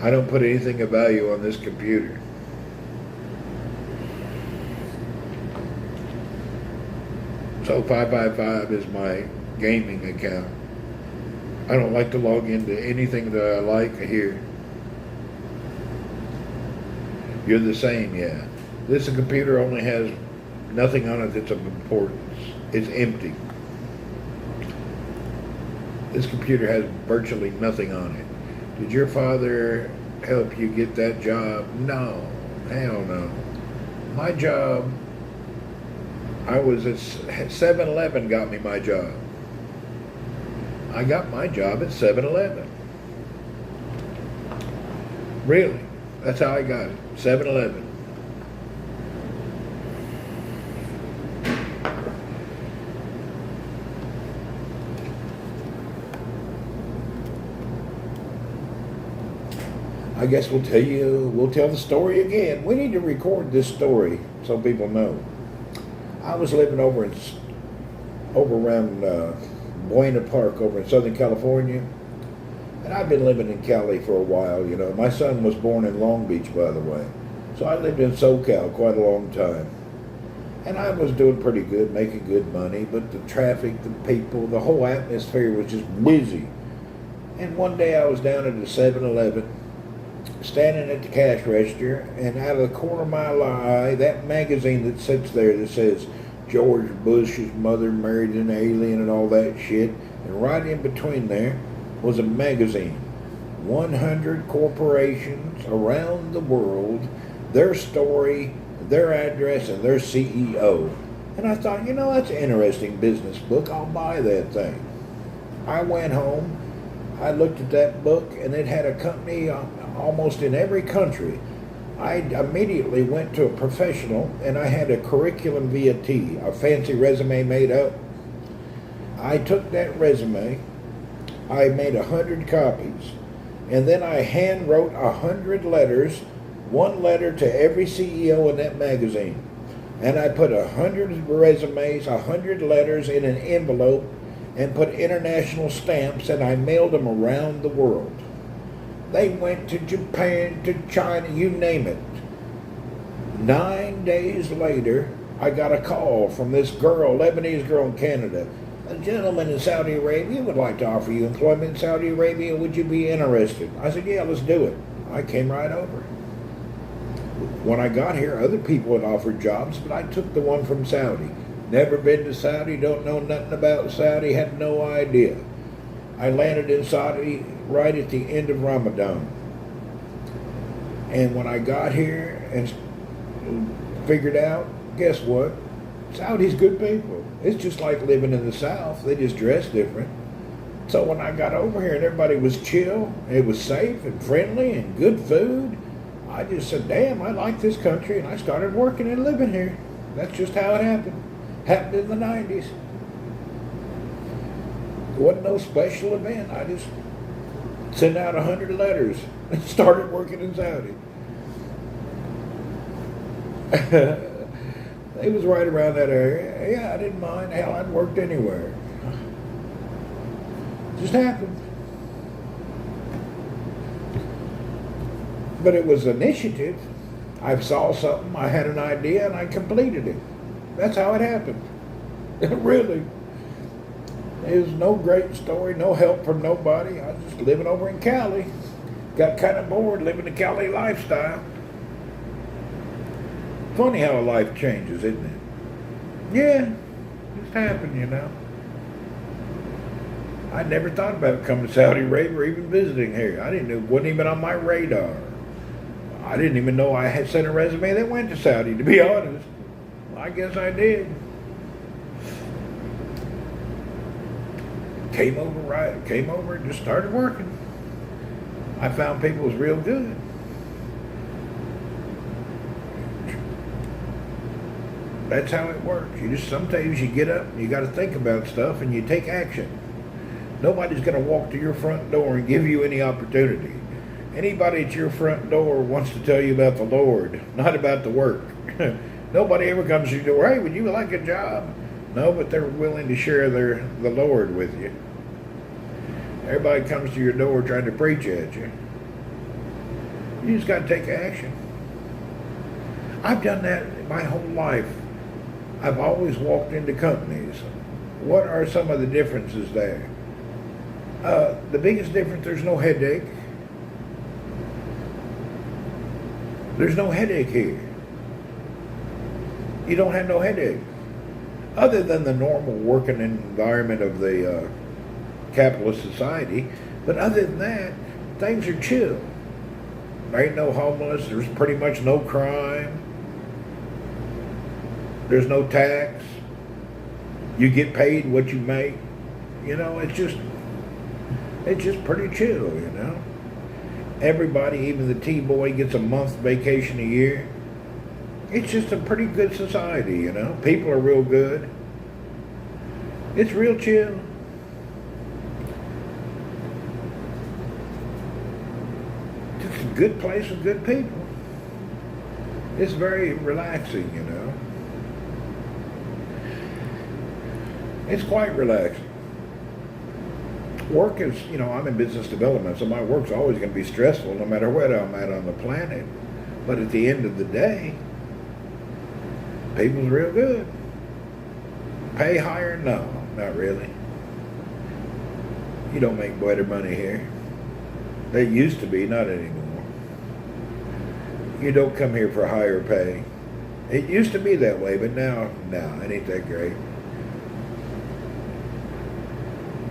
I don't put anything of value on this computer. So 555 is my gaming account. I don't like to log into anything that I like here. You're the same, yeah. This computer only has nothing on it that's of importance. It's empty. This computer has virtually nothing on it. Did your father help you get that job. No, hell no. My job, I was at 7-Eleven got me my job. I got my job at 7-Eleven. Really, that's how I got it, 7-Eleven. I guess we'll tell the story again. We need to record this story so people know. I was living over around Buena Park over in Southern California. And I've been living in Cali for a while, you know. My son was born in Long Beach, by the way. So I lived in SoCal quite a long time. And I was doing pretty good, making good money, but the traffic, the people, the whole atmosphere was just busy. And one day I was down at the 7-Eleven, standing at the cash register, and out of the corner of my eye, that magazine that sits there that says George Bush's mother married an alien and all that shit, and right in between there was a magazine, 100 corporations around the world, their story, their address, and their CEO. And I thought, you know, that's an interesting business book. I'll buy that thing. I went home, I looked at that book, and it had a company almost in every country. I immediately went to a professional, and I had a curriculum vitae, a fancy resume made up. I took that resume, I made 100 copies, and then I hand wrote 100 letters, one letter to every CEO in that magazine. And I put 100 resumes, 100 letters in an envelope, and put international stamps, and I mailed them around the world. They went to Japan, to China, you name it. 9 days later, I got a call from this girl, Lebanese girl in Canada. A gentleman in Saudi Arabia would like to offer you employment in Saudi Arabia. Would you be interested? I said, yeah, let's do it. I came right over. When I got here, other people had offered jobs, but I took the one from Saudi. Never been to Saudi, don't know nothing about Saudi, had no idea. I landed in Saudi right at the end of Ramadan. And when I got here and figured out, guess what? Saudi's good people. It's just like living in the South. They just dress different. So when I got over here and everybody was chill, it was safe and friendly and good food, I just said, damn, I like this country, and I started working and living here. That's just how it happened. Happened in the 90s. It wasn't no special event. I just sent out 100 letters and started working in Saudi. It was right around that area. Yeah, I didn't mind. Hell, I'd worked anywhere. Just happened. But it was initiative. I saw something, I had an idea, and I completed it. That's how it happened. Really. It was no great story, no help from nobody. I was just living over in Cali. Got kind of bored living the Cali lifestyle. Funny how a life changes, isn't it? Yeah, just happened, you know. I never thought about coming to Saudi Arabia or even visiting here. I didn't know, it wasn't even on my radar. I didn't even know I had sent a resume that went to Saudi, to be honest. I guess I did. Came over and just started working. I found people was real good. That's how it works. You just, sometimes you get up and you got to think about stuff and you take action. Nobody's going to walk to your front door and give you any opportunity. Anybody at your front door wants to tell you about the Lord, not about the work. Nobody ever comes to your door, hey, would you like a job? No, but they're willing to share the Lord with you. Everybody comes to your door trying to preach at you. You just got to take action. I've done that my whole life. I've always walked into companies. What are some of the differences there? The biggest difference, there's no headache. There's no headache here. You don't have no headache. Other than the normal working environment of the capitalist society. But other than that, things are chill. There ain't no homeless. There's pretty much no crime. There's no tax. You get paid what you make. You know, it's just pretty chill, you know. Everybody, even the T-boy, gets a month vacation a year. It's just a pretty good society, you know. People are real good. It's real chill. It's a good place with good people. It's very relaxing, you know. It's quite relaxing. Work is, you know, I'm in business development, so my work's always going to be stressful no matter where I'm at on the planet. But at the end of the day, people's real good. Pay higher? No, not really. You don't make better money here. They used to be, not anymore. You don't come here for higher pay. It used to be that way, but now, no, it ain't that great.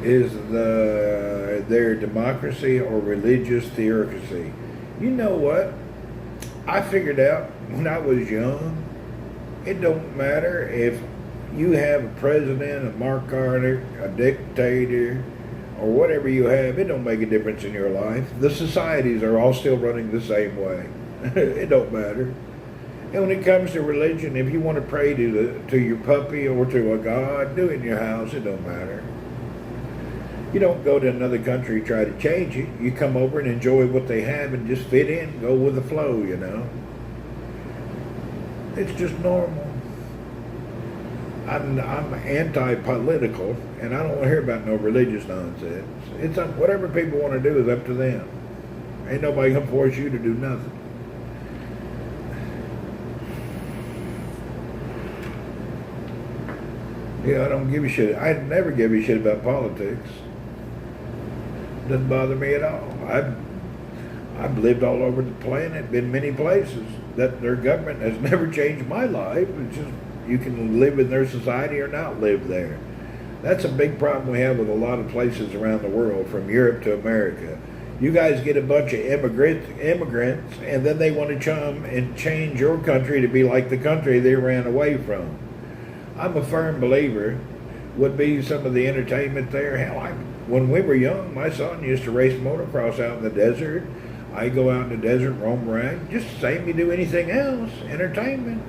Is there democracy or religious theocracy? You know what? I figured out when I was young, it don't matter if you have a president, a Mark Carter, a dictator, or whatever you have, it don't make a difference in your life. The societies are all still running the same way. It don't matter. And when it comes to religion, if you want to pray to your puppy or to a god, do it in your house, it don't matter. You don't go to another country and try to change it. You come over and enjoy what they have and just fit in, go with the flow, you know. It's just normal. I'm anti-political, and I don't want to hear about no religious nonsense. It's whatever people want to do is up to them. Ain't nobody gonna force you to do nothing. Yeah, I don't give a shit. I never give a shit about politics. Doesn't bother me at all. I've lived all over the planet, been many places. That their government has never changed my life. It's just you can live in their society or not live there. That's a big problem we have with a lot of places around the world, from Europe to America. You guys get a bunch of immigrants, and then they want to come and change your country to be like the country they ran away from. I'm a firm believer would be some of the entertainment there. Hell, when we were young, my son used to race motocross out in the desert. I go out in the desert, roam around, just the same you do anything else. Entertainment.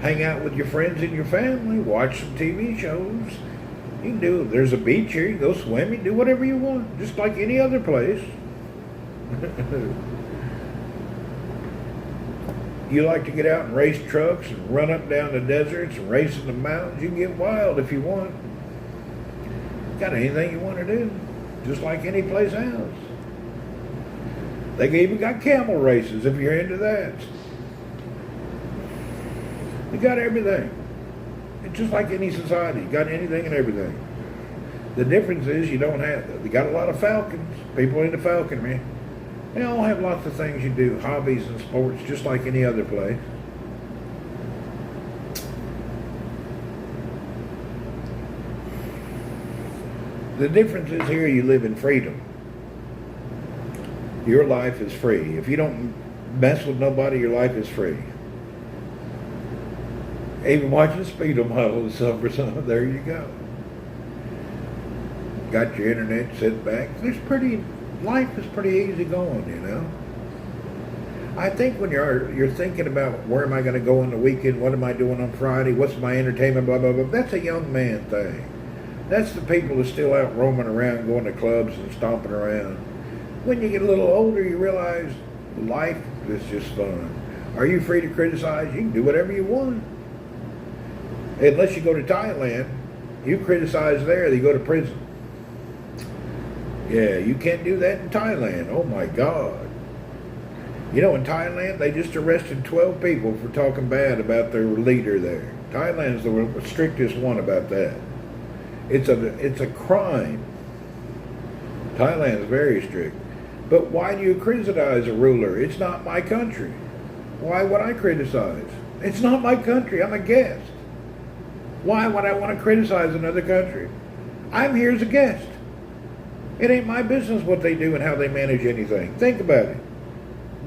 Hang out with your friends and your family, watch some TV shows. You can do, there's a beach here, you can go swimming, do whatever you want, just like any other place. You like to get out and race trucks and run up down the deserts and race in the mountains, you can get wild if you want. Got anything you want to do, just like any place else. They even got camel races if you're into that. You got everything. It's just like any society. You got anything and everything. The difference is you don't have that. You got a lot of falcons. People into falconry. They all have lots of things you do, hobbies and sports, just like any other place. The difference is here you live in freedom. Your life is free. If you don't mess with nobody, your life is free. Even watching speedometer some for some, there you go. Got your internet, sit back. Life is pretty easy going, you know. I think when you're thinking about where am I going to go on the weekend, what am I doing on Friday, what's my entertainment, blah, blah, blah, that's a young man thing. That's the people that's still out roaming around, going to clubs and stomping around. When you get a little older, you realize life is just fun. Are you free to criticize? You can do whatever you want. Unless you go to Thailand, you criticize there, they go to prison. Yeah, you can't do that in Thailand. Oh my God. You know, in Thailand, they just arrested 12 people for talking bad about their leader there. Thailand's the strictest one about that. It's a crime. Thailand's very strict. But why do you criticize a ruler? It's not my country. Why would I criticize? It's not my country. I'm a guest. Why would I want to criticize another country? I'm here as a guest. It ain't my business what they do and how they manage anything. Think about it.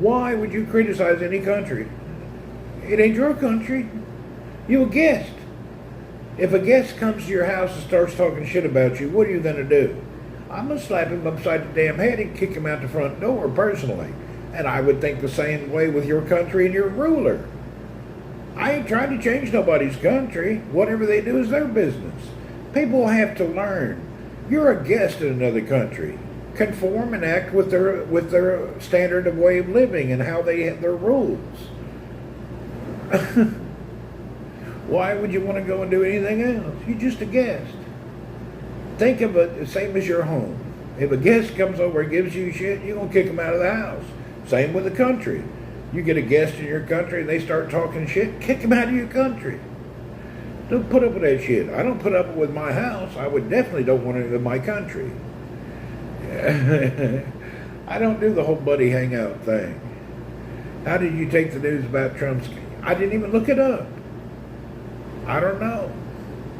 Why would you criticize any country? It ain't your country. You a guest. If a guest comes to your house and starts talking shit about you, what are you going to do? I'm going to slap him upside the damn head and kick him out the front door personally. And I would think the same way with your country and your ruler. I ain't trying to change nobody's country. Whatever they do is their business. People have to learn. You're a guest in another country. Conform and act with their standard of way of living and how they have their rules. Why would you want to go and do anything else? You're just a guest. Think of it the same as your home. If a guest comes over and gives you shit, you're going to kick them out of the house. Same with the country. You get a guest in your country and they start talking shit, kick them out of your country. Don't put up with that shit. I don't put up with my house. I would definitely don't want it in my country. I don't do the whole buddy hangout thing. How did you take the news about Trump's? I didn't even look it up. I don't know.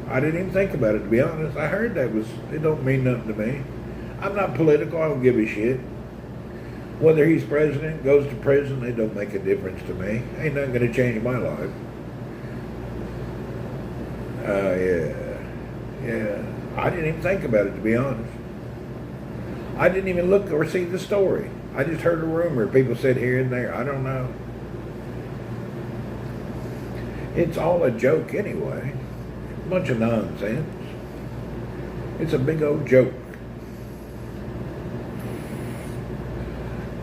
I didn't even think about it, to be honest. I heard it don't mean nothing to me. I'm not political. I don't give a shit. Whether he's president, goes to prison, it don't make a difference to me. Ain't nothing going to change my life. Yeah. I didn't even think about it, to be honest. I didn't even look or see the story. I just heard a rumor. People said here and there. I don't know. It's all a joke anyway. A bunch of nonsense. It's a big old joke.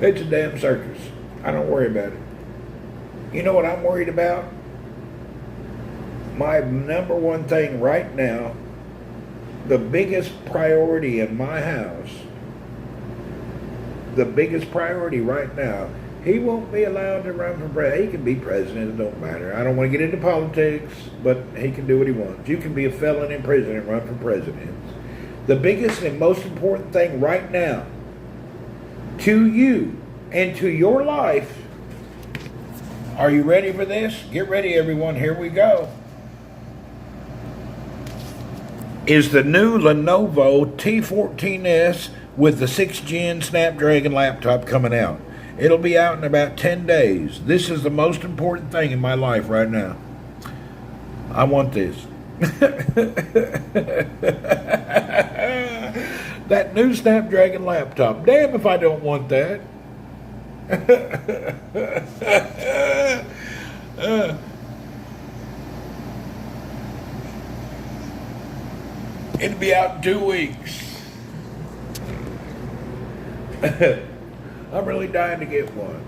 It's a damn circus. I don't worry about it. You know what I'm worried about? My number one thing right now, the biggest priority in my house, the biggest priority right now, he won't be allowed to run for president. He can be president, it don't matter. I don't want to get into politics, but he can do what he wants. You can be a felon in prison and run for president. The biggest and most important thing right now to you and to your life, are you ready for this? Get ready, everyone. Here we go. Is the new Lenovo T14S with the 6th Gen Snapdragon laptop coming out. It'll be out in about 10 days. This is the most important thing in my life right now. I want this. That new Snapdragon laptop. Damn if I don't want that. It'll be out in 2 weeks. I'm really dying to get one.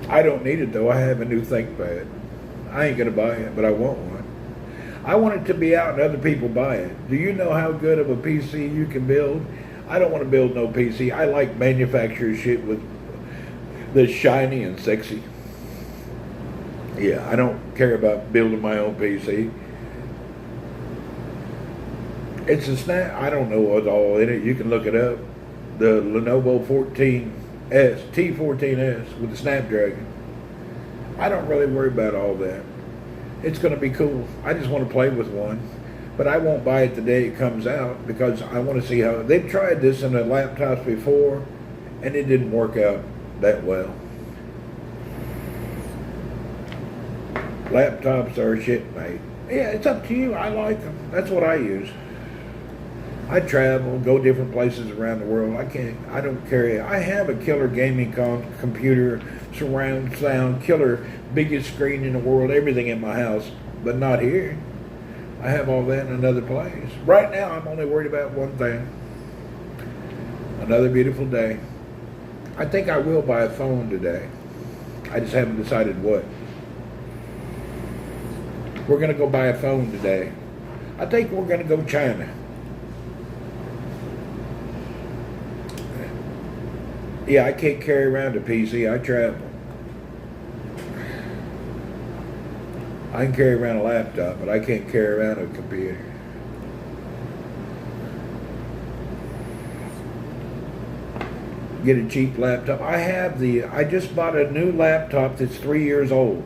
I don't need it though. I have a new ThinkPad. I ain't gonna buy it, but I want one. I want it to be out and other people buy it. Do you know how good of a PC you can build? I don't want to build no PC. I like manufacturer shit with that's shiny and sexy. Yeah, I don't care about building my own PC. It's a snap. I don't know what's all in it. You can look it up. The Lenovo T14S with the Snapdragon. I don't really worry about all that. It's going to be cool. I just want to play with one. But I won't buy it the day it comes out because I want to see how... They've tried this in the laptops before and it didn't work out that well. Laptops are shit, mate. Yeah, it's up to you. I like them. That's what I use. I travel, go different places around the world. I don't carry. I have a killer gaming computer, surround sound, killer, biggest screen in the world, everything in my house, but not here. I have all that in another place. Right now, I'm only worried about one thing. Another beautiful day. I think I will buy a phone today. I just haven't decided what. We're going to go buy a phone today. I think we're going to go China. Yeah, I can't carry around a PC. I travel. I can carry around a laptop, but I can't carry around a computer. Get a cheap laptop. I just bought a new laptop that's 3 years old.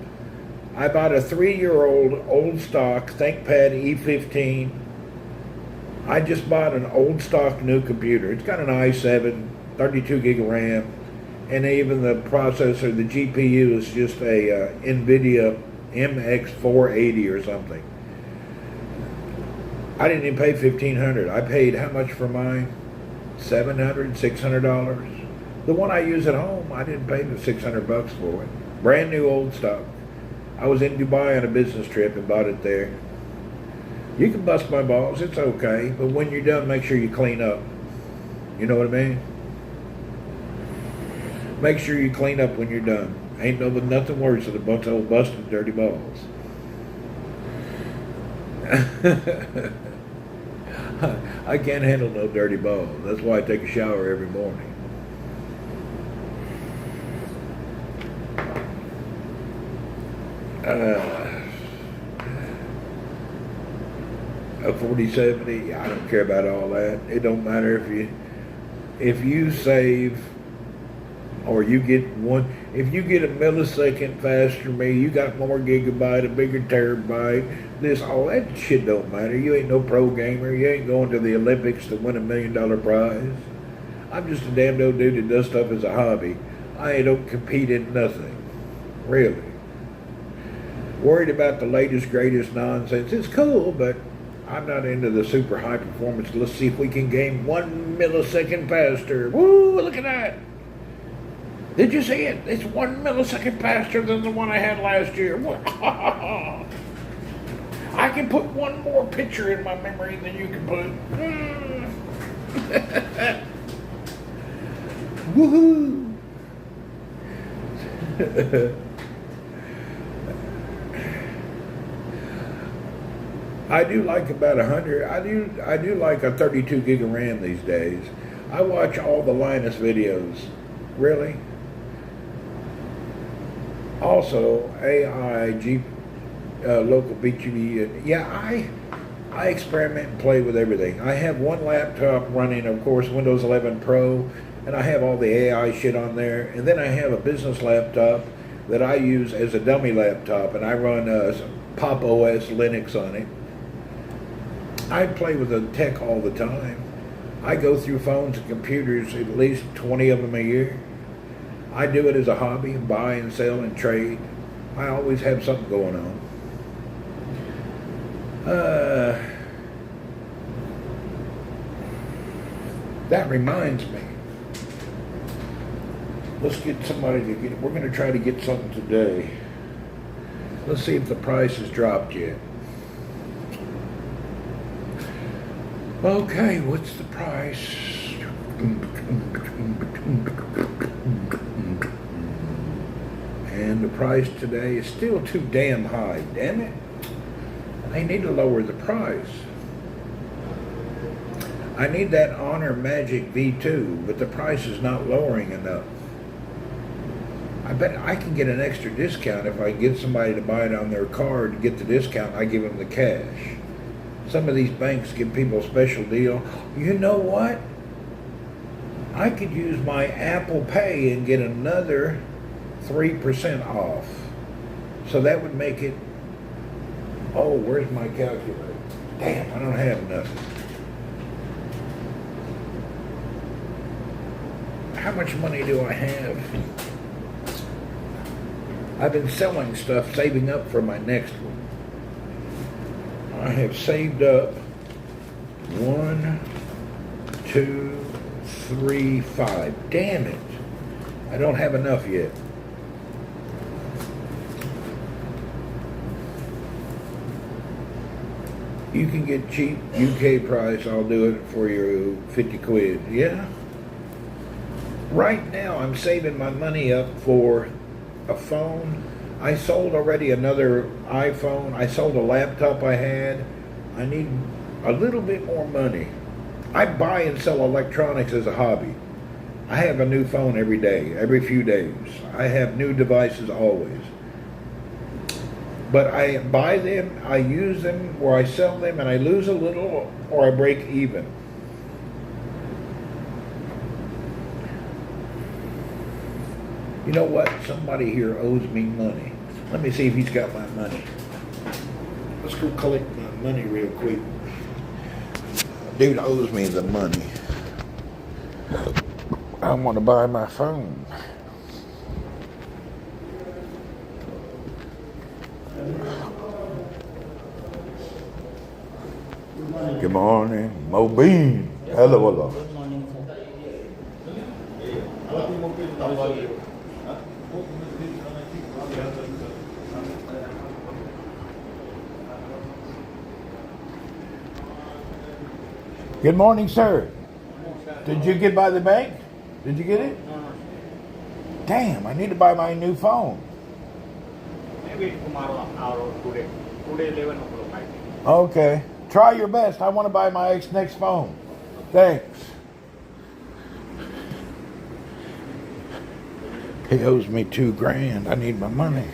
I bought a 3-year-old old stock ThinkPad E15. I just bought an old stock new computer. It's got an i7, 32 gig of RAM. and even the processor, the GPU is just a NVIDIA MX480 or something. I didn't even pay $1,500. I paid how much for mine? $700, $600. The one I use at home, I didn't pay the $600 for it. Brand new old stock. I was in Dubai on a business trip and bought it there. You can bust my balls, it's okay, but when you're done, make sure you clean up. You know what I mean? Make sure you clean up when you're done. Ain't nothing worse than a bunch of old busted dirty balls. I can't handle no dirty balls. That's why I take a shower every morning. A 4070, I don't care about all that. It don't matter if you save or you get if you get a millisecond faster than me, you got more gigabyte, a bigger terabyte, all that shit don't matter. You ain't no pro gamer. You ain't going to the Olympics to win $1 million prize. I'm just a damn old dude that does stuff as a hobby. I don't compete in nothing. Really. Worried about the latest, greatest nonsense. It's cool, but I'm not into the super high performance. Let's see if we can gain 1 millisecond faster. Woo, look at that. Did you see it? It's 1 millisecond faster than the one I had last year. I can put one more picture in my memory than you can put. Woohoo. I do like about 100. I do like a 32 gig of RAM these days. I watch all the Linus videos. Really? Also, AI, local BTV. Yeah, I experiment and play with everything. I have one laptop running, of course, Windows 11 Pro, and I have all the AI shit on there. And then I have a business laptop that I use as a dummy laptop, and I run Pop OS Linux on it. I play with the tech all the time. I go through phones and computers, at least 20 of them a year. I do it as a hobby, buy and sell and trade. I always have something going on. That reminds me. Let's get somebody to get, we're going to try to get something today. Let's see if the price has dropped yet. Okay, what's the price? And the price today is still too damn high. Damn it. They need to lower the price. I need that Honor Magic V2, but the price is not lowering enough. I bet I can get an extra discount if I get somebody to buy it on their card to get the discount. I give them the cash. Some of these banks give people a special deal. You know what? I could use my Apple Pay and get another 3% off. So that would make it, oh, where's my calculator? Damn, I don't have nothing. How much money do I have? I've been selling stuff, saving up for my next one. I have saved up 1, 2, 3, 5. Damn it. I don't have enough yet. You can get cheap UK price. I'll do it for you 50 quid. Yeah? Right now I'm saving my money up for a phone. I sold already another iPhone. I sold a laptop I had. I need a little bit more money. I buy and sell electronics as a hobby. I have a new phone every day, every few days. I have new devices always. But I buy them, I use them, or I sell them, and I lose a little, or I break even. You know what? Somebody here owes me money. Let me see if he's got my money. Let's go collect my money real quick. Dude owes me the money. I want to buy my phone. Good morning, Mobeen. Hello, hello. Good morning, sir. Good morning, sir. Did you get by the bank? Did you get it? Damn, I need to buy my new phone. Maybe tomorrow or today. Today 11 o'clock, I think. Okay. Try your best. I want to buy my next phone. Thanks. He owes me $2,000. I need my money.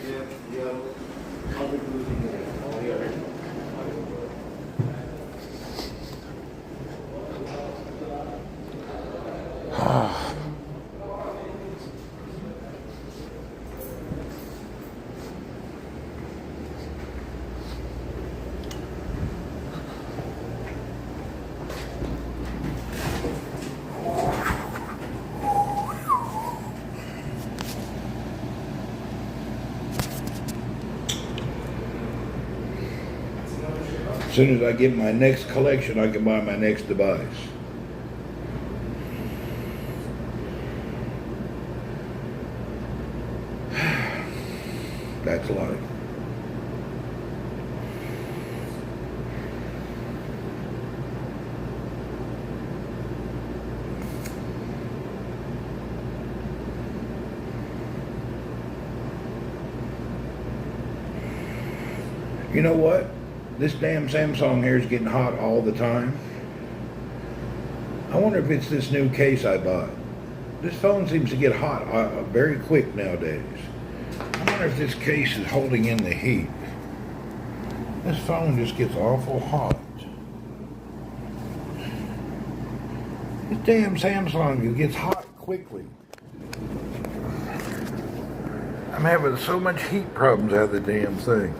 As soon as I get my next collection, I can buy my next device. That's life. You know what? This damn Samsung here is getting hot all the time. I wonder if it's this new case I bought. This phone seems to get hot very quick nowadays. I wonder if this case is holding in the heat. This phone just gets awful hot. This damn Samsung, it gets hot quickly. I'm having so much heat problems out of the damn thing.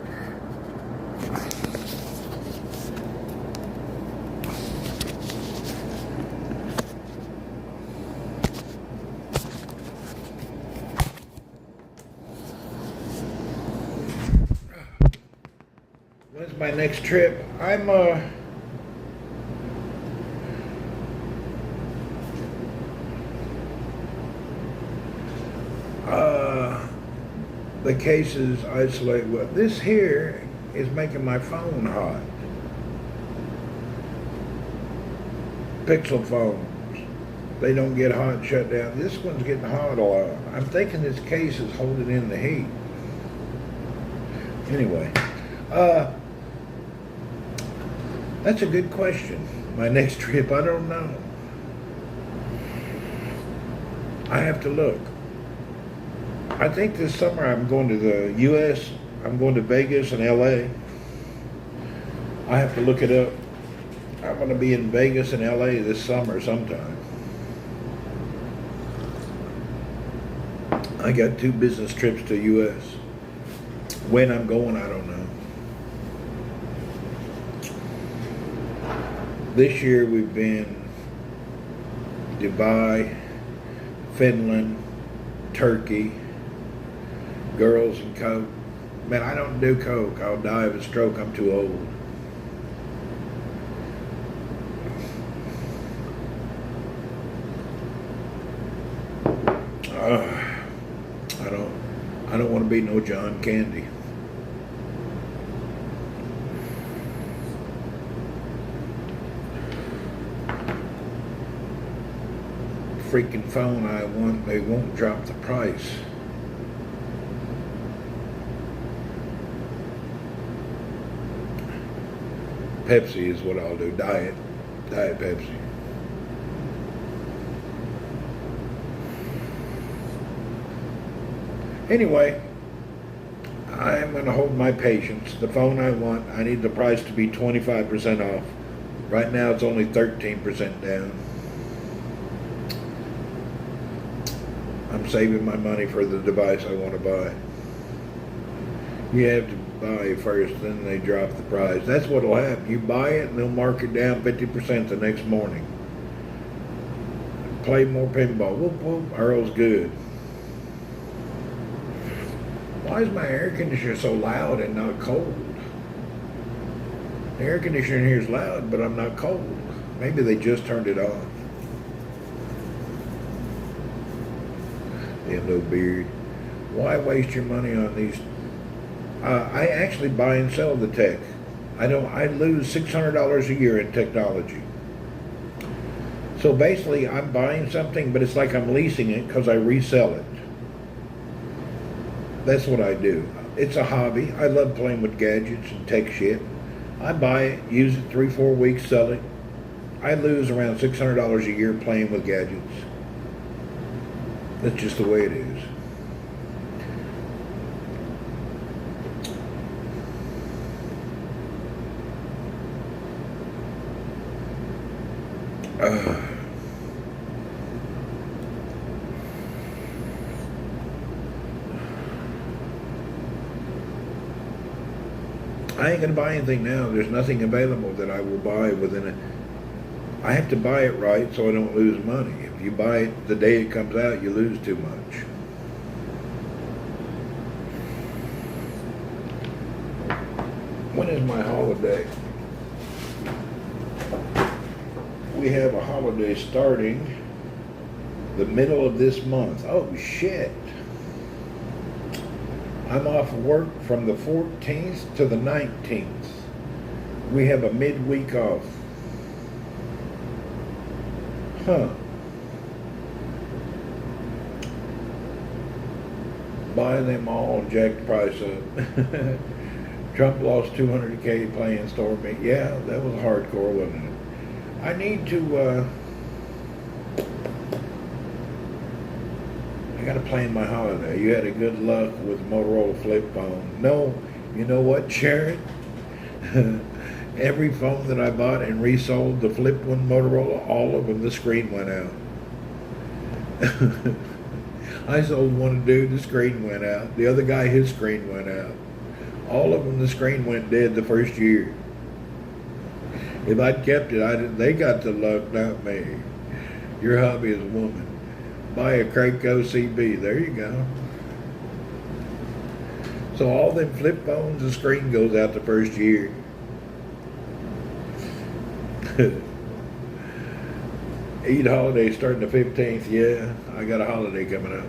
When's my next trip? I'm the cases isolate well. This here is making my phone hot. Pixel phones. They don't get hot and shut down. This one's getting hot a lot. I'm thinking this case is holding in the heat. Anyway, that's a good question. My next trip, I don't know. I have to look. I think this summer I'm going to the U.S. I'm going to Vegas and L.A. I have to look it up. I'm going to be in Vegas and L.A. this summer sometime. I got 2 business trips to U.S. When I'm going, I don't know. This year we've been Dubai, Finland, Turkey, girls and Coke. Man, I don't do Coke. I'll die of a stroke. I'm too old. I don't want to be no John Candy. Freaking phone I want, they won't drop the price. Pepsi is what I'll do. Diet Pepsi. Anyway, I'm going to hold my patience. The phone I want, I need the price to be 25% off. Right now it's only 13% down. I'm saving my money for the device I want to buy. You have to buy first, then they drop the price. That's what'll happen. You buy it and they'll mark it down 50% the next morning. Play more pinball. Whoop whoop. Earl's good. Why is my air conditioner so loud and not cold? The air conditioner here is loud, but I'm not cold. Maybe they just turned it off. They have no beard. Why waste your money on these? I actually buy and sell the tech. I lose $600 a year in technology. So basically, I'm buying something, but it's like I'm leasing it because I resell it. That's what I do. It's a hobby. I love playing with gadgets and tech shit. I buy it, use it 3-4 weeks, sell it. I lose around $600 a year playing with gadgets. That's just the way it is. I ain't gonna buy anything now. There's nothing available that I will buy within I have to buy it right so I don't lose money. If you buy it the day it comes out, you lose too much. When is my holiday? We have a holiday starting the middle of this month. Oh shit. I'm off work from the 14th to the 19th. We have a midweek off. Huh. Buy them all and jack the price up. Trump lost $200K playing store meet. Yeah, that was hardcore, wasn't it? I need to, I gotta plan my holiday. You had a good luck with Motorola flip phone. No, you know what, Sharon? Every phone that I bought and resold, the flip one Motorola, all of them, the screen went out. I sold one dude, the screen went out. The other guy, his screen went out. All of them, the screen went dead the first year. If I'd kept it, they got the luck, not me. Your hobby is a woman. Buy a Craigco CB. There you go. So all them flip phones, the screen goes out the first year. Eid holiday starting the 15th. Yeah, I got a holiday coming up.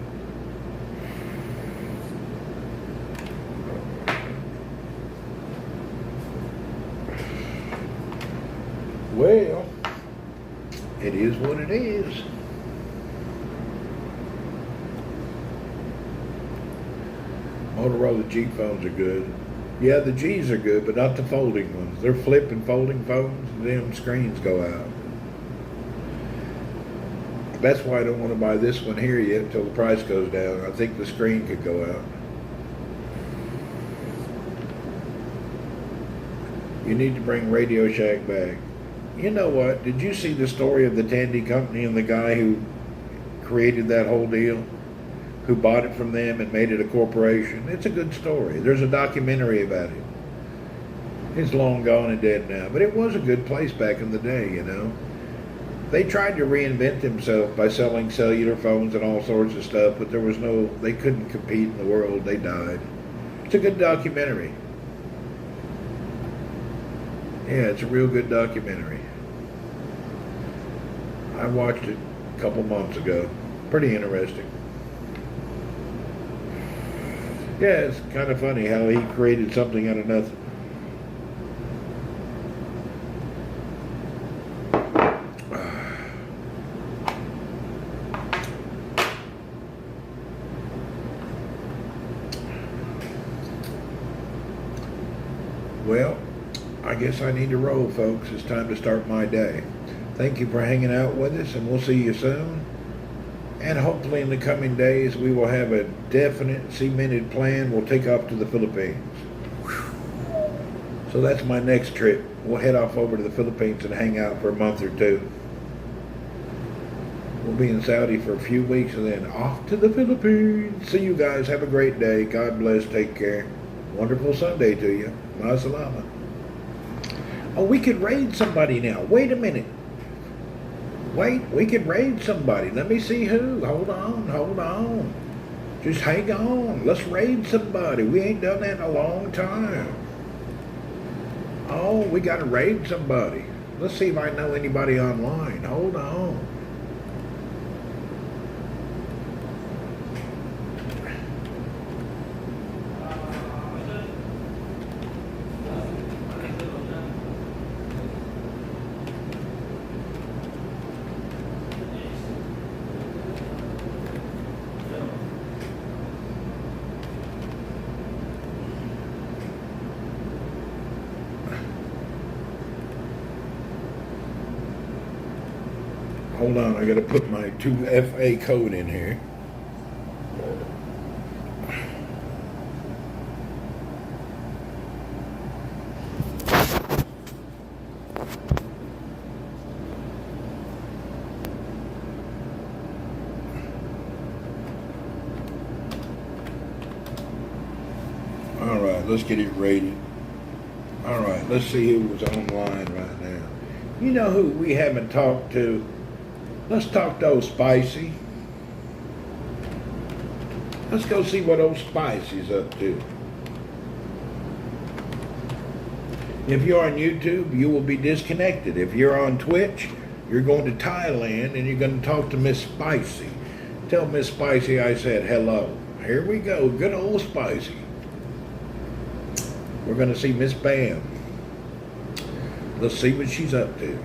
Well, it is what it is. Motorola G phones are good. Yeah, the G's are good, but not the folding ones. They're flip and folding phones, and them screens go out. That's why I don't want to buy this one here yet until the price goes down. I think the screen could go out. You need to bring Radio Shack back. You know what? Did you see the story of the Tandy Company and the guy who created that whole deal? Who bought it from them and made it a corporation? It's a good story. There's a documentary about it. It's long gone and dead now, but it was a good place back in the day, you know. They tried to reinvent themselves by selling cellular phones and all sorts of stuff, but they couldn't compete in the world. They died. It's a good documentary. Yeah, it's a real good documentary. I watched it a couple months ago. Pretty interesting. Yeah, it's kind of funny how he created something out of nothing. Well, I guess I need to roll, folks. It's time to start my day. Thank you for hanging out with us, and we'll see you soon. And hopefully in the coming days, we will have a definite, cemented plan. We'll take off to the Philippines. So that's my next trip. We'll head off over to the Philippines and hang out for a month or two. We'll be in Saudi for a few weeks and then off to the Philippines. See you guys. Have a great day. God bless. Take care. Wonderful Sunday to you. Ma salama. Oh, we could raid somebody now. Wait a minute. Wait, we could raid somebody. Let me see who. Hold on. Just hang on. Let's raid somebody. We ain't done that in a long time. Oh, we got to raid somebody. Let's see if I know anybody online. Hold on. Hold on, I gotta put my 2FA code in here. All right, let's get it rated. All right, let's see who was online right now. You know who we haven't talked to? Let's talk to old Spicy. Let's go see what old Spicy's up to. If you're on YouTube, you will be disconnected. If you're on Twitch, you're going to Thailand and you're going to talk to Miss Spicy. Tell Miss Spicy I said hello. Here we go, good old Spicy. We're going to see Miss Bam. Let's see what she's up to.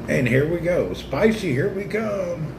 And here we go. Spicy, here we come.